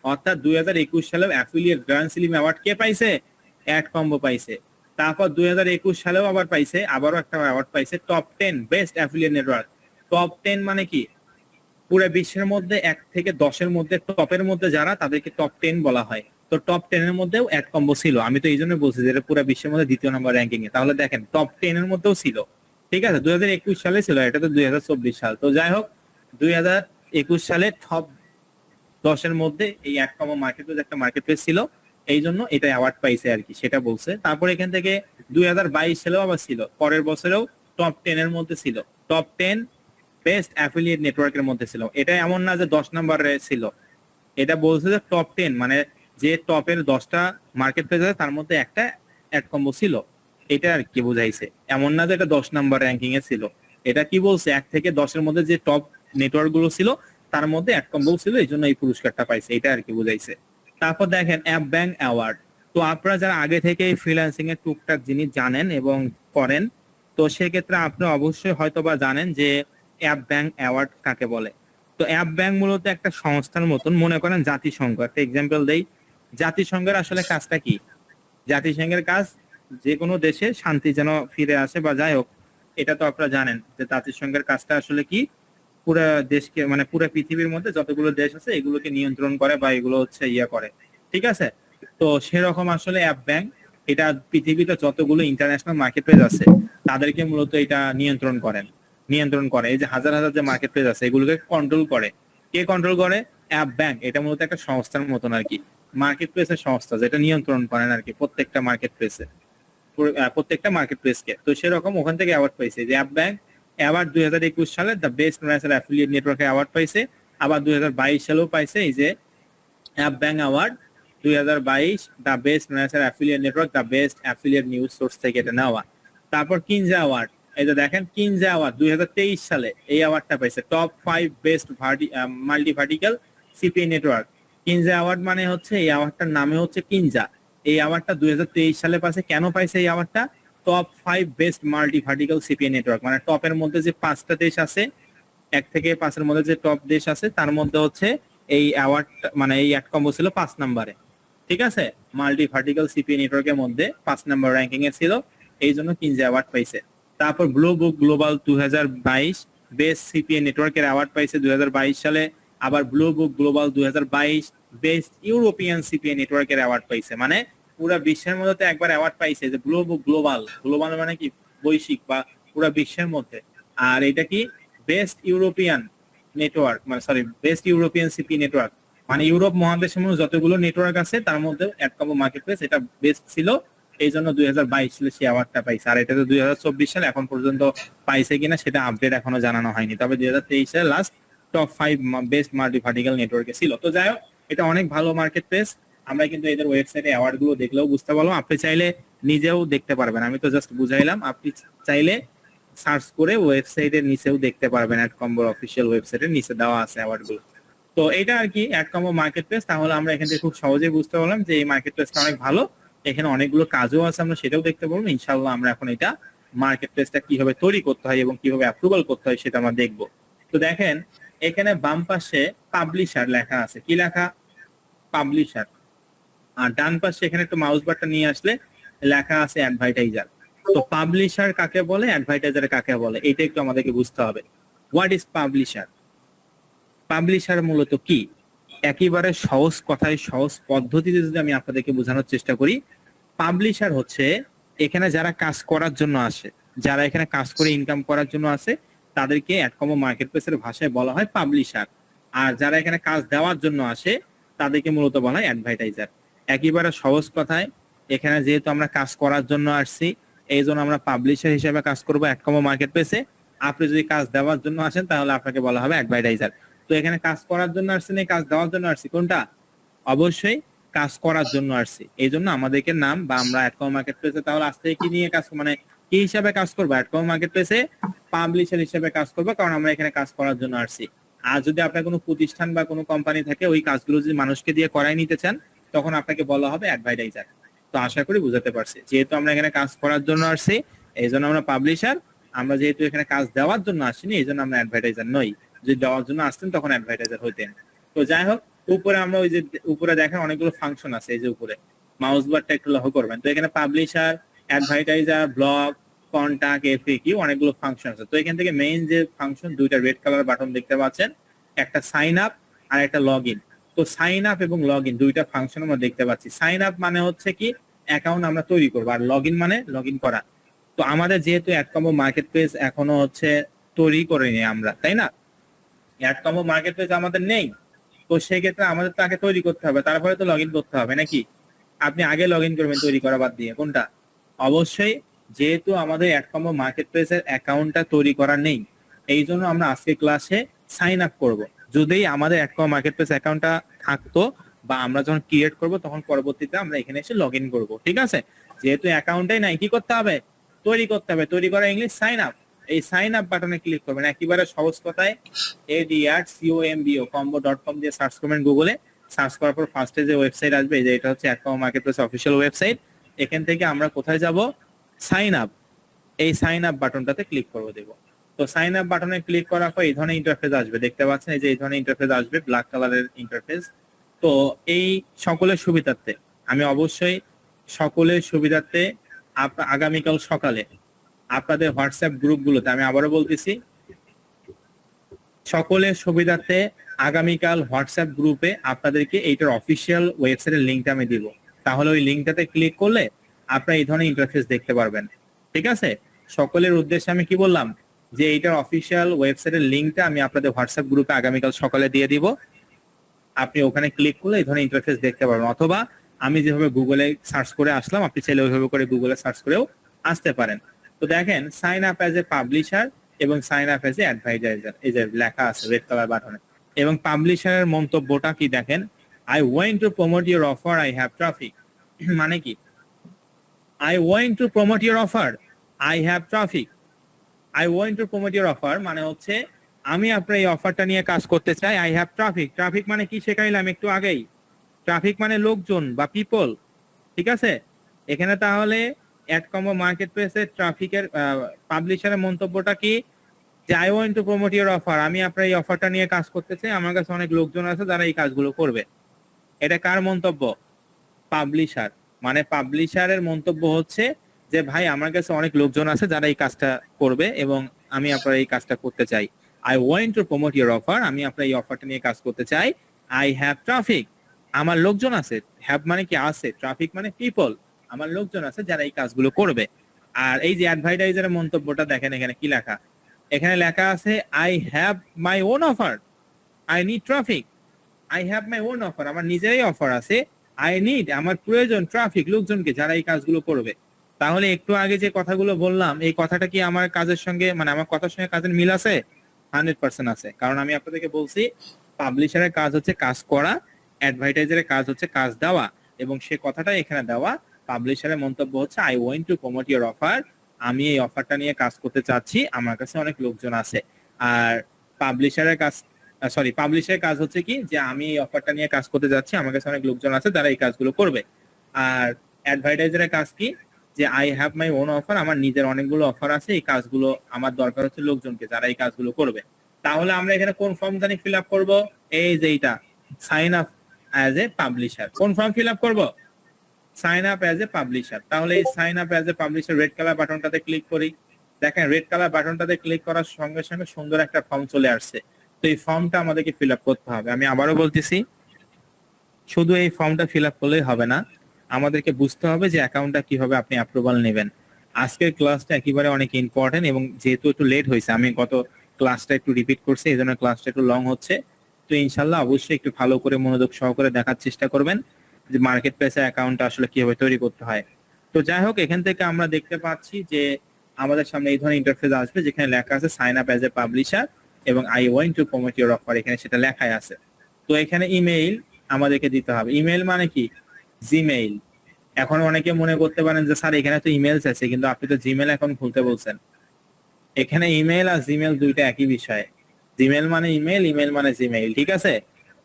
অর্থাৎ 2021 সালে অ্যাফিলিয়েট গ্র্যান্ড স্লিম অ্যাওয়ার্ড কে পাইছে? অ্যাডকম্বো পাইছে। তারপর 2021 সালেও আবার পাইছে, আবারও একটা অ্যাওয়ার্ড পাইছে, top 10 best affiliate network. Top 10 মানে কি? পুরো বিশ্বের মধ্যে 1 থেকে 10-এর মধ্যে টপের মধ্যে যারা, তাদেরকে টপ 10 বলা হয়। তো টপ 10 এর মধ্যেও অ্যাডকম্বো ছিল। আমি তো এই জন্য বলছি যে এটা পুরো বিশ্বের মধ্যে দ্বিতীয় নম্বর র্যাঙ্কিং এ। তাহলে দেখেন টপ 10 এর মধ্যেও ছিল, ঠিক আছে? 2021 সালে ছিল, এটা তো 2024 সাল। তো যাই হোক, 2021 সালে টপ 10 এর মধ্যে এই অ্যাডকম্বো মার্কেট প্লেস একটা মার্কেট প্লেস ছিল, এই জন্য এটা অ্যাওয়ার্ড পাইছে আর কি, সেটা বলছে। তারপর এখান থেকে 2022 সালেও আবার ছিল, পরের বছরেও টপ 10 এর মধ্যে ছিল, টপ 10 বেস্ট অ্যাফিলিয়েট নেটওয়ার্কের মধ্যে ছিল। এটা এমন না যে 10 নম্বরে ছিল, এটা বলছে যে টপ 10, মানে যে টপের 10টা মার্কেট প্লেস আছে তার মধ্যে একটা অ্যাডকম্বো ছিল, এটা আর কি বুঝাইছে। এমন না যে এটা 10 নম্বর র্যাঙ্কিং এ ছিল। এটা কি বলছে? 1 থেকে 10-এর মধ্যে যে টপ নেটওয়ার্ক গুলো ছিল তার মধ্যে অ্যাডকম্বো ছিল, এই জন্য এই পুরস্কারটা পাইছে, এটা আর কি বুঝাইছে। তারপর দেখেন অ্যাপ ব্যাংক অ্যাওয়ার্ড। তো আপনারা যারা আগে থেকে ফ্রিল্যান্সিং এর টুকটাক জিনিস জানেন এবং করেন, তো সেক্ষেত্রে আপনি অবশ্যই হয়তোবা জানেন যে অ্যাপ ব্যাংক অ্যাওয়ার্ড কাকে বলে। তো অ্যাপ ব্যাংক মূলত একটা সংস্থার মতন, মনে করেন জাতিসংঘ, একটা এক্সাম্পল দেই। জাতিসংঘের আসলে কাজটা কি? জাতিসংঘের কাজ যে কোনো দেশে শান্তি যেন ফিরে আসে, বা যাই হোক, এটা তো আপনারা জানেন যে জাতিসংঘের কাজটা আসলে কি, পুরো দেশকে, মানে পুরো পৃথিবীর মধ্যে যতগুলো দেশ আছে এগুলোকে নিয়ন্ত্রণ করে, বা এগুলো হচ্ছে ইয়া করে, ঠিক আছে? তো সেরকম আসলে অ্যাপ ব্যাংক, এটা পৃথিবীতে যতগুলো ইন্টারন্যাশনাল মার্কেট প্লেস আছে তাদেরকে মূলত এটা নিয়ন্ত্রণ করে। এই যে হাজার হাজার যে মার্কেট প্লেস আছে এগুলোকে কন্ট্রোল করে। কে কন্ট্রোল করে? App bank. এটা মূলত একটা সংস্থার মতন আর কি, মার্কেট প্লেসের সংস্থা, যেটা নিয়ন্ত্রণ করেন আর কি প্রত্যেকটা মার্কেট প্লেসকে। তো সেরকম ওখান থেকে অ্যাওয়ার্ড পাইছে যে অ্যাপ ব্যাংক অ্যাওয়ার্ড 2021 সালে দ্য বেস্ট ন্যাশনাল অ্যাফিলিয়েট নেটওয়ার্কে অ্যাওয়ার্ড পাইছে। আবার 2022 সালেও পাইছে এই যে app bank award 2022 the best national affiliate network, the best affiliate news source থেকে এটা নেওয়া। তারপর কিনজা অ্যাওয়ার্ড, এই যে দেখেন কিনজা অ্যাওয়ার্ড 2023 সালে এই অ্যাওয়ার্ডটা পাইছে, top 5 best multi vertical CPA network. কিনজা অ্যাওয়ার্ড মানে হচ্ছে, এই অ্যাওয়ার্ডটার নামে হচ্ছে কিনজা। এই অ্যাওয়ার্ডটা 2023 সালে পাইছে। কেন পাইছে এই অ্যাওয়ার্ডটা? Top 5 best multi vertical CPA network, মানে টপের মধ্যে যে 5টা দেশ আছে, 1 থেকে 5-এর মধ্যে যে টপ দেশ আছে তার মধ্যে হচ্ছে এই অ্যাওয়ার্ড, মানে এই অ্যাডকম্বো ছিল 5 নম্বরে, ঠিক আছে? মাল্টি ভার্টিক্যাল সিপিএ নেটওয়ার্কের মধ্যে 5 নম্বর র্যাঙ্কিং এ ছিল, এই জন্য কিনজা অ্যাওয়ার্ড পাইছে। তারপর blue book global 2022 best CPA নেটওয়ার্কের অ্যাওয়ার্ড পাইছে 2022 সালে। আবার blue book global 2022 best European CPA নেটওয়ার্কের অ্যাওয়ার্ড পাইছে। মানে পুরো বিশ্বের মধ্যে তো একবার অ্যাওয়ার্ড পাইছে যে ব্লু বুক গ্লোবাল, গ্লোবাল মানে কি বৈশ্বিক বা পুরো বিশ্বের মধ্যে। আর এটা কি বেস্ট ইউরোপিয়ান নেটওয়ার্ক, মানে sorry best European CP network, মানে ইউরোপ মহাদেশের মধ্যে যতগুলো নেটওয়ার্ক আছে তার মধ্যে অ্যাডকম্বো মার্কেট প্লেস এটা বেস্ট ছিল, এই জন্য 2022 সালে সেই অ্যাওয়ার্ডটা পাইছে। আর এটা তো 2024 সালে এখন পর্যন্ত পাইছে কিনা সেটা আপডেট এখনো জানানো হয়নি, তবে 2023 সালে last top 5 best multi vertical নেটওয়ার্কে ছিল। তো যাই হোক, এটা অনেক ভালো মার্কেট প্লেস। আমরা কিন্তু এদের ওয়েবসাইটে অ্যাওয়ার্ড গুলো দেখলেও বুঝতে পারলাম, আপনি চাইলে নিজেও দেখতে পারবেন, আমি তো জাস্ট বুঝাইলাম, আপনি চাইলে সার্চ করে ওয়েবসাইটের নিচেও দেখতে পারবেন, অ্যাডকম্বোর অফিসিয়াল ওয়েবসাইটের নিচে দেওয়া আছে অ্যাওয়ার্ড গুলো। তো এটা আর কি অ্যাডকম্বো মার্কেট প্লেস। তাহলে আমরা এখান থেকে খুব সহজেই বুঝতে পারলাম যে এই মার্কেট প্লেসটা অনেক ভালো, এখানে অনেকগুলো কাজও আছে, আমরা সেটাও দেখতে পারবো ইনশাআল্লাহ। আমরা এখন এটা মার্কেট প্লেসটা কিভাবে তৈরি করতে হয় এবং কিভাবে অ্যাপ্রুভাল করতে হয় সেটা আমরা দেখবো। তো দেখেন এখানে বাম পাশে পাবলিশার লেখা আছে, কি লেখা? পাবলিশার। আর ডান পাশে এখানে একটু মাউস বাটন নিয়ে আসলে লেখা আছে অ্যাডভার্টাইজার। তো পাবলিশার কাকে বলে, অ্যাডভার্টাইজার কাকে বলে, এটা একটু আমাদেরকে বুঝতে হবে। What is publisher? পাবলিশার মূলত কি? একেবারে সহজ কথায় সহজ পদ্ধতিতে যদি আমি আপনাদেরকে বোঝানোর চেষ্টা করি, পাবলিশার হচ্ছে এখানে যারা কাজ করার জন্য আসে, যারা এখানে কাজ করে ইনকাম করার জন্য আসে, তাদেরকে অ্যাডকম্বো মার্কেট প্লেসের ভাষায় বলা হয় পাবলিশার। আর যারা এখানে কাজ দেওয়ার জন্য আসে তাদেরকে মূলত বলা হয় অ্যাডভার্টাইজার। একেবারে সহজ কথায়, এখানে যেহেতু আমরা কাজ করার জন্য আসছি, এই জন্য আমরা পাবলিশার হিসেবে কাজ করবো অ্যাডকম্বো মার্কেট প্লেসে। আপনি যদি কাজ দেওয়ার জন্য আসেন তাহলে আপনাকে বলা হবে অ্যাডভার্টাইজার। তো এখানে কাজ করার জন্য আসছি না কাজ দেওয়ার জন্য আসছি, কোনটা? অবশ্যই কাজ করার জন্য আসছি। এই জন্য আমাদেরকে নাম বা আমরা অ্যাডকম মার্কেট প্লেসে তাহলে আজ থেকে কি নিয়ে কাজ মানে কি হিসাবে কাজ করবো? অ্যাডকম মার্কেট প্লেসে পাবলিশার হিসেবে কাজ করবো, কারণ আমরা এখানে কাজ করার জন্য আসছি। আর যদি আপনার কোনো প্রতিষ্ঠান বা কোনো কোম্পানি থাকে, ওই কাজগুলো যদি মানুষকে দিয়ে করাই নিতে চান, তখন আপনাকে বলা হবে অ্যাডভার্টাইজার। তো আশা করি বুঝাতে পারছি। যেহেতু আমরা এখানে কাজ করার জন্য আসছি, এই জন্য আমরা পাবলিশার। আমরা যেহেতু এখানে কাজ দেওয়ার জন্য আসিনি, এই জন্য আমরা অ্যাডভার্টাইজার নই। যদি দেওয়ার জন্য আসতেন তখন অ্যাডভার্টাইজার হইতেন। তো যাই হোক, উপরে আমরা ওই যে উপরে দেখেন অনেকগুলো ফাংশন আছে, এই যে উপরে মাউস বারটা একটু লক্ষ্য করবেন। তো এখানে publisher, advertiser, blog, contact, FAQ অনেকগুলো ফাংশন আছে। তো এখান থেকে মেইন যে ফাংশন, দুইটা রেড কালার বাটন দেখতে পাচ্ছেন, একটা সাইন আপ আর একটা লগ ইন। তো সাইন আপ এবং লগ ইন দুইটা ফাংশন আমরা দেখতে পাচ্ছি। সাইন আপ মানে হচ্ছে কি অ্যাকাউন্ট আমরা তৈরি করবো, আর লগ ইন মানে লগ ইন করা। তো আমাদের যেহেতু অ্যাডকম্বো মার্কেট প্লেস এখনো হচ্ছে তৈরি করিনি আমরা, তাই না? অ্যাডকম্বো মার্কেট প্লেস আমাদের নেই। তো সেক্ষেত্রে আমাদের তো আগে তৈরি করতে হবে, তারপরে তো লগ ইন করতে হবে নাকি? আপনি আগে লগ ইন করবেন তৈরি করা বাদ দিয়ে, কোনটা? অবশ্যই। যেহেতু আমাদের অ্যাডকম্বো মার্কেট প্লেসের অ্যাকাউন্টটা তৈরি করা নেই, এই জন্য আমরা আজকে ক্লাসে সাইন আপ করব। যদি আমাদের অ্যাডকম্বো মার্কেট প্লেস অ্যাকাউন্টটা থাকতো বা আমরা যখন ক্রিয়েট করব, তখন পরবর্তীতে আমরা এখানে এসে লগ ইন করবো, ঠিক আছে? যেহেতু অ্যাকাউন্টটাই নাই, কি করতে হবে? তৈরি করতে হবে। তৈরি করা ইংলিশ সাইন আপ। এই সাইন আপ বাটনে ক্লিক করবেন। একেবারে সহজ কথায় adrcombo.com দিয়ে সার্চ করবেন গুগলে। সার্চ করার পর ফার্স্টে যে ওয়েবসাইট আসবে, যে এটা হচ্ছে AdCombo market place official website. এখান থেকে আমরা কোথায় যাব? Sign up. এই সাইন আপ বাটনটাতে ক্লিক করে দেব। তো সাইন আপ বাটনে ক্লিক করার পর এই ধরনের ইন্টারফেস আসবে, দেখতে পাচ্ছেন এই যে এই ধরনের ইন্টারফেস আসবে, ব্ল্যাক কালারের ইন্টারফেস। তো এই সকলের সুবিধার্থে আমি অবশ্যই সকলের সুবিধার্থে আগামীকাল সকালে আপনাদের হোয়াটসঅ্যাপ গ্রুপগুলোতে, আমি আবারও বলতেছি, সকলের সুবিধার্থে আগামীকাল হোয়াটসঅ্যাপ গ্রুপে আপনাদেরকে এইটার অফিসিয়াল ওয়েবসাইটের লিঙ্কটা আমি দিব। তাহলে ওই লিঙ্কটাতে ক্লিক করলে আপনারা এই ধরনের ইন্টারফেস দেখতে পারবেন, ঠিক আছে? সকলের উদ্দেশ্যে আমি কি বললাম, যে এইটার অফিসিয়াল ওয়েবসাইটের লিঙ্কটা আমি আপনাদের হোয়াটসঅ্যাপ গ্রুপে আগামীকাল সকালে দিয়ে দিব। আপনি ওখানে ক্লিক করলে এই ধরনের ইন্টারফেস দেখতে পারবেন, অথবা আমি যেভাবে গুগলে সার্চ করে আসলাম, আপনি চাইলে ওইভাবে করে গুগলে সার্চ করেও আসতে পারেন। তো দেখেন, sign up as a publisher এবং sign up as a advertiser, এই যে লেখা আছে রেড কালার বাটনে। এবং পাবলিশারের মন্তব্যটা কি দেখেন, I want to promote your offer, I have traffic. মানে কি? I want to promote your offer, I have traffic. I want to promote your offer মানে হচ্ছে আমি আপনার এই অফারটা নিয়ে কাজ করতে চাই। I have traffic. ট্রাফিক মানে কি শেখাইলাম একটু আগেই। ট্রাফিক মানে লোকজন বা পিপল, ঠিক আছে? এখানে তাহলে অ্যাডকম্বো মার্কেট প্লেসের ট্রাফিকের পাবলিশারের মন্তব্যটা কি, যে I want to promote your offer, আমি আপনার এই অফারটা নিয়ে কাজ করতে চাই, আমার কাছে অনেক লোকজন আছে যারা এই কাজগুলো করবে। এটা কার মন্তব্য? পাবলিশার। মানে পাবলিশারের মন্তব্য হচ্ছে যে ভাই আমার কাছে অনেক লোকজন আছে যারা এই কাজটা করবে এবং আমি আপনার এই কাজটা করতে চাই। I want to promote your offer, আমি আপনার এই অফারটা নিয়ে কাজ করতে চাই। আই হ্যাভ ট্রাফিক, আমার লোকজন আছে। হ্যাভ মানে কি আছে, ট্রাফিক মানে পিপল, আমার লোকজন আছে যারা এই কাজগুলো করবে। আর এই যে অ্যাডভার্টাইজারের মন্তব্যটা দেখেন, এখানে কি লেখা? এখানে লেখা আছে I have my own offer, I need traffic. I have my own offer, আমার নিজেরই অফার আছে। আই নিড, আমার প্রয়োজন ট্রাফিক, লোকজনকে যারা এই কাজগুলো করবে। তাহলে একটু আগে যে কথাগুলো বললাম, এই কথাটা কি আমার কাজের সঙ্গে, মানে আমার কথার সঙ্গে কাজের মিল আছে? 100% আছে। কারণ আমি আপনাদেরকে বলছি পাবলিশারের কাজ হচ্ছে কাজ করা, অ্যাডভার্টাইজারের কাজ হচ্ছে কাজ দেওয়া, এবং সে কথাটা এখানে দেওয়া। পাবলিশারের মন্তব্য হচ্ছে I want to promote your offer, আমি এই অফারটা নিয়ে কাজ করতে চাচ্ছি, আমার কাছে অনেক লোকজন আছে। আর পাবলিশারের কাজ, পাবলিশারের কাজ হচ্ছে কি, যে আমি এই অফারটা নিয়ে কাজ করতে যাচ্ছি, আমার কাছে অনেক লোকজন আছে যারা এই কাজগুলো করবে। আর অ্যাডভার্টাইজারের কাজ কি, যে I have my own offer, আমার নিজের অনেকগুলো অফার আছে, এই কাজগুলো আমার দরকার হচ্ছে লোকজনকে যারা এই কাজগুলো করবে। তাহলে আমরা এখানে কোন ফর্ম জানি ফিল আপ করবো? এই যে এইটা, sign up as a publisher. কোন ফর্ম ফিল আপ করবো? Sign up as a publisher. তাহলে এই sign up as a publisher red colour বাটনটাতে ক্লিক করি। দেখেন রেড কালার বাটনটাতে ক্লিক করার সঙ্গে সঙ্গে সুন্দর একটা ফর্ম চলে আসছে। তো এই ফর্মটা আমাদেরকে ফিল আপ করতে হবে। আমি আবারও বলতেছি, শুধু এই ফর্মটা ফিল আপ করলেই হবে না, আমাদেরকে বুঝতে হবে যে অ্যাকাউন্টটা কিভাবে আপনি অ্যাপ্রুভাল নেবেন। আজকের ক্লাসটা একেবারে অনেক ইম্পর্টেন্ট, এবং যেহেতু একটু লেট হয়েছে, আমি গত ক্লাসটা একটু রিপিট করছি, এই জন্য ক্লাসটা একটু লং হচ্ছে। তো ইনশাল্লাহ অবশ্যই একটু ভালো করে মনোযোগ সহকারে দেখার চেষ্টা করবেন যে মার্কেট প্লেসে অ্যাকাউন্টটা আসলে কিভাবে তৈরি করতে হয়। তো যাই হোক, এখান থেকে আমরা দেখতে পাচ্ছি যে আমাদের সামনে এই ধরনের ইন্টারফেস আসবে যেখানে লেখা আছে sign up as a publisher এবং I want to promote your offer, এখানে সেটা লেখাই আছে। তো এখানে ইমেইল আমাদেরকে দিতে হবে। ইমেইল মানে কি? জিমেইল। এখন অনেকে মনে করতে পারেন যে স্যার এখানে তো ইমেলস আছে, কিন্তু আপনি তো জিমেল অ্যাকাউন্ট খুলতে বলছেন। এখানে ইমেল আর জিমেল দুইটা একই বিষয়। জিমেল মানে ইমেল, ইমেল মানে জিমেইল, ঠিক আছে?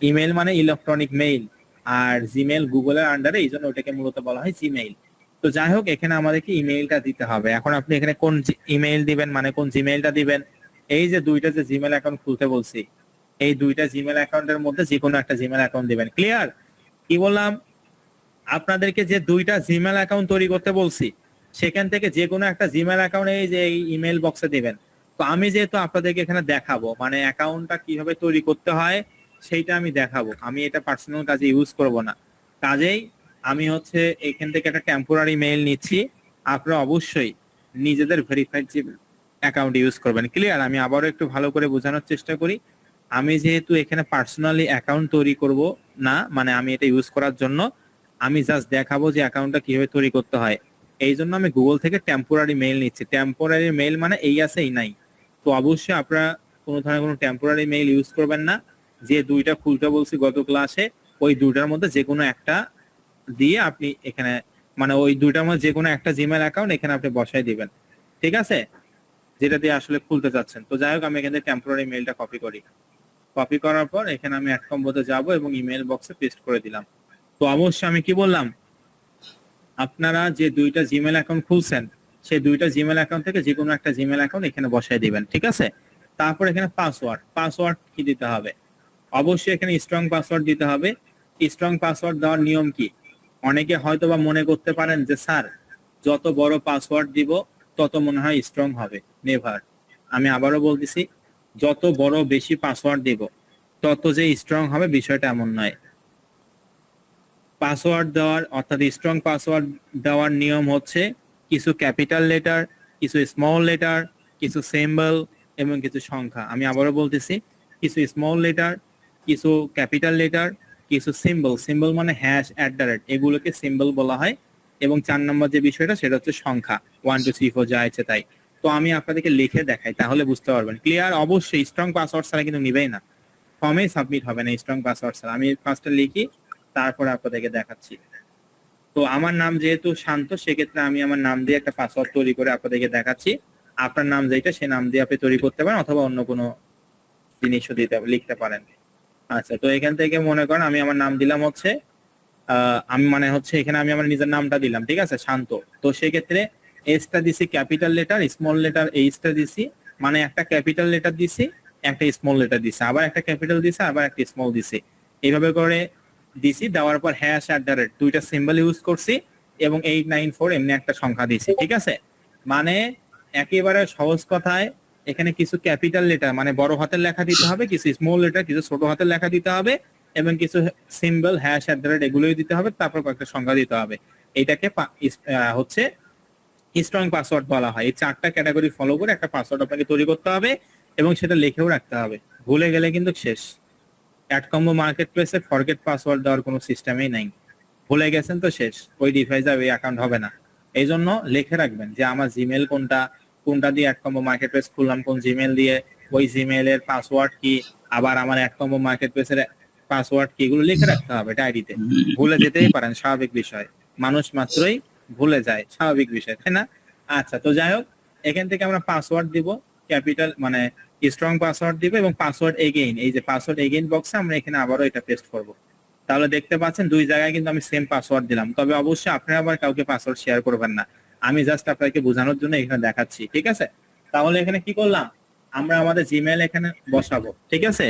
ইমেল মানে ইলেকট্রনিক মেইল, আর জিমেল গুগলের আন্ডারে, এই জন্য ওটাকে মূলত বলা হয় জিমেইল। তো যাই হোক, এখানে আমাদেরকে ইমেইলটা দিতে হবে। এখন আপনি এখানে কোন ইমেইল দিবেন, মানে কোন জিমেইলটা দিবেন, এই যে দুইটা যে জিমেল অ্যাকাউন্ট খুলতে বলছি, এই দুইটা জিমেল অ্যাকাউন্টের মধ্যে যে কোনো একটা জিমেল অ্যাকাউন্ট দিবেন। ক্লিয়ার? কি বললাম? আপনাদেরকে যে দুইটা জিমেল অ্যাকাউন্ট তৈরি করতে বলছি, সেখান থেকে যে কোনো একটা জিমেল অ্যাকাউন্ট এই যে এই ইমেল বক্সে দিবেন। তো আমি যেহেতু আপনাদেরকে এখানে দেখাবো, মানে অ্যাকাউন্টটা কিভাবে তৈরি করতে হয় সেইটা আমি দেখাবো, আমি এটা পার্সোনাল কাজে ইউজ করব না। কাজেই আমি হচ্ছে এখান থেকে একটা টেম্পোরারি মেইল নিচ্ছি। আপনারা অবশ্যই নিজেদের ভেরিফাইড জিমেল অ্যাকাউন্ট ইউজ করবেন। ক্লিয়ার? আমি আবারও একটু ভালো করে বোঝানোর চেষ্টা করি। আমি যেহেতু এখানে পার্সোনালি অ্যাকাউন্ট তৈরি করব না, মানে আমি এটা ইউজ করার জন্য, আমি জাস্ট দেখাবো যে অ্যাকাউন্টটা কিভাবে তৈরি করতে হয়। এই জন্য আমি গুগল থেকে টেম্পোরারি মেইল নিচ্ছি। টেম্পোরারি মেইল মানে এই আছে এই নাই। তো অবশ্যই আপনারা কোনো ধরনের কোনো টেম্পোরারি মেইল ইউজ করবেন না। যে দুইটা খুলতে বলছি গত ক্লাসে, ওই দুইটার মধ্যে যে কোনো একটা দিয়ে আপনি এখানে, মানে ওই দুইটার মধ্যে যে কোনো একটা জিমেল অ্যাকাউন্ট এখানে আপনি বসাই দিবেন, ঠিক আছে? যেটা দিয়ে আসলে খুলতে চাচ্ছেন। তো যাই হোক, আমি এখান থেকে টেম্পোরারি মেইলটা কপি করি। কপি করার পর এখানে আমি অ্যাড কম্বোতে যাব এবং ইমেল বক্সে পেস্ট করে দিলাম। তো অবশ্যই আমি কি বললাম, আপনারা যে দুইটা জিমেল অ্যাকাউন্ট খুলছেন, সেই দুইটা জিমেল অ্যাকাউন্ট থেকে যে কোনো একটা জিমেল অ্যাকাউন্ট এখানে বসায় দিবেন, ঠিক আছে? তারপর এখানে পাসওয়ার্ড কি দিতে হবে? অবশ্যই এখানে স্ট্রং পাসওয়ার্ড দিতে হবে। স্ট্রং পাসওয়ার্ড দেওয়ার নিয়ম কি? অনেকে হয়তো বা মনে করতে পারেন যে স্যার যত বড় পাসওয়ার্ড দিব তত মনে হয় স্ট্রং হবে। নেভার। আমি আবারও বলতেছি, যত বড় বেশি পাসওয়ার্ড দিব তত যে স্ট্রং হবে বিষয়টা এমন নয়। পাসওয়ার্ড দেওয়ার অর্থাৎ স্ট্রং পাসওয়ার্ড দেওয়ার নিয়ম হচ্ছে কিছু ক্যাপিটাল লেটার, কিছু স্মল লেটার, কিছু সিম্বল এবং কিছু সংখ্যা। আমি আবারও বলতেছি, কিছু স্মল লেটার, কিছু ক্যাপিটাল লেটার, কিছু সিম্বল। সিম্বল মানে হ্যাশ, @, এগুলোকে সিম্বল বলা হয়। এবং 4 নম্বর যে বিষয়টা সেটা হচ্ছে সংখ্যা, 1 2 3 4 যা আছে তাই। তো আমি আপনাদেরকে লিখে দেখাই, তাহলে বুঝতে পারবেন। ক্লিয়ার? অবশ্যই স্ট্রং পাসওয়ার্ড ছাড়া কিন্তু নিবেই না, ফর্মে সাবমিট হবে না স্ট্রং পাসওয়ার্ড ছাড়া। আমি ফার্স্টে লিখি, তারপরে আপনাদেরকে দেখাচ্ছি। তো আমার নাম যেহেতু শান্ত, সেক্ষেত্রে আমি আমার নাম দিয়ে একটা পাসওয়ার্ড তৈরি করে আপনাদেরকে দেখাচ্ছি। আপনার নাম যেটা, সে নাম দিয়ে আপনি তৈরি করতে পারেন, অথবা অন্য কোনো জিনিসও লিখতে পারেন। আচ্ছা, তো এখান থেকে মনে করেন আমি আমার নাম দিলাম হচ্ছে আমি মানে হচ্ছে এখানে আমি আমার নিজের নামটা দিলাম, ঠিক আছে, শান্ত। তো সেক্ষেত্রে এসটা দিছি ক্যাপিটাল লেটার, স্মল লেটার এইচটা দিছি, মানে একটা ক্যাপিটাল লেটার দিছি, একটা স্মল লেটার দিছি, আবার একটা ক্যাপিটাল দিছি, আবার একটা স্মল দিছি, এইভাবে করে দিছি। দেওয়ার পর হ্যাশ @ দুইটা সিম্বল ইউজ করছি এবং 894 এমনি একটা সংখ্যা দিছি, ঠিক আছে? মানে একেবারে সহজ কথায় এখানে কিছু ক্যাপিটাল লেটার মানে বড় হাতের লেখা দিতে হবে, কিছু স্মল লেটার কিছু ছোট হাতের লেখা দিতে হবে, এবং কিছু সিম্বল হ্যাশ @ এগুলোই দিতে হবে, তারপর কয়েকটা সংখ্যা দিতে হবে। এটাকে হচ্ছে স্ট্রং পাসওয়ার্ড বলা হয়। এই 4টা ক্যাটাগরি ফলো করে একটা পাসওয়ার্ড আপনাকে তৈরি করতে হবে এবং সেটা লিখেও রাখতে হবে। ভুলে গেলে কিন্তু শেষ। অ্যাডকম্বো মার্কেট প্লেসে ফরগেট পাসওয়ার্ড দেওয়ার কোনো সিস্টেমই নাই। ভুলে গেছেন তো শেষ, ওই ডিভাইসে ওই অ্যাকাউন্ট হবে না। এই জন্য লিখে রাখবেন যে আমার জিমেল কোনটা, কোনটা দিয়ে অ্যাডকম্বো মার্কেট প্লেস খুললাম, কোন জিমেল দিয়ে, ওই জিমেলের পাসওয়ার্ড কি, আবার আমার অ্যাডকম্বো মার্কেট প্লেসের পাসওয়ার্ড কি, এগুলো লিখে রাখতে হবে ডায়েরিতে। ভুলে যেতেই পারেন, স্বাভাবিক বিষয়, মানুষ মাত্রই ভুলে যায়, স্বাভাবিক বিষয়, তাই না? আচ্ছা, তো যাই হোক, এখান থেকে আমরা পাসওয়ার্ড দিব, ক্যাপিটাল মানে স্ট্রং পাসওয়ার্ড দিব, এবং পাসওয়ার্ড এগেইন, এই যে পাসওয়ার্ড এগেইন বক্সে আমরা এখানে আবারও এটা পেস্ট করব। তাহলে দেখতে পাচ্ছেন দুই জায়গায় কিন্তু আমি সেম পাসওয়ার্ড দিলাম। তবে অবশ্যই আপনারা আবার কাউকে পাসওয়ার্ড শেয়ার করবেন না, আমি জাস্ট আপনাকে বোঝানোর জন্য এখানে দেখাচ্ছি, ঠিক আছে? তাহলে এখানে কি করলাম, আমরা আমাদের জিমেল এখানে বসাবো, ঠিক আছে?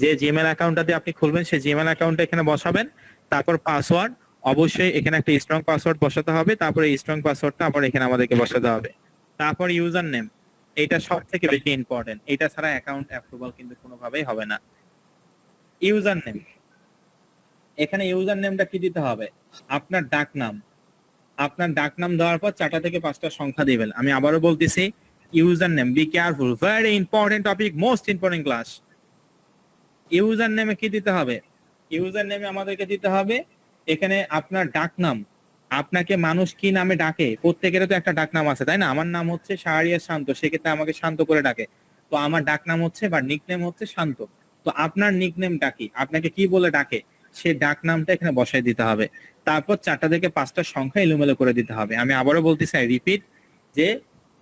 যে জিমেল অ্যাকাউন্টটা দিয়ে আপনি খুলবেন সেই জিমেল অ্যাকাউন্টটা এখানে বসাবেন। তারপর পাসওয়ার্ড, অবশ্যই এখানে একটা স্ট্রং পাসওয়ার্ড বসাতে হবে। তারপরে স্ট্রং পাসওয়ার্ডটা আবার এখানে আমাদেরকে বসাতে হবে। তারপর ইউজার নেম, এটা সব থেকে বেশি ইম্পর্টেন্ট, এটা ছাড়া অ্যাকাউন্ট অ্যাপ্রুভাল কিন্তু কোনোভাবেই হবে না। ইউজার নেম, এখানে ইউজার নেমটা কি দিতে হবে, আপনার ডাক নাম। আপনার ডাক নাম দেওয়ার পর 4টা থেকে 5টা সংখ্যা দিবেন। আমি আবারও বলতেছি, user name, be careful, very important topic, most important class. User নেমে কি দিতে হবে, ইউজার নেমে আমাদেরকে দিতে হবে এখানে আপনার ডাক নাম, আপনাকে মানুষ কি নামে ডাকে? প্রত্যেকের তো একটা ডাক নাম আছে, তাই না? আমার নাম হচ্ছে শাহরিয়ার শান্ত, সেক্ষেত্রে আমাকে শান্ত করে ডাকে। তো আমার ডাক নাম হচ্ছে বা নিকনেম হচ্ছে শান্ত। তো আপনার নিকনেমটা কি, আপনাকে কি বলে ডাকে, সে ডাক নামটা এখানে বসাই দিতে হবে। তারপর 4টা থেকে 5টা সংখ্যা এলোমেলো করে দিতে হবে। আমি আবারও বলতে চাই, রিপিট, যে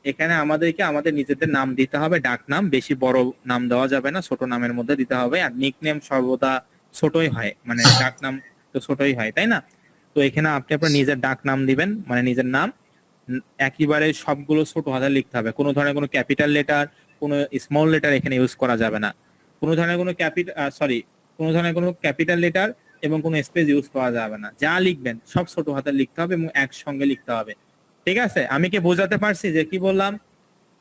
এখানে আমাদেরকে আমাদের নিজেদের নাম দিতে হবে, ডাক নাম। বেশি বড় নাম দেওয়া যাবে না, ছোট নামের মধ্যে দিতে হবে। আর নিকনেম সর্বদা ছোটই হয়, মানে ডাক নাম তো ছোটই হয়, তাই না? তো এখানে আপনি আপনার নিজের ডাক নাম দিবেন, মানে নিজের নাম। একেবারে সবগুলো ছোট হাতে লিখতে হবে। কোনো ধরনের কোনো ক্যাপিটাল লেটার, কোনো স্মল লেটার এখানে ইউজ করা যাবে না। কোনো ধরনের কোনো কোনো ধরনের কোনো ক্যাপিটাল লেটার এবং কোনো স্পেস ইউজ করা যাবে না। যা লিখবেন সব ছোট হাতে লিখতে হবে এবং একসঙ্গে লিখতে হবে। ঠিক আছে? আমি কি বোঝাতে পারছি যে কি বললাম?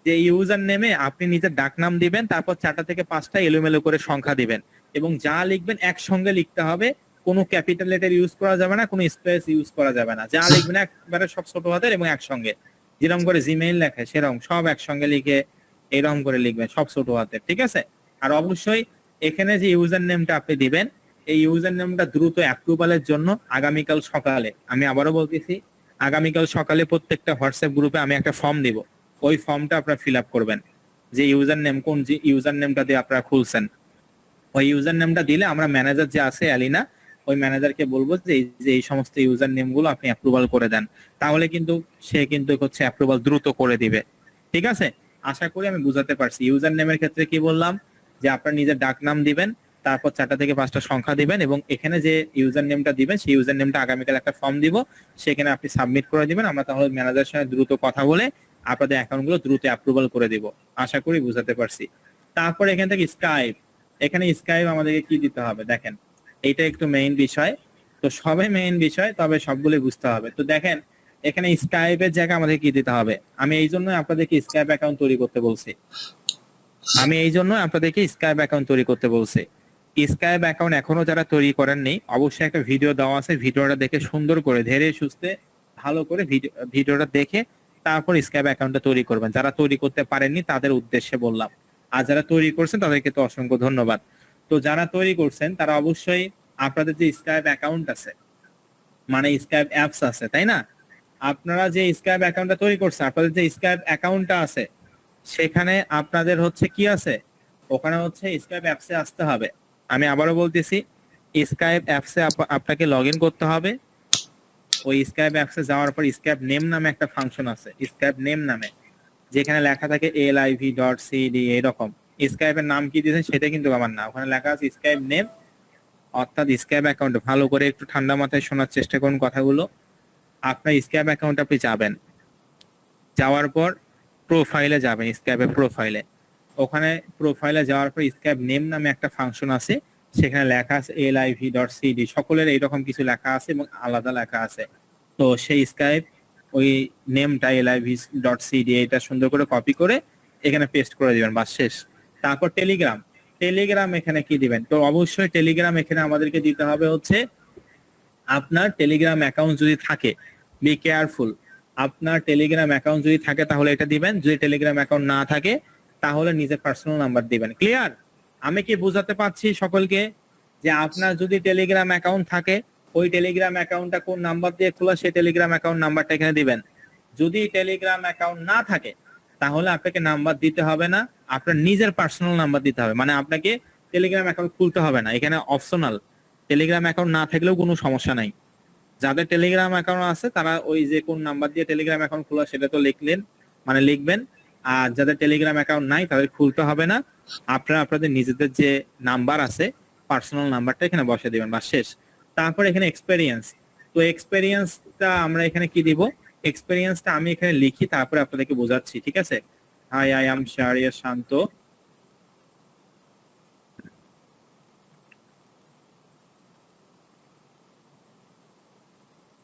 যে ইউজার নেমে আপনি নিজের ডাক নাম দিবেন, তারপর 4টা থেকে 5টা এলোমেলো করে সংখ্যা দিবেন এবং যা লিখবেন একসঙ্গে লিখতে হবে। কোনো ক্যাপিটাল লেটার ইউজ করা যাবে না, কোনো স্পেস ইউজ করা যাবে না। যা লিখবেন একবারে সব ছোট হাতের এবং একসঙ্গে, যেরকম করে জিমেইল লেখে সেরকম সব একসঙ্গে লিখে এরকম করে লিখবেন, সব ছোট হাতের। ঠিক আছে? আর অবশ্যই এখানে যে ইউজার নেমটা আপনি দিবেন, এই ইউজার নেমটা দ্রুত অ্যাপ্রুভালের জন্য আগামীকাল সকালে, আমি আবারও বলতেছি, আগামীকাল সকালে প্রত্যেকটা হোয়াটসঅ্যাপ গ্রুপে আমি একটা ফর্ম দিব। ওই ফর্মটা আপনারা ফিল আপ করবেন। যে ইউজার নেম, কোন যে ইউজার নেমটা দিয়ে আপনারা খুলছেন, ওই ইউজার নেমটা দিলে আমরা ম্যানেজার যে আছে অ্যালিনা, ওই ম্যানেজারকে বলবো যে এই সমস্ত ইউজার নেম গুলো আপনি অ্যাপ্রুভাল করে দেন। তাহলে কিন্তু সে কিন্তু হচ্ছে অ্যাপ্রুভাল দ্রুত করে দিবে। ঠিক আছে? আশা করি আমি বুঝাতে পারছি। ইউজার নেমের ক্ষেত্রে কি বললাম, যে আপনার নিজের ডাক নাম দিবেন, তারপর 4টা থেকে 5টা সংখ্যা দিবেন এবং এখানে যে ইউজার নেমটা দিবেন সেই ইউজার নেমটা আগামীকাল একটা ফর্ম দিব, সেখানে আপনি সাবমিট করে দিবেন। আমরা তাহলে ম্যানেজারের সঙ্গে দ্রুত কথা বলে আপনাদের অ্যাকাউন্ট গুলো দ্রুত অ্যাপ্রুভাল করে দিব। আশা করি বুঝাতে পারছি। তারপর এখান থেকে স্কাইপ, এখানে স্কাইপ আমাদেরকে কি দিতে হবে দেখেন, এইটা একটু মেইন বিষয়। তো সবে মেইন বিষয়, তবে সবগুলো বুঝতে হবে। তো দেখেন, এখানে স্কাইপের জায়গায় আমাদের কি দিতে হবে। আমি এই জন্য আপনাদেরকে স্কাইপ অ্যাকাউন্ট তৈরি করতে বলছি। স্কাইপ অ্যাকাউন্ট এখনো যারা তৈরি করেননি, অবশ্যই একটা ভিডিও দেওয়া আছে, ভিডিওটা দেখে সুন্দর করে ধীরে সুস্থে ভালো করে ভিডিওটা দেখে তারপর স্কাইপ অ্যাকাউন্টটা তৈরি করবেন। যারা তৈরি করতে পারেননি তাদের উদ্দেশ্যে বললাম। আর যারা তৈরি করছেন তাদেরকে তো অসংখ্য ধন্যবাদ। তো যারা তৈরি করছেন তারা অবশ্যই আপনাদের যে স্কাইপ অ্যাকাউন্ট আছে, মানে স্কাইপ অ্যাপস আছে, তাই না? আপনারা যে স্কাইপ অ্যাকাউন্টটা তৈরি করছেন, আপনাদের যে স্কাইপ অ্যাকাউন্টটা আছে, সেখানে আপনাদের হচ্ছে কি আছে, ওখানে হচ্ছে স্কাইপ অ্যাপসে আসতে হবে। আমি আবারও বলতেছি, স্কাইপ অ্যাপসে আপনাকে লগ ইন করতে হবে। ওই স্কাইপ অ্যাপসে যাওয়ার পর স্কাইপ নেম নামে একটা ফাংশন আছে, স্কাইপ নেম নামে, যেখানে লেখা থাকে liv.cd এরকম। স্কাইপের নাম কি দিয়েছেন সেটা কিন্তু আমার না, ওখানে লেখা আছে স্কাইপ নেম, অর্থাৎ স্কাইপ অ্যাকাউন্ট। ভালো করে একটু ঠান্ডা মাথায় শোনার চেষ্টা করুন কথাগুলো। আপনার স্কাইপ অ্যাকাউন্ট আপনি যাবেন, যাওয়ার পর প্রোফাইলে যাবেন, স্কাইপের প্রোফাইলে। ওখানে প্রোফাইলে যাওয়ার পর স্কাইপ নেম নামে একটা ফাংশন আছে, সেখানে লেখা আছে liv.cd, সকলের এইরকম কিছু লেখা আছে এবং আলাদা লেখা আছে। তো সেই স্কাইপ ওই নেমটা liv.cd এটা সুন্দর করে কপি করে এখানে পেস্ট করে দিবেন, বাস শেষ। তারপর টেলিগ্রাম, টেলিগ্রাম এখানে কি দিবেন, তো অবশ্যই টেলিগ্রাম এখানে আমাদেরকে দিতে হবে হচ্ছে, আপনার টেলিগ্রাম অ্যাকাউন্ট যদি থাকে, বি কেয়ারফুল, আপনার টেলিগ্রাম অ্যাকাউন্ট যদি থাকে তাহলে এটা দিবেন। যদি টেলিগ্রাম অ্যাকাউন্ট না থাকে তাহলে নিজের পার্সোনাল নাম্বার দিবেন। ক্লিয়ার? আমি কি বোঝাতে পারছি সকলকে? যে আপনার যদি টেলিগ্রাম অ্যাকাউন্ট থাকে, ওই টেলিগ্রাম অ্যাকাউন্টটা কোন নাম্বার দিয়ে খোলা সেই টেলিগ্রাম অ্যাকাউন্ট নাম্বারটা এখানে দিবেন। যদি টেলিগ্রাম অ্যাকাউন্ট না থাকে তাহলে আপনাকে নাম্বার দিতে হবে না, আপনার নিজের পার্সোনাল নাম্বার দিতে হবে। মানে আপনাকে টেলিগ্রাম অ্যাকাউন্ট খুলতে হবে না, এখানে অপশনাল। টেলিগ্রাম অ্যাকাউন্ট না থাকলেও কোনো সমস্যা নাই। যাদের টেলিগ্রাম অ্যাকাউন্ট আছে তারা ওই যে কোন নাম্বার দিয়ে টেলিগ্রাম অ্যাকাউন্ট খোলা সেটা তো লিখলেন, মানে লিখবেন। আর যাদের টেলিগ্রাম অ্যাকাউন্ট নাই তাদের খুলতে হবে না, আপনারা আপনাদের নিজেদের যে নাম্বার আছে পার্সোনাল নাম্বারটা এখানে বসে দিবেন, বা শেষ। তারপর এখানে এক্সপেরিয়েন্স, তো এক্সপেরিয়েন্সটা আমরা এখানে কি দিব, এক্সপেরিয়েন্সটা আমি এখানে লিখি, তারপরে আপনাদেরকে বোঝাচ্ছি। ঠিক আছে? হাই, আই এম শাহরিয়ার শান্ত।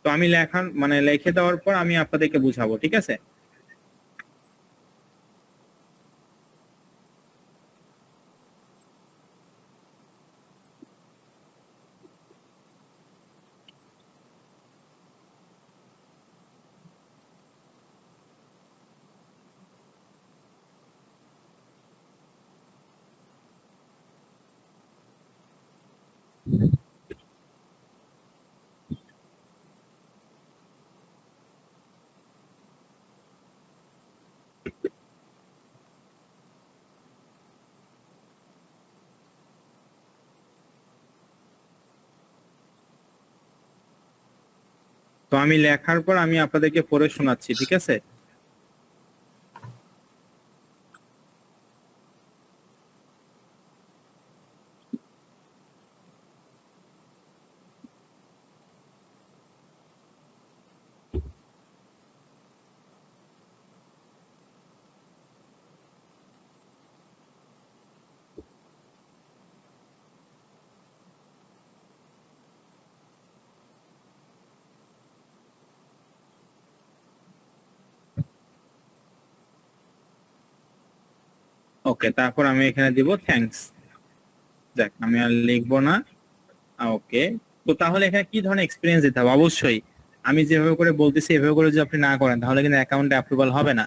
তো আমি লেখান মানে লিখে দেওয়ার পর আমি আপনাদেরকে বুঝাবো। ঠিক আছে? তো আমি লেখার পর আমি আপনাদেরকে পড়ে শোনাচ্ছি, ঠিক আছে? ওকে, তারপর আমি এখানে দিব থ্যাঙ্কস। দেখ, আমি আর লিখবো না। ওকে, তো তাহলে এখানে কি ধরনের এক্সপিরিয়েন্স দিতে হবে? অবশ্যই আমি যেভাবে করে বলতেছি এভাবে করে যদি আপনি না করেন তাহলে কিন্তু অ্যাকাউন্টে অ্যাপ্রুভাল হবে না।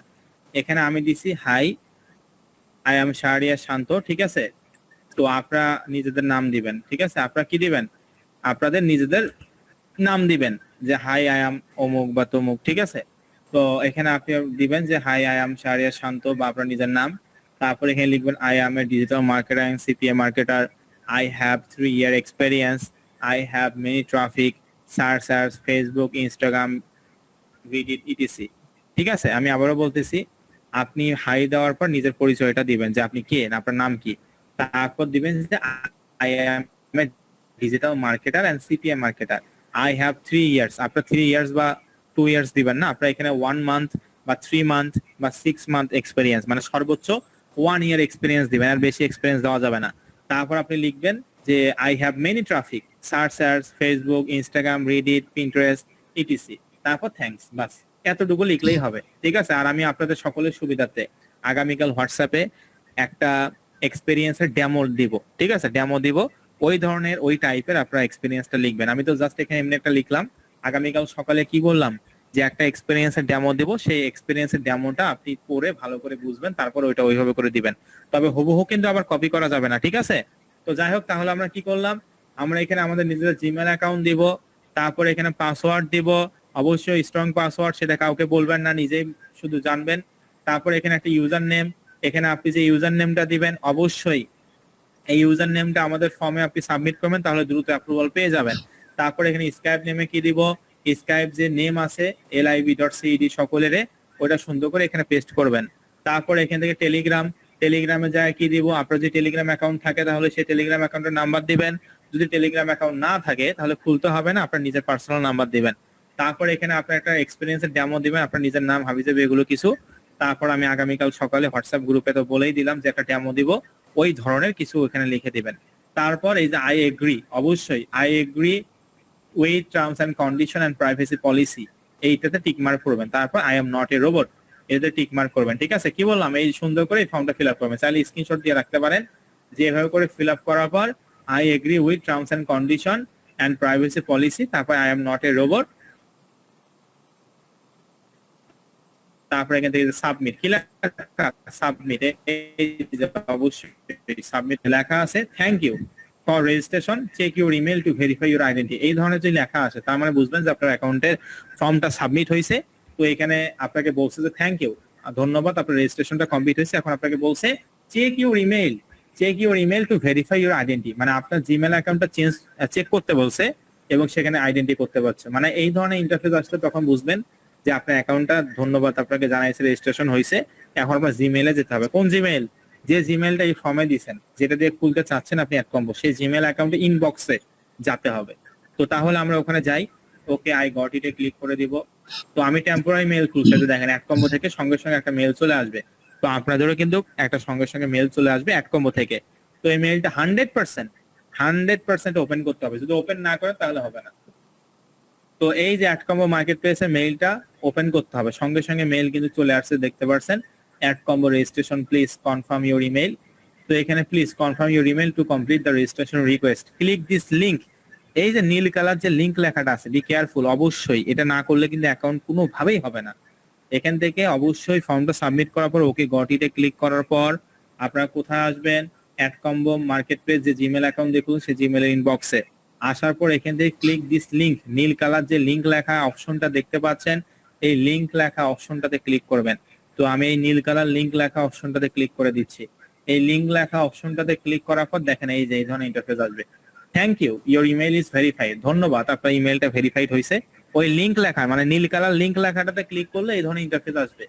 এখানে আমি দিছি হাই, আই এম শাহরিয়ার শান্ত, ঠিক আছে? তো আপনারা নিজেদের নাম দিবেন, ঠিক আছে? আপনারা কি দিবেন? আপনাদের নিজেদের নাম দিবেন, যে হাই আই এম অমুক বা তমুক, ঠিক আছে? তো এখানে আপনি দিবেন যে হাই আই এম শাহরিয়ার শান্ত বা আপনার নিজের নাম। তারপর এখানে লিখবেন I am a digital marketer and CPA marketer, I have 3 year experience, I have many traffic, search Facebook, Instagram, ভিডিট, etc. ঠিক আছে, আমি আবারও বলতেছি, আপনি হাই দেওয়ার পর নিজের পরিচয়টা দিবেন যে আপনি কে, আপনার নাম কি। তারপর দিবেন যে I am a digital marketer and CPM marketer, I have 3 years। আপনার 3 years বা 2 years দিবেন না, আপনার এখানে 1 month বা 3 month বা 6 month এক্সপিরিয়েন্স, মানে সর্বোচ্চ 1 year এক্সপিরিয়েন্স দিবেন, আর বেশি এক্সপিরিয়েন্স দেওয়া যাবে না। তারপর আপনি লিখবেন যে I have many traffic, search Facebook, Instagram, রিডিট, Pinterest, etc. তারপর থ্যাঙ্কস, বাস এতটুকু লিখলেই হবে, ঠিক আছে? আর আমি আপনাদের সকলের সুবিধার্থে আগামীকাল হোয়াটসঅ্যাপে একটা এক্সপিরিয়েন্সের ডেমো দিব, ঠিক আছে? ডেমো দিব, ওই ধরনের ওই টাইপের আপনারা এক্সপিরিয়েন্সটা লিখবেন। আমি তো জাস্ট এখানে এমনি একটা লিখলাম। আগামীকাল সকালে কি বললাম, যে একটা এক্সপিরিয়েন্সের ডেমো দেব, সেই এক্সপিরিয়েন্সের ডেমোটা আপনি পড়ে ভালো করে বুঝবেন, তারপর ওইটা ওইভাবে করে দিবেন। তবে হুবহু কিন্তু আবার কপি করা যাবে না, ঠিক আছে? তো যাই হোক, তাহলে আমরা কি করলাম, আমরা এখানে আমাদের নিজেদের জিমেল অ্যাকাউন্ট দিব, তারপর এখানে পাসওয়ার্ড দিব, অবশ্যই স্ট্রং পাসওয়ার্ড, সেটা কাউকে বলবেন না, নিজেই শুধু জানবেন। তারপর এখানে একটা ইউজার নেম, এখানে আপনি যে ইউজার নেমটা দিবেন অবশ্যই এই ইউজার নেমটা আমাদের ফর্মে আপনি সাবমিট করবেন, তাহলে দ্রুত অ্যাপ্রুভাল পেয়ে যাবেন। তারপর এখানে স্কাইপ নেমে কি দিব, স্কাইপ যে নেম আছে lib.ced সকলের, ওটা সুন্দর করে এখানে পেস্ট করবেন। তারপর এখান থেকে টেলিগ্রামে যায় কি দিব, আপনার যে টেলিগ্রাম অ্যাকাউন্ট থাকে তাহলে সেই টেলিগ্রাম অ্যাকাউন্টের নাম্বার দিবেন। যদি টেলিগ্রাম অ্যাকাউন্ট না থাকে তাহলে খুলতে হবে না, আপনার নিজের পার্সোনাল নাম্বার দিবেন। তারপর এখানে আপনার একটা এক্সপিরিয়েন্সের ডেমো দিবেন, আপনার নিজের নাম, হাবিজাবি, এগুলো কিছু। তারপর আমি আগামীকাল সকালে হোয়াটসঅ্যাপ গ্রুপে তো বলেই দিলাম যে একটা ডেমো দিব, ওই ধরনের কিছু এখানে লিখে দিবেন। তারপর এই যে আই এগ্রি, অবশ্যই I agree with terms and condition and privacy policy, এইটাতে টিক মার্ক করবেন। তারপর I am not a robot, এটাতে টিক মার্ক করবেন, ঠিক আছে? কি বললাম, এই সুন্দর করে এই ফর্মটা ফিল আপ করবেন, চাইলে স্ক্রিনশট দিয়ে রাখতে পারেন। যে এভাবে করে ফিল আপ করার পর I agree with terms and condition and privacy policy, তারপর I am not a robot, তারপরে এখান থেকে সাবমিট, কি লেখা, সাবমিট, অবশ্যই সাবমিট লেখা আছে thank you for registration, check your email to verify your identity, এই ধরনের যে লেখা আছে তার মানে বুঝবেন যে আপনার অ্যাকাউন্টের ফর্মটা সাবমিট হয়েছে। তো এখানে আপনাকে বলছে যে থ্যাংক ইউ, ধন্যবাদ, আপনার রেজিস্ট্রেশনটা কমপ্লিট হয়েছে। এখন আপনাকে বলছে check your email to verify your identity, মানে আপনার জিমেল অ্যাকাউন্টটা চেক করতে বলছে এবং সেখানে আইডেন্টি করতে পারছে। মানে এই ধরনের ইন্টারফেস আসলে তখন বুঝবেন যে আপনার অ্যাকাউন্টটা, ধন্যবাদ, আপনাকে জানাইছে রেজিস্ট্রেশন হয়েছে। এখন আপনার জিমেইলে যেতে হবে। কোন জিমেইল? যে জিমেইলটা এই ফর্মে দিয়েছেন, যেটা দিয়ে খুলতে চাচ্ছেন আপনি অ্যাড কম্বো, সেই জিমেইল অ্যাকাউন্টে ইনবক্সে যেতে হবে। তো তাহলে আমরা ওখানে যাই, okay I got it A click করে দিব। তো আমি টেম্পোরারি মেল খুলছি, তো দেখেন অ্যাড কম্বো থেকে সঙ্গে সঙ্গে একটা মেল চলে আসবে। তো আপনাদেরও কিন্তু একটা সঙ্গে সঙ্গে মেল চলে আসবে অ্যাড কম্বো থেকে। তো এই মেলটা 100% ওপেন করতে হবে, যদি ওপেন না করেন তাহলে হবে না। তো এই যে অ্যাড কম্বো মার্কেট প্লেসের মেইলটা ওপেন করতে হবে, সঙ্গে সঙ্গে মেইল কিন্তু চলে আসছে, দেখতে পাচ্ছেন, ad combo registration, please confirm your email. তো এখানে please confirm your email to complete the registration request, click this link. এই যে নীল কালার যে লিংক লেখাটা আছে, বি কেয়ারফুল, অবশ্যই এটা না করলে কিন্তু অ্যাকাউন্ট কোনোভাবেই হবে না। এখান থেকে অবশ্যই ফর্মটা সাবমিট করার পর ওকে গট ইটে ক্লিক করার পর আপনারা কোথায় আসবেন, অ্যাড কম্বো মার্কেট প্লেস যে জিমেল অ্যাকাউন্ট দেখুন সেই জিমেলের ইনবক্সে আসার পর এখান থেকে ক্লিক দিস লিংক, নীল কালার যে লিংক লেখা অপশনটা দেখতে পাচ্ছেন, এই লিংক লেখা অপশনটাতে ক্লিক করবেন। তো আমি এই নীল কালার লিংক লেখা অপশনটাতে ক্লিক করে দিচ্ছি। এই লিংক লেখা অপশনটাতে ক্লিক করার পর দেখেন এই যে এই ধরনের ইন্টারফেস আসবে। Thank you, your email is verified, ধন্যবাদ, আপনার ইমেলটা ভেরিফাইড হয়েছে। ওই লিংক লেখা মানে নীল কালার লিংক লেখাটাতে ক্লিক করলে এই ধরনের ইন্টারফেস আসবে।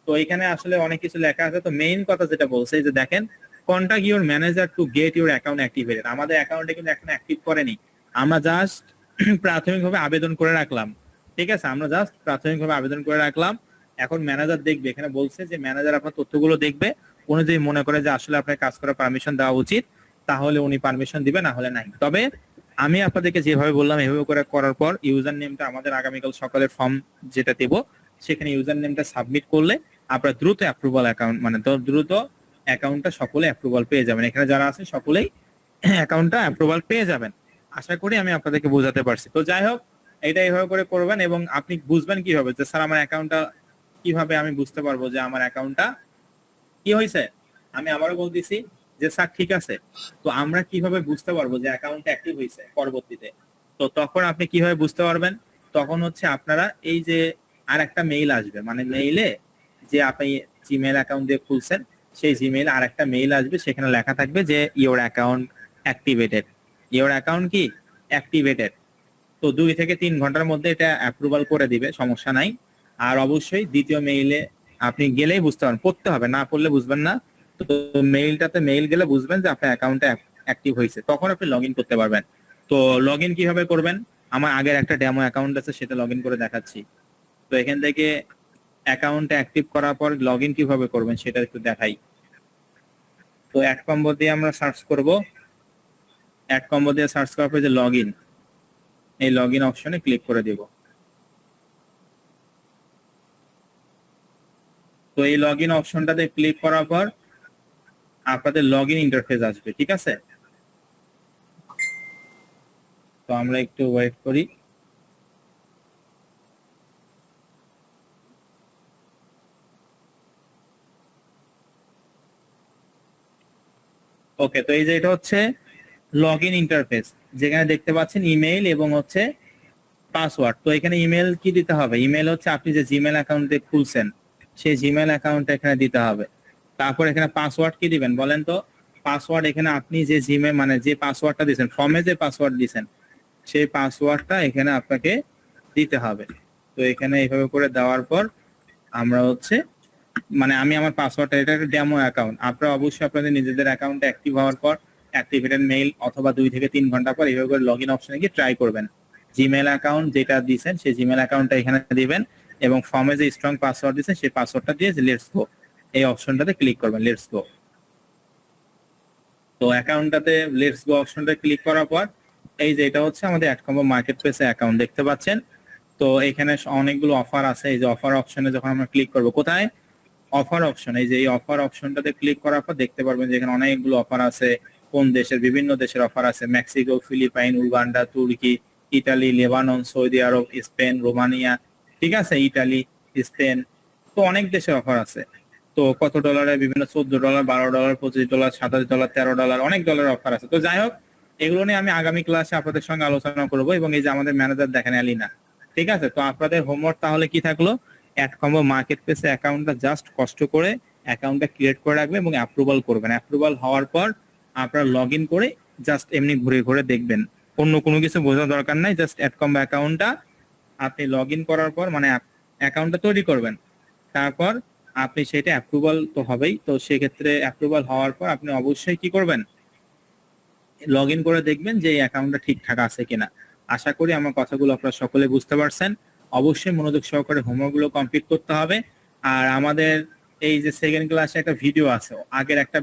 তো এখানে আসলে অনেক কিছু লেখা আছে। তো মেইন কথা যেটা বলছে যে দেখেন, contact your manager to get your account activated. আমাদের অ্যাকাউন্টে কিন্তু এখন অ্যাক্টিভ করেনি, আমরা জাস্ট প্রাথমিকভাবে আবেদন করে রাখলাম। ঠিক আছে, আমরা জাস্ট প্রাথমিকভাবে আবেদন করে রাখলাম। এখন ম্যানেজার দেখবে, এখানে বলছে যে ম্যানেজার আপনার তথ্যগুলো দেখবে, উনি যদি মনে করে যে আসলে আপনার কাজ করার পারমিশন দেওয়া উচিত তাহলে উনি পারমিশন দিবে, না হলে নাই। তবে আমি আপনাদেরকে যেভাবে বললাম এভাবে করে করার পর ইউজার নেমটা আমাদের আগামীকাল সকালের ফর্ম যেটা দেবো সেখানে ইউজার নেমটা সাবমিট করলে আপনার দ্রুত অ্যাপ্রুভাল অ্যাকাউন্ট মানে দ্রুত অ্যাকাউন্টটা সকলে অ্যাপ্রুভাল পেয়ে যাবেন। এখানে যারা আছে সকলেই অ্যাকাউন্টটা অ্যাপ্রুভাল পেয়ে যাবেন। আশা করি আমি আপনাদেরকে বোঝাতে পারছি। তো যাই হোক, এটা এইভাবে করে করবেন এবং আপনি বুঝবেন কিভাবে যে স্যার আমার অ্যাকাউন্টটা কিভাবে আমি বুঝতে পারবো যে আমার অ্যাকাউন্টটা কি হয়েছে। আমি আবারও বলতেছি যে স্যার ঠিক আছে, তো আমরা কিভাবে বুঝতে পারবো যে অ্যাকাউন্ট অ্যাক্টিভ হয়েছে পরবর্তীতে? তো তখন আপনি কিভাবে বুঝতে পারবেন? তখন হচ্ছে আপনারা এই যে আর একটা মেইল আসবে, মানে মেইলে যে আপনি জিমেইল অ্যাকাউন্ট দিয়ে খুলছেন সেই জিমেইল আর একটা মেইল আসবে, সেখানে লেখা থাকবে যে your account activated, your account কি অ্যাক্টিভেটেড। তো 2 থেকে 3 ঘন্টার মধ্যে এটা অ্যাপ্রুভাল করে দিবে, সমস্যা নাই। আর অবশ্যই দ্বিতীয় মেইলে আপনি গেলেই বুঝতে পারবেন, পড়তে হবে, না পড়লে বুঝবেন না। তো মেইলটাতে মেইল গেলে বুঝবেন যে আপনার অ্যাকাউন্টটা অ্যাক্টিভ হয়েছে, তখন আপনি লগ ইন করতে পারবেন। তো লগ ইন কিভাবে করবেন? আমার আগের একটা ডেমো অ্যাকাউন্ট আছে, সেটা লগ ইন করে দেখাচ্ছি। তো এখান থেকে অ্যাকাউন্ট অ্যাক্টিভ করার পর লগ ইন কিভাবে করবেন সেটা একটু দেখাই। তো অ্যাড কম্বো দিয়ে আমরা সার্চ করব। অ্যাড কম্বো দিয়ে সার্চ করার পর যে লগ ইন, এই লগ ইন অপশনে ক্লিক করে দিব। তো এই লগ ইন অপশনটাতে ক্লিক করার পর আপনাদের লগ ইন ইন্টারফেস আসবে, ঠিক আছে? তো আমরা একটু ওয়েট করি। ওকে, তো এই যে এটা হচ্ছে লগ ইন ইন্টারফেস, যেখানে দেখতে পাচ্ছেন ইমেইল এবং হচ্ছে পাসওয়ার্ড। তো এখানে ইমেল কি দিতে হবে? ইমেল হচ্ছে আপনি যে জিমেল অ্যাকাউন্টে খুলছেন সেই জিমেল অ্যাকাউন্টটা এখানে দিতে হবে। তারপর এখানে পাসওয়ার্ড কি দিবেন বলেন তো? পাসওয়ার্ড এখানে আপনি যে জিমেল মানে যে পাসওয়ার্ডটা দিয়েছেন, ফর্মে যে পাসওয়ার্ড দিয়েছেন সেই পাসওয়ার্ডটা এখানে আপনাকে দিতে হবে। তো এখানে এইভাবে করে দেওয়ার পর আমরা হচ্ছে মানে আমি আমার পাসওয়ার্ডটা, এটা একটা ডেমো অ্যাকাউন্ট, আপনারা অবশ্যই আপনাদের নিজেদের অ্যাকাউন্ট অ্যাক্টিভ হওয়ার পর অ্যাক্টিভেটেড মেইল অথবা 2 থেকে 3 ঘন্টা পর এইভাবে করে লগ ইন অপশনে গিয়ে ট্রাই করবেন। জিমেল অ্যাকাউন্ট যেটা দিয়েছেন সেই জিমেল অ্যাকাউন্টটা এখানে দিবেন এবং ফর্মে যে স্ট্রং পাসওয়ার্ড দিয়েছেন সেই পাসওয়ার্ডটা দিয়ে লেটস গো এই অপশনটাতে ক্লিক করবেন, লেটস গো। তো অ্যাকাউন্টটাতে লেটস গো অপশনটা ক্লিক করার পর এই যে এটা হচ্ছে আমাদের অ্যাডকম্বো মার্কেট প্লেসে অ্যাকাউন্ট দেখতে পাচ্ছেন। তো এখানে অনেকগুলো অফার আছে। এই যে অফার অপশনে যখন আমরা ক্লিক করব, কোথায়? Offer option. এই যে এই অফার অপশনটাতে ক্লিক করার পর দেখতে পারবেন যে এখানে অনেকগুলো অফার আছে। কোন দেশের? বিভিন্ন দেশের অফার আছে, মেক্সিকো, ফিলিপাইন, উগান্ডা, তুর্কি, ইতালি, লেবানন, সৌদি আরব, স্পেন, রোমানিয়া, ঠিক আছে, ইতালি, স্পেন, তো অনেক দেশের অফার আছে। তো কত ডলারের? বিভিন্ন $14, $12, $25, $27, $13, অনেক ডলারের অফার আছে। তো যাই হোক, এগুলো নিয়ে আমি আগামী ক্লাসে আপনাদের সঙ্গে আলোচনা করবো। এবং এই যে আমাদের ম্যানেজার দেখেন অ্যালিনা, ঠিক আছে। তো আপনাদের হোমওয়ার্ক তাহলে কি থাকলো? অ্যাডকম্বো মার্কেট প্লেসে অ্যাকাউন্টটা জাস্ট কষ্ট করে অ্যাকাউন্টটা ক্রিয়েট করে রাখবেন এবং অ্যাপ্রুভাল করবেন। অ্যাপ্রুভাল হওয়ার পর আপনারা লগ ইন করে জাস্ট এমনি ঘুরে ঘুরে দেখবেন, অন্য কোনো কিছু বোঝার দরকার নাই। জাস্ট অ্যাডকম্বো অ্যাকাউন্টটা আপনি লগ ইন করার পর মানে অ্যাকাউন্টটা তৈরি করবেন, তারপর আপনি সেটা অ্যাপ্রুভাল তো হবেই। তো সেক্ষেত্রে অ্যাপ্রুভাল হওয়ার পর আপনি অবশ্যই কি করবেন? লগ ইন করে দেখবেন যে এই অ্যাকাউন্টটা ঠিকঠাক আছে কিনা। আশা করি আমার কথাগুলো আপনারা সকলে বুঝতে পারছেন। অবশ্যই মনোযোগ সহকারে হোমওয়ার্কগুলো কমপ্লিট করতে হবে। আর আমাদের এই যে সেকেন্ড ক্লাসে একটা ভিডিও আছে, আগের একটা